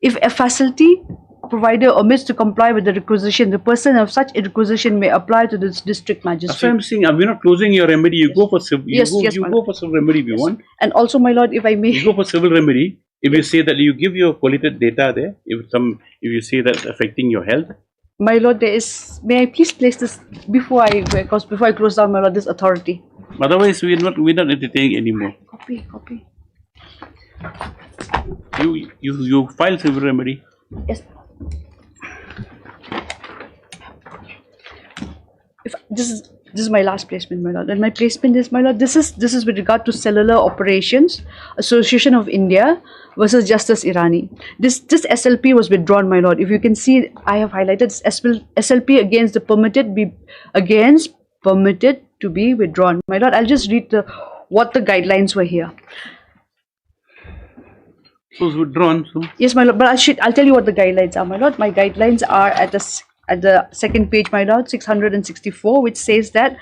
If a facility provider omits to comply with the requisition, the person of such a requisition may apply to this district That's why magistrate. I'm saying, we're not closing your remedy. You go for civil. Yes, you yes, my go for civil remedy if you want. And also, my lord, if I may. You go for civil remedy. If you say that you give your collated data there, if you say that's affecting your health. My lord, there is. May I please place this before I close down, my lord, this authority. Otherwise, we're not entertaining anymore. Copy. You file civil remedy. Yes. If this is my last placement, my lord, and my placement is, my lord, this is with regard to Cellular Operations Association of India versus Justice Irani. This SLP was withdrawn, my lord. If you can see, I have highlighted this SLP against the permitted to be withdrawn, my lord. I'll just read what the guidelines were here. So it's withdrawn. So yes, my lord. But I'll tell you what the guidelines are, my lord. My guidelines are at the second page, my lord, 664, which says that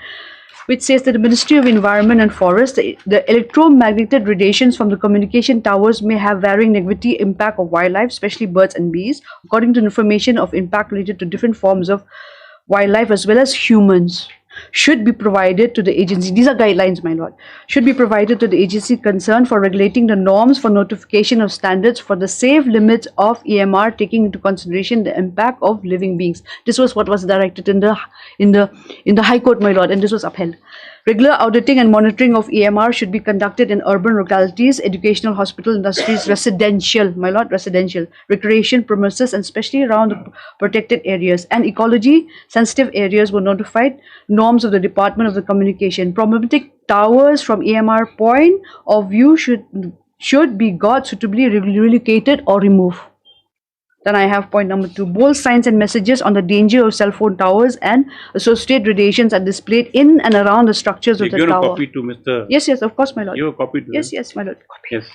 the Ministry of Environment and Forest, the electromagnetic radiations from the communication towers may have varying negativity impact of wildlife, especially birds and bees, according to information of impact related to different forms of wildlife as well as humans, should be provided to the agency. These are guidelines, my lord. Should be provided to the agency concerned for regulating the norms for notification of standards for the safe limits of EMR, taking into consideration the impact of living beings. This was what was directed in the High Court, my lord, and this was upheld. Regular auditing and monitoring of EMR should be conducted in urban localities, educational, hospital, industries, residential, my lord, residential, recreation premises, and especially around the protected areas and ecology sensitive areas were notified. Norms of the Department of the Communication. Problematic towers from EMR point of view should be got suitably relocated or removed. Then I have point number 2. Bold signs and messages on the danger of cell phone towers and associated radiations are displayed in and around the structures of the tower. tower. Copy to Mr. Yes, of course, my lord. You have a copy to Yes, my lord. Copy. Yes.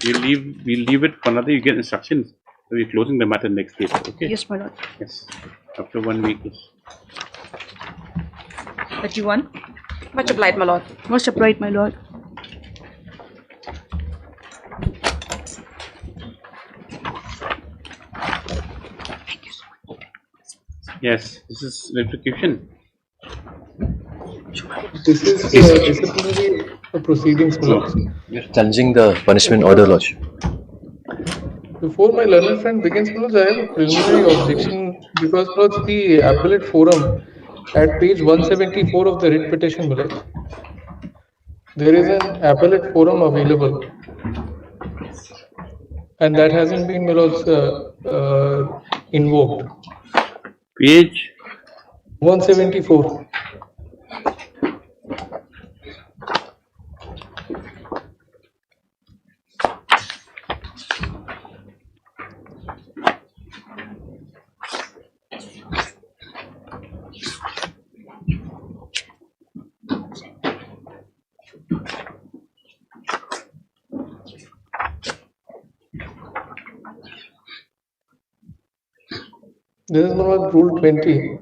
We'll leave it for another. You get instructions. So we're closing the matter next day. Okay. Yes, my lord. Yes. After 1 week. 31. Much obliged, my lord. Much obliged, my lord. Yes, this is replication. This is disciplinary proceedings, my lord. You're challenging the punishment order, lordship. Before my learned friend begins, my lord, I have a preliminary objection because, my lord, the appellate forum at page 174 of the writ petition, my lord, there is an appellate forum available, and that hasn't been, my lord, invoked. Page 174. This is Rule 20.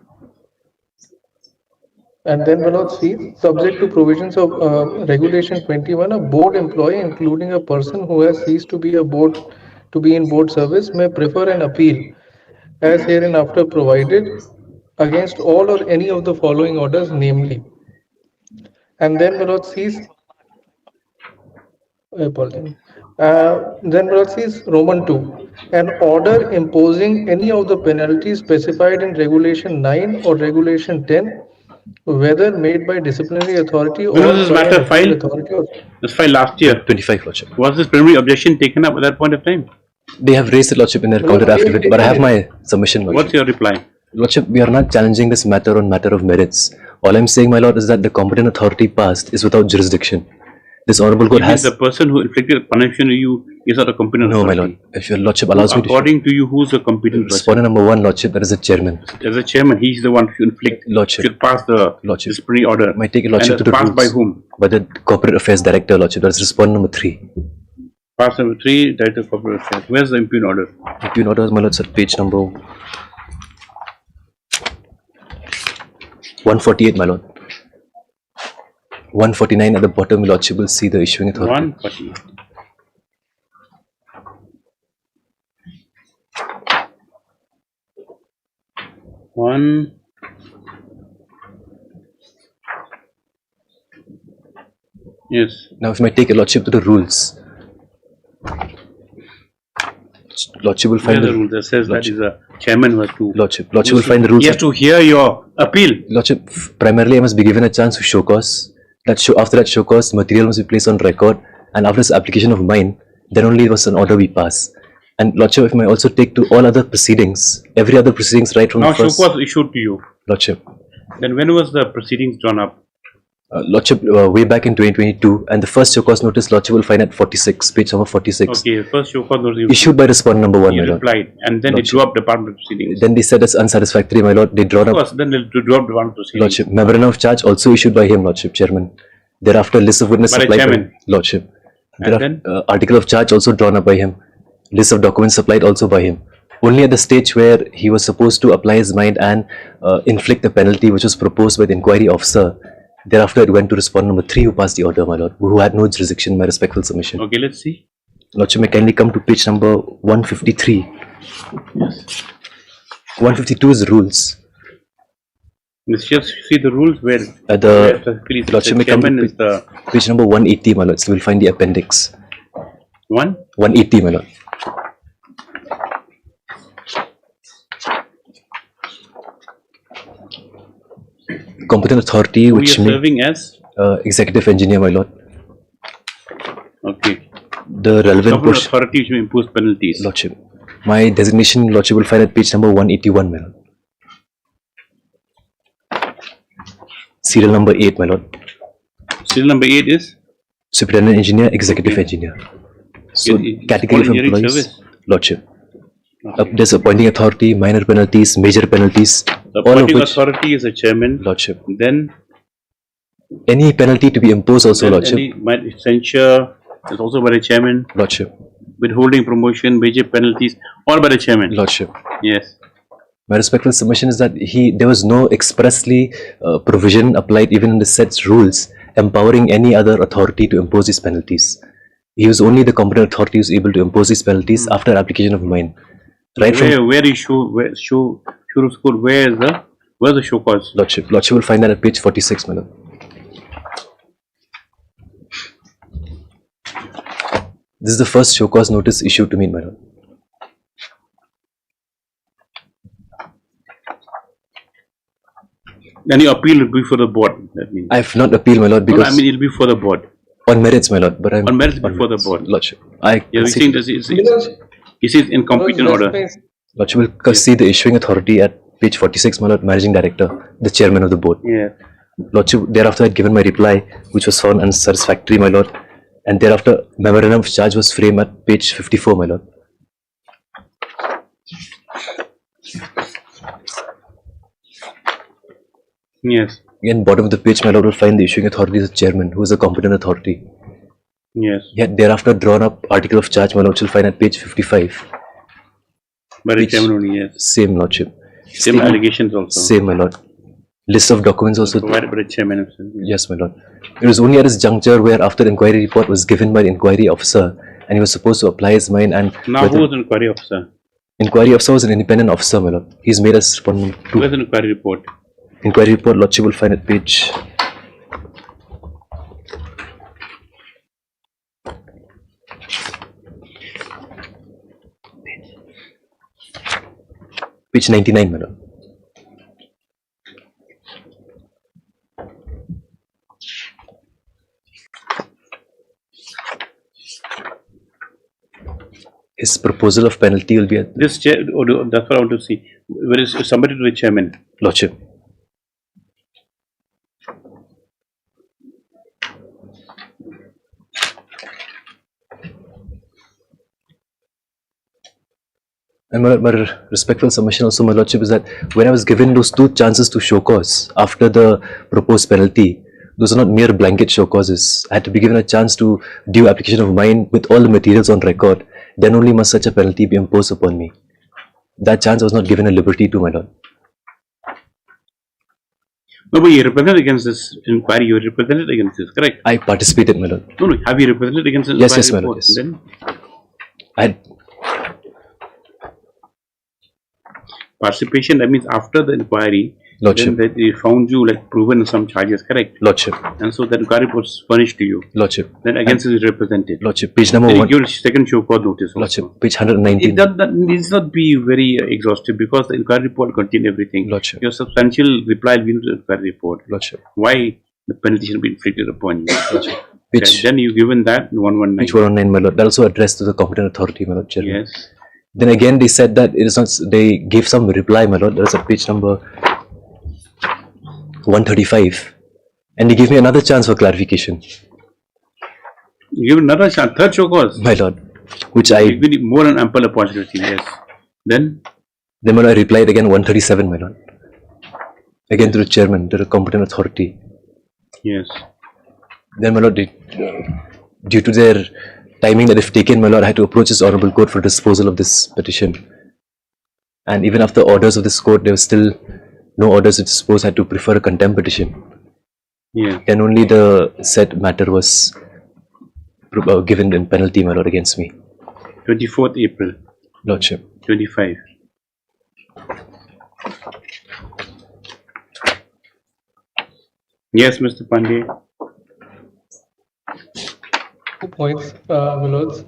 And then C, subject to provisions of Regulation 21, a board employee, including a person who has ceased to be in board service, may prefer an appeal, as hereinafter provided, against all or any of the following orders, namely. And then C's. Then is Roman 2. An order imposing any of the penalties specified in Regulation 9 or Regulation 10, whether made by disciplinary authority or this by matter an filed? authority. This filed last year. 25, lordship. Was this preliminary objection taken up at that point of time? They have raised the lordship in their counter affidavit, but I have my submission, lordship. What's your reply? Lordship, we are not challenging this matter on matter of merits. All I'm saying, my lord, is that the competent authority passed is without jurisdiction. This honorable court has... The person who inflicted punishment on you is not a competent No, authority. my lord. If your lordship allows me to... According to you, who's the competent person? Respondent number 1, lordship, that is the chairman. As a chairman, he's the one who inflict, lordship. should pass the disciplinary order. Might take a lordship and to the passed rules. by whom? By the corporate affairs director, lordship. That is respondent number 3. Pass number 3, director of corporate affairs. Where's the impugn order? Impugn order, my lord, sir, page number 148, my lord. 149 at the bottom, lordship will see the issuing authority. 148. 1. Yes. Now, if I take a lordship to the rules, lordship will find the rule that says that is a chairman who has to. Lordship will find the rules. He has to hear your appeal. Lordship, primarily I must be given a chance to show cause. After that show cause, material must be placed on record, and after this application of mine, then only was an order we pass. And Lordship, if I may also take to all other proceedings, every other proceedings right from Now the first. show cause issued to you. Lordship. Then when was the proceedings drawn up? Lordship, way back in 2022, and the first show cause notice, Lordship will find at 46, page number 46. Okay, first show cause notice Issued by respondent number 1, he my lord. replied, and then Lordship. they drew up department proceedings. Then they said it's unsatisfactory, my lord. They drawn Of up. course, then they drew up department proceedings. Lordship, memorandum of charge also issued by him, Lordship, Chairman. Thereafter, list of witnesses By the supplied by chairman. him, Lordship. And Thereafter, article of charge also drawn up by him. List of documents supplied also by him. Only at the stage where he was supposed to apply his mind and inflict the penalty which was proposed by the inquiry officer. Thereafter, it went to respondent number 3 who passed the order, my lord, who had no jurisdiction, my respectful submission. Okay, let's see. Lordship, may kindly come to page number 153. Yes. 152 is rules. Let's just see the rules where Lordship, may come chairman to is the page number 180, my lord. So we'll find the appendix. 180, my lord. Competent authority who which you're may serving as. executive engineer, my lord. Okay. The relevant Competent portion. authority which may impose penalties. Lordship. My designation, Lordship, will find at page number 181, my lord. Serial number 8, my lord. Serial number 8 is? Superintendent engineer, executive engineer. So, category of engineering employees, service. Lordship. There's appointing authority, minor penalties, major penalties, The all of appointing which, authority is a chairman. Lordship. Then Any penalty to be imposed also, Lordship. any censure is also by the chairman. Lordship. Withholding promotion, major penalties, all by the chairman. Lordship. Yes. My respectful submission is that there was no expressly provision applied even in the set rules empowering any other authority to impose these penalties. He was only the competent authority who was able to impose these penalties after application of mine. Right Where is show of school? Where's the show cause? Lordship will find that at page 46, my lord. This is the first show cause notice issued to me, my lord. Then your appeal will be for the board. That means. I have not appealed, my lord, because I mean, it'll be for the board. On merits, my lord, but I'm on merits before the board. Lordship. You're saying this is incompetent order. Lordship will see the issuing authority at page 46, my lord, managing director, the chairman of the board. Yeah. Lordship, thereafter I had given my reply, which was found unsatisfactory, my lord, and thereafter memorandum of charge was framed at page 54, my lord. Yes. Again, bottom of the page, my lord, will find the issuing authority as the chairman, who is the competent authority. Yes. Yet thereafter drawn up article of charge, my lord, shall find at page 55. By the chairman only, yes. Same, lordship. Same allegations also. Same, my lord. List of documents also provided by the chairman himself. Yes, my lord. It was only at this juncture where after the inquiry report was given by the inquiry officer and he was supposed to apply his mind and... Now who was the inquiry officer? Inquiry officer was an independent officer, my lord. He's made us respondent to... Where's the inquiry report? Inquiry report, lordship will find at page... Page 99, my lord. His proposal of penalty will be at this chair. That's what I want to see. Where is somebody to the chairman? Lordship. And my respectful submission also, my lordship, is that when I was given those 2 chances to show cause after the proposed penalty, those are not mere blanket show causes. I had to be given a chance to due application of mine with all the materials on record. Then only must such a penalty be imposed upon me. That chance was not given a liberty to, my lord. No, but you represented against this inquiry. You represented against this, correct? I participated, my lord. No, no. Have you represented against this Yes, inquiry yes, my lord. report? Yes. Then participation, that means after the inquiry, Lordship. then they found you like proven some charges, correct? Lordship. And so that inquiry was furnished to you. Lordship. Then against is represented. Lordship. Page number Then you 1. give a second show cause notice. Lordship. Page 119. That needs not be very exhaustive because the inquiry report contains everything. Lordship. Your substantial reply will be to the inquiry report. Lordship. Why the penalty should be inflicted upon you? Lordship. Then you given that 119. Page 119, my lord. That also addressed to the competent authority, my lord. Chairman. Yes. Then again, they said that it is not. They gave some reply, my lord. That's at page number 135, and they gave me another chance for clarification. You give another chance, third show cause. My lord, which I give you more than ample opportunity. Yes. Then my lord, I replied again 137, my lord. Again to the chairman, to the competent authority. Yes. Then my lord, due to their timing that they've taken, my lord, I had to approach this honourable court for disposal of this petition. And even after orders of this court, there was still no orders to dispose. I had to prefer a contempt petition. Yeah. Then only the said matter was given in penalty, my lord, against me. 24th April. Lordship. 25. Yes, Mr. Pandey. 2 points, my lords,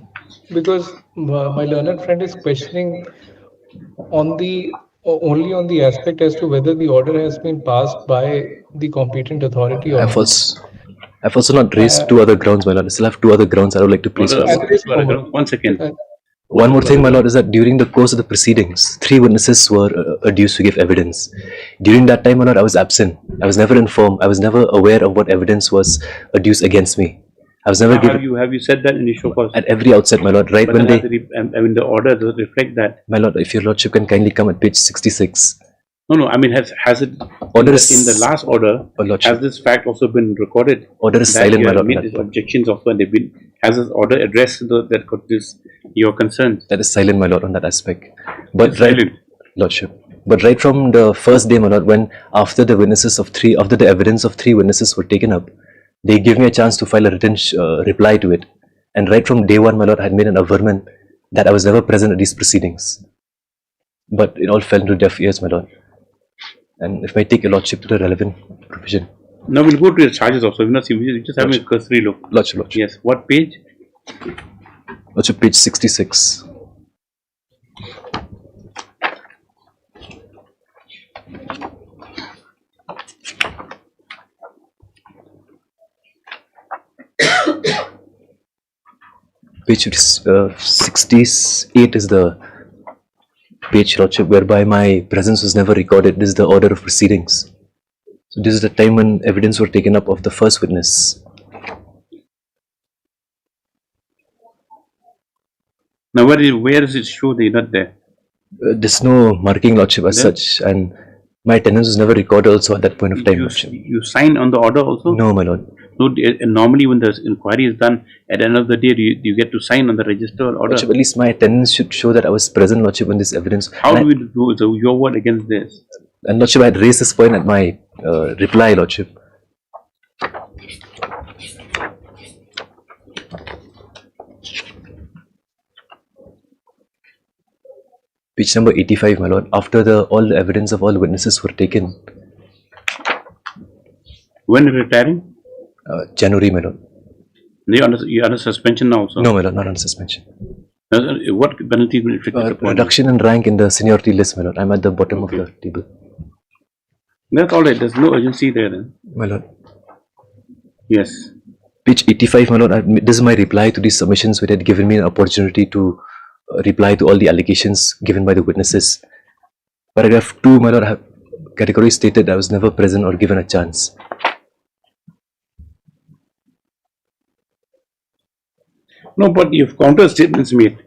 because my learned friend is questioning on the only on the aspect as to whether the order has been passed by the competent authority or not. I've also not raised 2 other grounds, my lord. I still have 2 other grounds I would like to place. One second. One more thing, my lord, is that during the course of the proceedings, 3 witnesses were adduced to give evidence. During that time, my lord, I was absent. I was never informed. I was never aware of what evidence was adduced against me. I was never given. Have you said that in the show cause? At every outset, my lord, right But when they. I mean, the order does reflect that. My lord, if your lordship can kindly come at page 66. No, I mean, has it Order in the last order? Has this fact also been recorded? Order is that silent, you my have lord. made these objections also, and they've been. Has this order addressed that got this your concerns? That is silent, my lord, on that aspect. But It's right, silent. lordship. But right from the first day, my lord, when after the evidence of 3 witnesses were taken up, they gave me a chance to file a written reply to it. And right from day 1, my lord, I had made an averment that I was never present at these proceedings. But it all fell into deaf ears, my lord. And if I take your lordship to the relevant provision. Now we'll go to your charges also. We'll not see. We just have a cursory look. Lordship. Yes. What page? Lordship, page 66. Page 68 is the page, lordship, whereby my presence was never recorded. This is the order of proceedings. So this is the time when evidence were taken up of the first witness. Now where does it show that you're not there? There's no marking, lordship, as such, and my attendance was never recorded also at that point of time, lordship. You sign on the order also? No, my lord. No, normally when the inquiry is done, at the end of the day, you get to sign on the register order. Lordship, at least my attendance should show that I was present, lordship, when this evidence. How do we do so your word against this? And lordship, I had raised this point at my reply, lordship. Page number 85, my lord. After all the evidence of all the witnesses were taken. When retiring? January, my lord. You're under suspension now also? No, my lord, not under suspension. What penalty will inflict upon you? Reduction in rank in the seniority list, my lord. I'm at the bottom of the table. That's all right. There's no urgency there then. My lord. Yes. Page 85, my lord. This is my reply to these submissions which had given me an opportunity to reply to all the allegations given by the witnesses. Paragraph 2, my lord, I have categorically stated I was never present or given a chance. No, but you've counter statements made.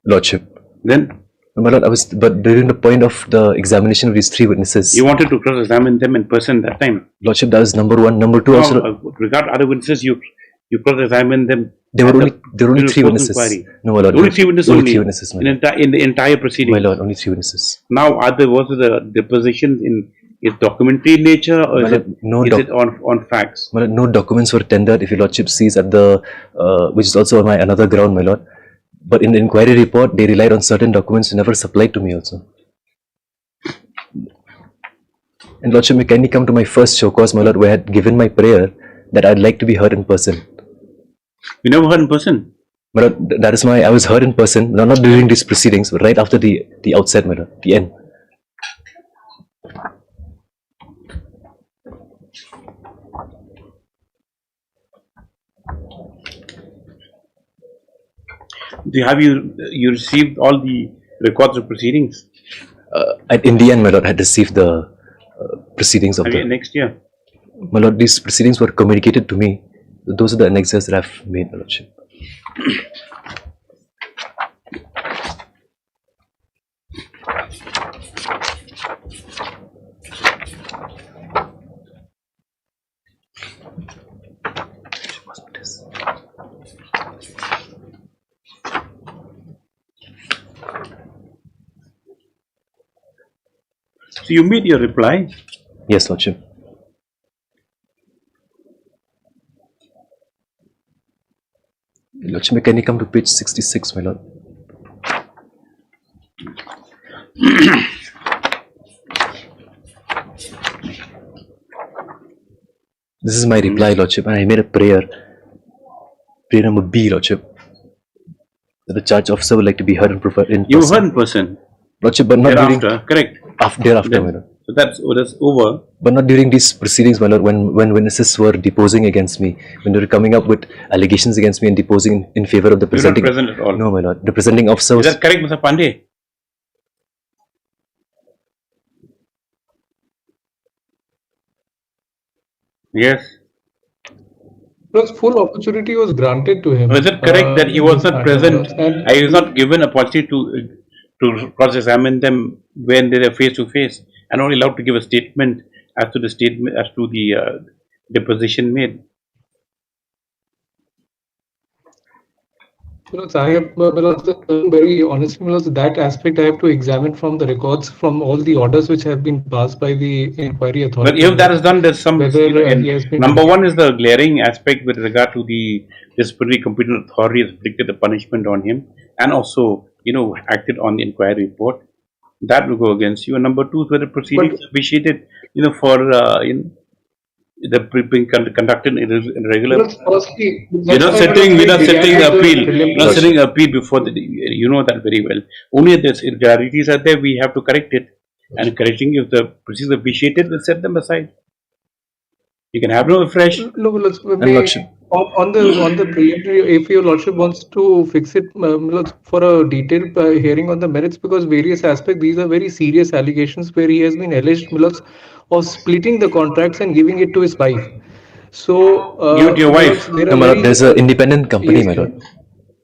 Lordship. Then? My lord, but during the point of the examination of these 3 witnesses. You wanted to cross-examine them in person that time? Lordship, that was number 1. Number 2 also. Regard other witnesses, you cross-examine them. There were only 3 witnesses. Inquiry. No, my lord. Only 3 witnesses only 3 witnesses, my lord. in the entire proceeding. My lord, only 3 witnesses. Now, was the depositions is documentary in nature or is it on facts? My lord, no documents were tendered. If your lordship sees at the, which is also my another ground, my lord. But in the inquiry report, they relied on certain documents never supplied to me also. And Lordship, may kindly come to my first show cause, my Lord, where I had given my prayer that I'd like to be heard in person. You never heard in person? My Lord, that is why I was heard in person, not during these proceedings, but right after the outset, my Lord, the end. Have you received all the records of proceedings? In the end, my Lord, I had received the proceedings of the... Next year? My Lord, these proceedings were communicated to me. Those are the annexes that I've made, my Lordship. So you made your reply? Yes, Lordship. Lordship, can you come to page 66, my Lord? This is my reply, Lordship, and I made a prayer. Prayer number B, Lordship. That the charge officer would like to be heard in person. You heard in person? Lordship, but not thereafter, during... correct? Thereafter, my Lord. So that's over. But not during these proceedings, my Lord, when witnesses were deposing against me, when they were coming up with allegations against me and deposing in favor of the presenting... You're not present at all? No, my Lord. The presenting officer was... Is that correct, Mr. Pandey? Yes. Plus, full opportunity was granted to him. Is it correct that he was not present? I was not given opportunity to cross-examine them when they were face to face, and only allowed to give a statement as to the deposition made. I have, very honestly, that aspect I have to examine from the records from all the orders which have been passed by the inquiry authority. But if that is done, there's some. Number one is the glaring aspect with regard to the disciplinary competent authority has inflicted the punishment on him, and also, acted on the inquiry report. That will go against you. And number two is whether proceedings appreciated, for being conducted in regular. We're not setting the appeal. We're not setting an appeal before you know that very well. Only if there's irregularities are there, we have to correct it. And correcting, if the proceedings appreciated, we'll set them aside. You can have no fresh. No, on the preliminary, if your lordship wants to fix it for a detailed hearing on the merits, because various aspects, these are very serious allegations where he has been alleged of splitting the contracts and giving it to his wife. So your wife? There's an independent company, Yes, my Lord.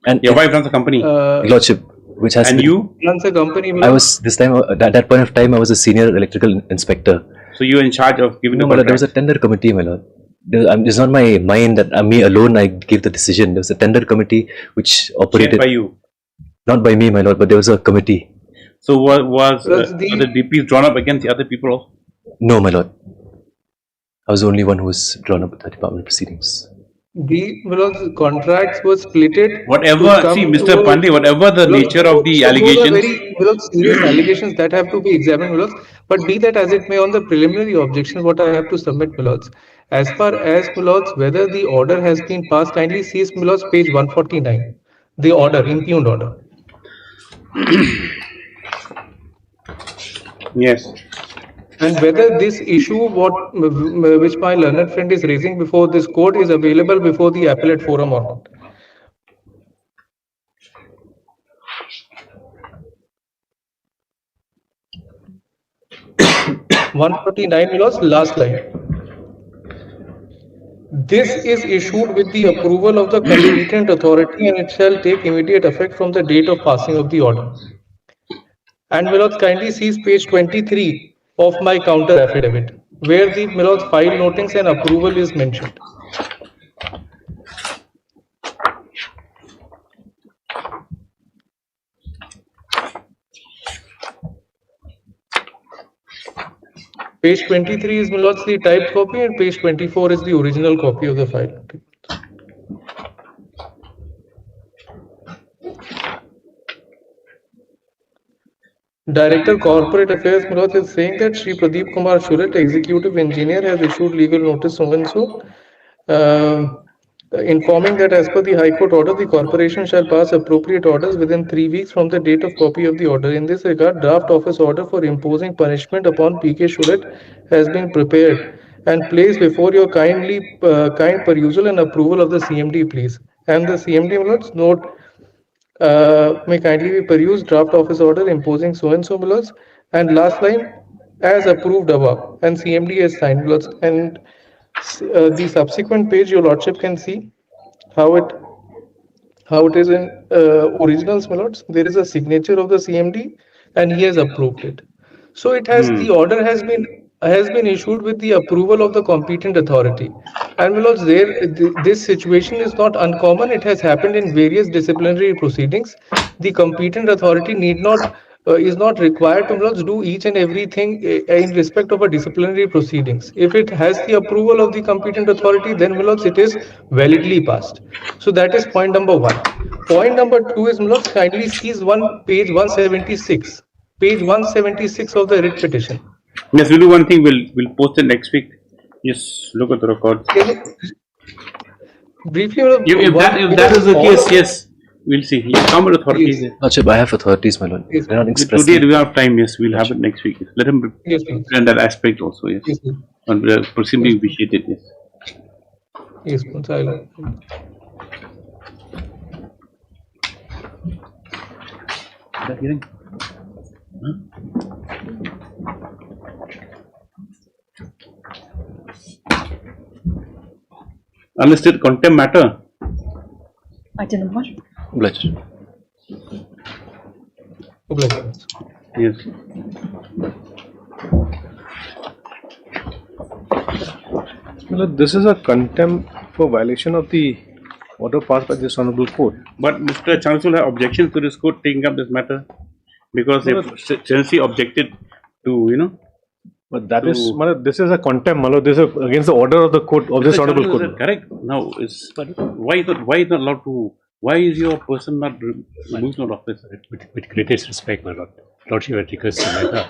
And your wife runs a company. Lordship, which has. And you? Runs a company. I was this time at that point of time I was a senior electrical inspector. So you were in charge of giving No, the my Lord, contract? there was a tender committee, my Lord. It's not my mind that me alone I gave the decision. There was a tender committee which operated. Chaired by you? Not by me, my Lord, but there was a committee. So was the DPs drawn up against the other people also? No, my Lord. I was the only one who was drawn up with the department proceedings. The contracts were splitted. Whatever, see, Mr. Pandey, whatever the nature of the allegations. Those are very serious allegations that have to be examined, but be that as it may, on the preliminary objection, what I have to submit, as far as whether the order has been passed, kindly sees page 149, the order, impugned order. Yes. And whether this issue, which my learned friend is raising before this court, is available before the appellate forum or not. Last line. This is issued with the approval of the competent authority, and it shall take immediate effect from the date of passing of the order. And kindly sees page 23 of my counter affidavit, where the file notings and approval is mentioned. Page 23 is the typed copy, and page 24 is the original copy of the file. Director Corporate Affairs, my lords, is saying that Shri Pradeep Kumar Shuret, Executive Engineer, has issued legal notice so and so, informing that as per the High Court order, the corporation shall pass appropriate orders within 3 weeks from the date of copy of the order. In this regard, draft office order for imposing punishment upon PK Shuret has been prepared and placed before your kind perusal and approval of the CMD, please. And the CMD, my lords, note may kindly be perused draft office order imposing so and so, my lords. And last line, as approved above, and CMD has signed, my lords. And the subsequent page, your lordship can see how it is in originals, my lords. There is a signature of the CMD, and he has approved it. So it has the order has been issued with the approval of the competent authority. And my lords, this situation is not uncommon. It has happened in various disciplinary proceedings. The competent authority need not is not required to, my lords, do each and everything in respect of a disciplinary proceedings. If it has the approval of the competent authority, then, my lords, it is validly passed. So that is point number 1. Point number 2 is, my lords, kindly seize page 176. Page 176 of the writ petition. Yes, we'll do one thing. We'll post it next week. Yes, look at the records. Briefly, if that is the case, yes, we'll see. Come with authorities. Lordship, I have authorities, my lord. They're not expressing. Today we have time. Yes, we'll have it next week. Let him present that aspect also. Yes, and we are proceeding appreciate it. Yes. Yes, silent. That hearing. Unlisted contempt matter. Item number. Obliged. Yes. Well, this is a contempt for violation of the order passed by this honorable court. But Mr. Chancellor will have objections to this court taking up this matter because if Chelsea objected to, But that is, this is a contempt, this is against the order of the court of this honorable court. Correct. Now, why is not allowed to? Why is your person not removed from office? With greatest respect, my lord. Lordship had requested the matter.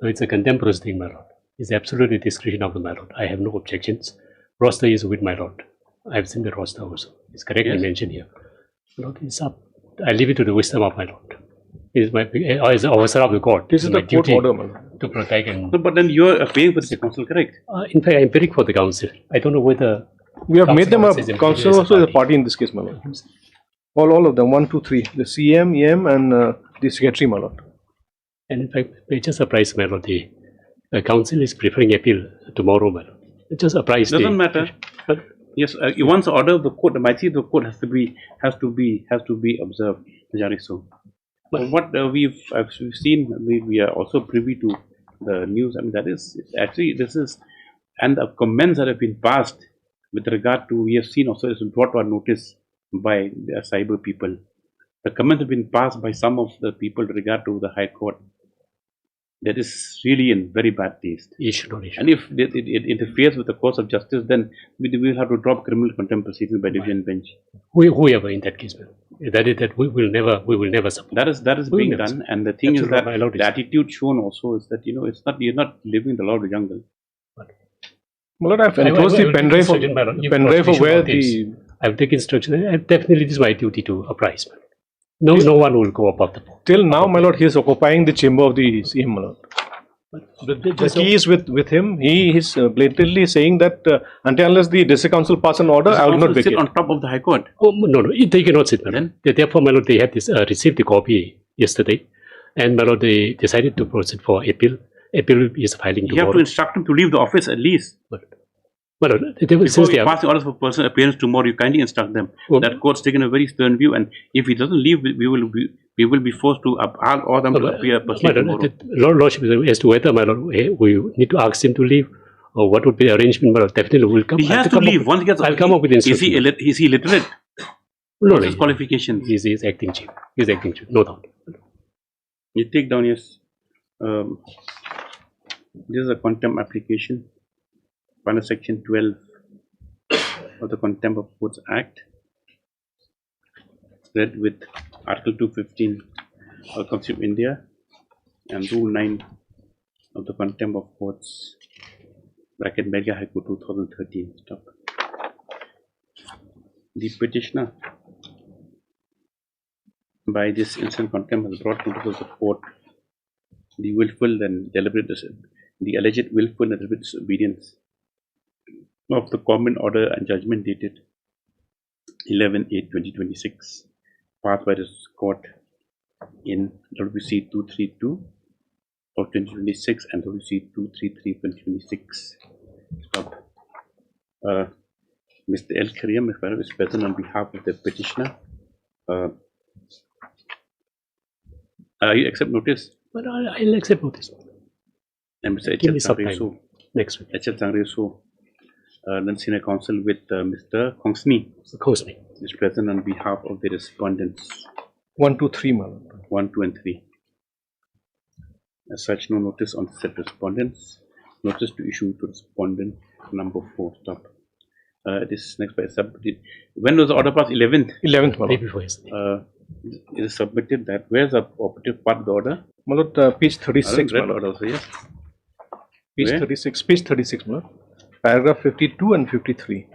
No, it's a contempt proceeding, my lord. It's absolutely discretion of the my lord. I have no objections. Roster is with my lord. I've seen the roster also. It's correctly mentioned here. Lord, it's up. I leave it to the wisdom of my lord. It is my as the officer of the court. This is the court order, my lord. To protect and. No, but then you are paying for the council, correct? In fact, I'm paying for the council. I don't know whether. We have made them a council also as a party in this case, my lord. All of them, 1, 2, 3. The CM, EM, and the secretary, my lord. And in fact, it's just a surprise, my lord. The council is preferring appeal tomorrow, my lord. It's just a surprise. Doesn't matter. But yes, once the order of the court, the mighty of the court has to be observed. So, what we've seen, we are also privy to the news. I mean, that is actually and the comments that have been passed with regard to, we have seen also is brought to our notice by the cyber people. The comments have been passed by some of the people with regard to the High Court. That is really in very bad taste. And if it interferes with the course of justice, then we will have to drop criminal contempt proceedings by division bench. Whoever in that case, that we will never support. That is being done, and the thing is that the attitude shown also is that it's not, you're not living the law of the jungle. My lord, I've enclosed the pen drive of where the. I've taken instruction. Definitely, it is my duty to apprise. No one will go above the board. Till now, my lord, he is occupying the chamber of the CM, my lord. The key is with him. He is blatantly saying that unless the district council pass an order, I will not sit on top of the High Court. Oh, no, they cannot sit, my lord. Therefore, my lord, they had received the copy yesterday, and my lord, they decided to proceed for appeal. Appeal is filing tomorrow. You have to instruct him to leave the office at least. But before we pass the orders for personal appearance tomorrow, you kindly instruct them. That court's taken a very stern view, and if he doesn't leave, we will be forced to order them to appear personally tomorrow. Lordship, as to whether, my lord, we need to ask him to leave, or what would be the arrangement, my lord, definitely will come. He has to leave. Once he gets, I'll come up with instructions. Is he literate? No, his qualifications. He is acting chief. He is acting chief, no doubt. You take down, yes. This is a contempt application under section 12 of the Contempt of Courts Act, read with Article 215 of the Constitution of India, and Rule 9 of the Contempt of Courts, bracket Meghalaya High Court 2013. Stop. The petitioner by this instant contempt has brought notice of the court the willful and deliberate the alleged willful and deliberate disobedience of the common order and judgment dated 11/8/2026 passed by this court in WC 232 of 2026 and WC 233 2026. Stop. Mr. El Karim is present on behalf of the petitioner. You accept notice? But I'll accept notice. And Mr. Give me some H.L. time. Next week. H.L. Sangreso, then senior counsel with Mr. Kongsni. Mr. Kongsni is present on behalf of the respondents. 1, 2, 3, Malad. 1, 2, and 3. As such, no notice on said respondents. Notice to issue to respondent number 4. Stop. This next by submitted. When was the order passed? 11th? 11th, Malad. Day before yesterday. It is submitted that. Where's the operative part of the order? Malad, page 36. I order also, yes. Page Where? 36. Page 36, Malad. Paragraph 52 and 53.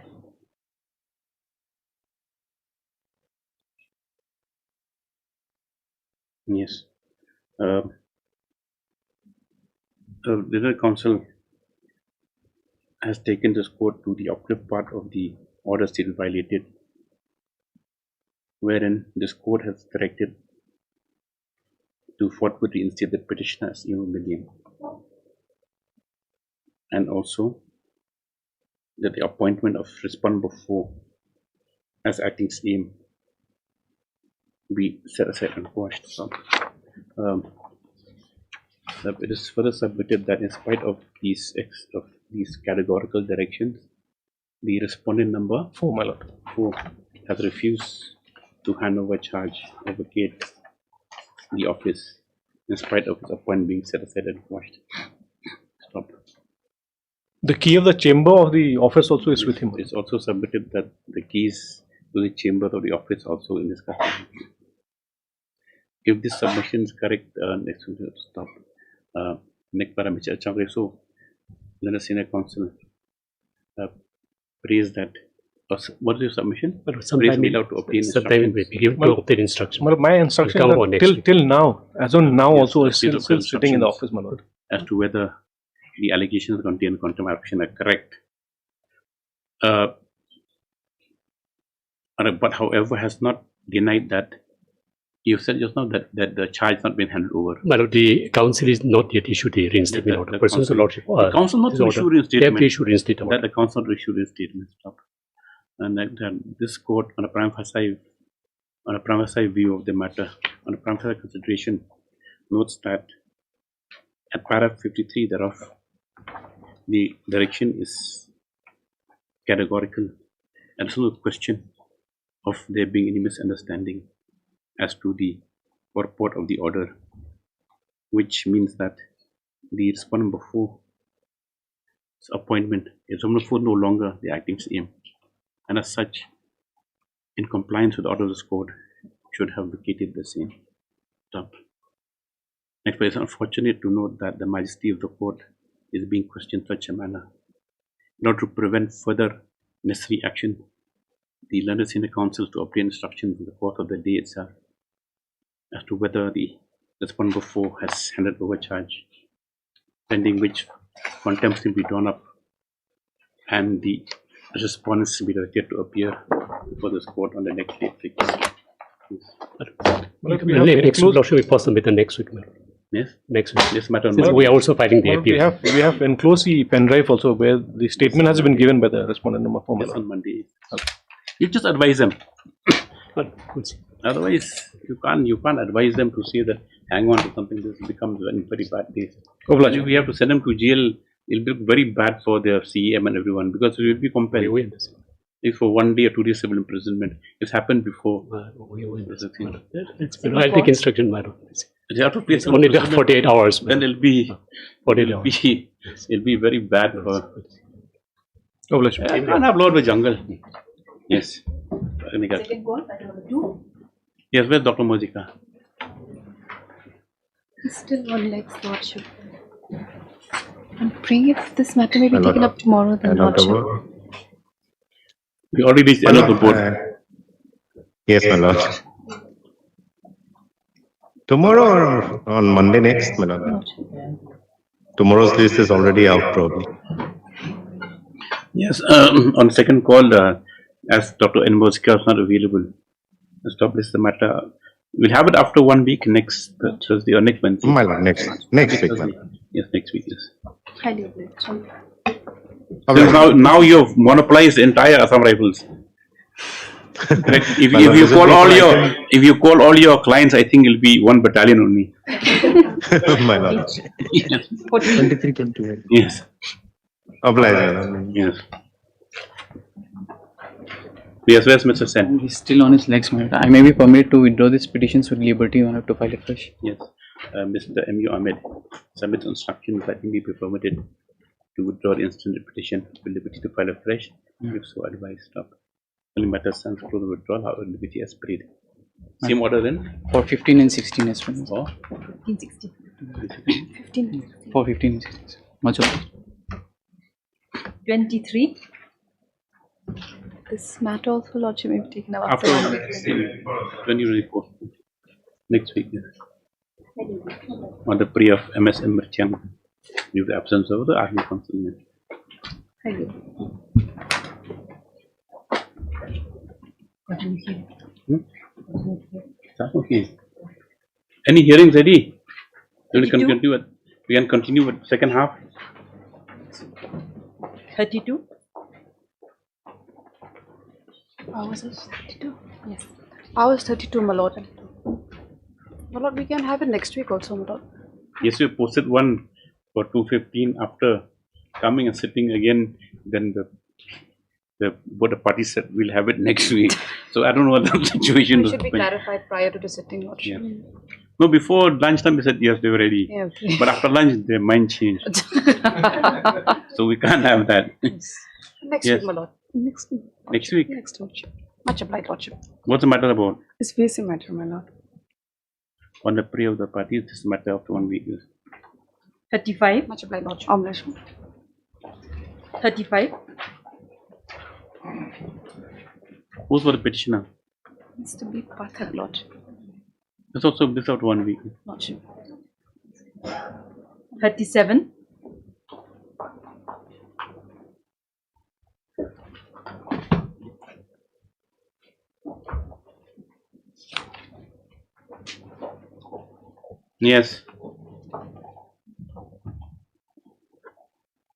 Yes. The General Counsel has taken this court to the operative part of the order still violated, wherein this court has directed to forthwith reinstate the petitioner as Million, and also that the appointment of respondent number 4 as acting CM be set aside and quashed. It is further submitted that in spite of these categorical directions, the respondent number 4, my lord, 4 has refused to hand over charge or vacate the office in spite of his appointment being set aside and quashed. Stop. The key of the chamber of the office also is with him. It's also submitted that the keys to the chamber of the office also in this custody. If this submission is correct, next we will stop. Next parameter, so then the senior counsel praise that. What is your submission? Sometime we allowed to obtain instruction. My instruction till now, as on now, also is still sitting in the office, my lord. As to whether the allegations contained in contempt action are correct. But however has not denied that. You said just now that the charge has not been handed over. But the council is not yet issued a reinstatement order. The council not issued reinstatement. They have to issue reinstatement. That the council not issued reinstatement. Stop. And that this court on a prima facie view of the matter, on a prima facie consideration, notes that at paragraph 53 thereof, the direction is categorical and there's no question of there being any misunderstanding as to the purport of the order, which means that the respondent number 4's appointment is number 4 no longer the acting CM, and as such, in compliance with the order of this court, should have vacated the same. Stop. Next, it is unfortunate to note that the majesty of the court is being questioned in such a manner. In order to prevent further necessary action, the London Senior Counsel to obtain instructions in the course of the day itself as to whether the respondent number 4 has handed over charge, pending which contempt will be drawn up and the respondents will be directed to appear before this court on the next date fixed. Next week, we post them with the next week. Yes, next week. This matter. We are also filing the appeal. We have enclosed the pen drive also where the statement has been given by the respondent number 4. Yes, on Monday. Okay. You just advise them. Otherwise, you can't advise them to say that hang on to something. This becomes very bad day. If we have to send them to jail, it'll be very bad for their CEM and everyone because we will be compelled. If for 1 day or 2 days civil imprisonment, it's happened before. I'll take instruction, madam. It's only 48 hours. Then it'll be very bad for. I can't have Lord of the Jungle. Yes. Second call, 2. Yes, where's Dr. Mojika? Still on legs, Lordship. I'm praying if this matter may be My taken lord. up tomorrow, then End of the Lordship. board. We already reached the end of the board. Yes, my lord. Tomorrow or on Monday next, my lord. Tomorrow's list is already out, probably. Yes, on second call, as Dr. Enbosca is not available, establish the matter. We'll have it after 1 week, next Thursday or next Wednesday. My lord, next week. Thursday. Yes, next week, yes. Highly obliged. So now you've monopolized the entire Assam Rifles. Correct. If you call all your clients, I think it'll be 1 battalion only. My lord. Yes. 23, 28. Yes. Obliged. Yes. Yes, where's Mr. Sen? He's still on his legs, my lord. I may be permitted to withdraw this petitions with liberty in order to file afresh. Yes. Mr. M.U. Ahmed submits instructions that he may be permitted to withdraw the instant petition with liberty to file afresh. If so, advise stop. Only matters stands for the withdrawal, however, liberty as paid. Same order then? For 15 and 16 as well. For 15, 16. 15. For 15 and 16. Much obliged. 23. This matter also, Lordship, may be taken up after 1 week. 2024. Next week, yes. On the plea of MS Merchant, due to absence of the Army Council. Highly. Okay. Any hearings ready? We can continue with second half. 32. Ours is 32? Yes. Ours 32, my lord. My lord, we can have it next week also, my lord. Yes, we posted one for 2:15 after coming and sitting again. Then the party said we'll have it next week. So I don't know what the situation It was. should be clarified prior to the sitting, lordship. Yeah. No, before lunchtime they said yes, they were ready. Yeah, okay. But after lunch, their mind changed. So we can't have that. Next Yes. week, my lord. Next week. Next week. Next lordship. Much obliged, lordship. What's the matter about? It's VC matter, my lord. On the plea of the party, it's just a matter of 1 week. 35. Much obliged, lordship. Oblation. 35. Who's for the petitioner? Needs to be Pathak, lordship. It's also this out 1 week. Lordship. 37. Yes.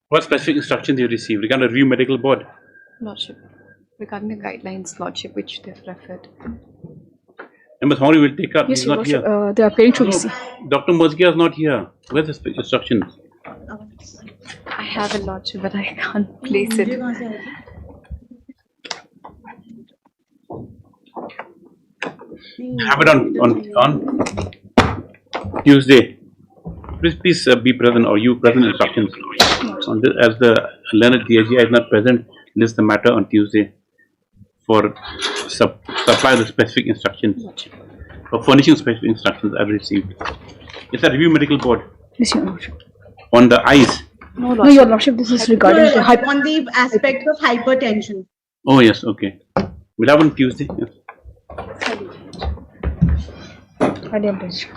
What specific instructions you received? Regarding the review medical board? Lordship. Regarding the guidelines, Lordship, which they've referred. Ms. Hori will take up. Yes, He's your not lordship. here. They are paying to VC. Dr. Mazgia is not here. Where's the instructions? I have a Lordship, but I can't place it. Have it on Tuesday. Please be present, or you present instructions. On this, as the learned DIG is not present, list the matter on Tuesday for supply the specific instructions. For furnishing specific instructions I've received. It's a review medical board. Yes, your lordship. On the eyes. No, your lordship, this is regarding the on the aspect of hypertension. Oh yes, okay. We'll have on Tuesday. Yes. Highly obliged.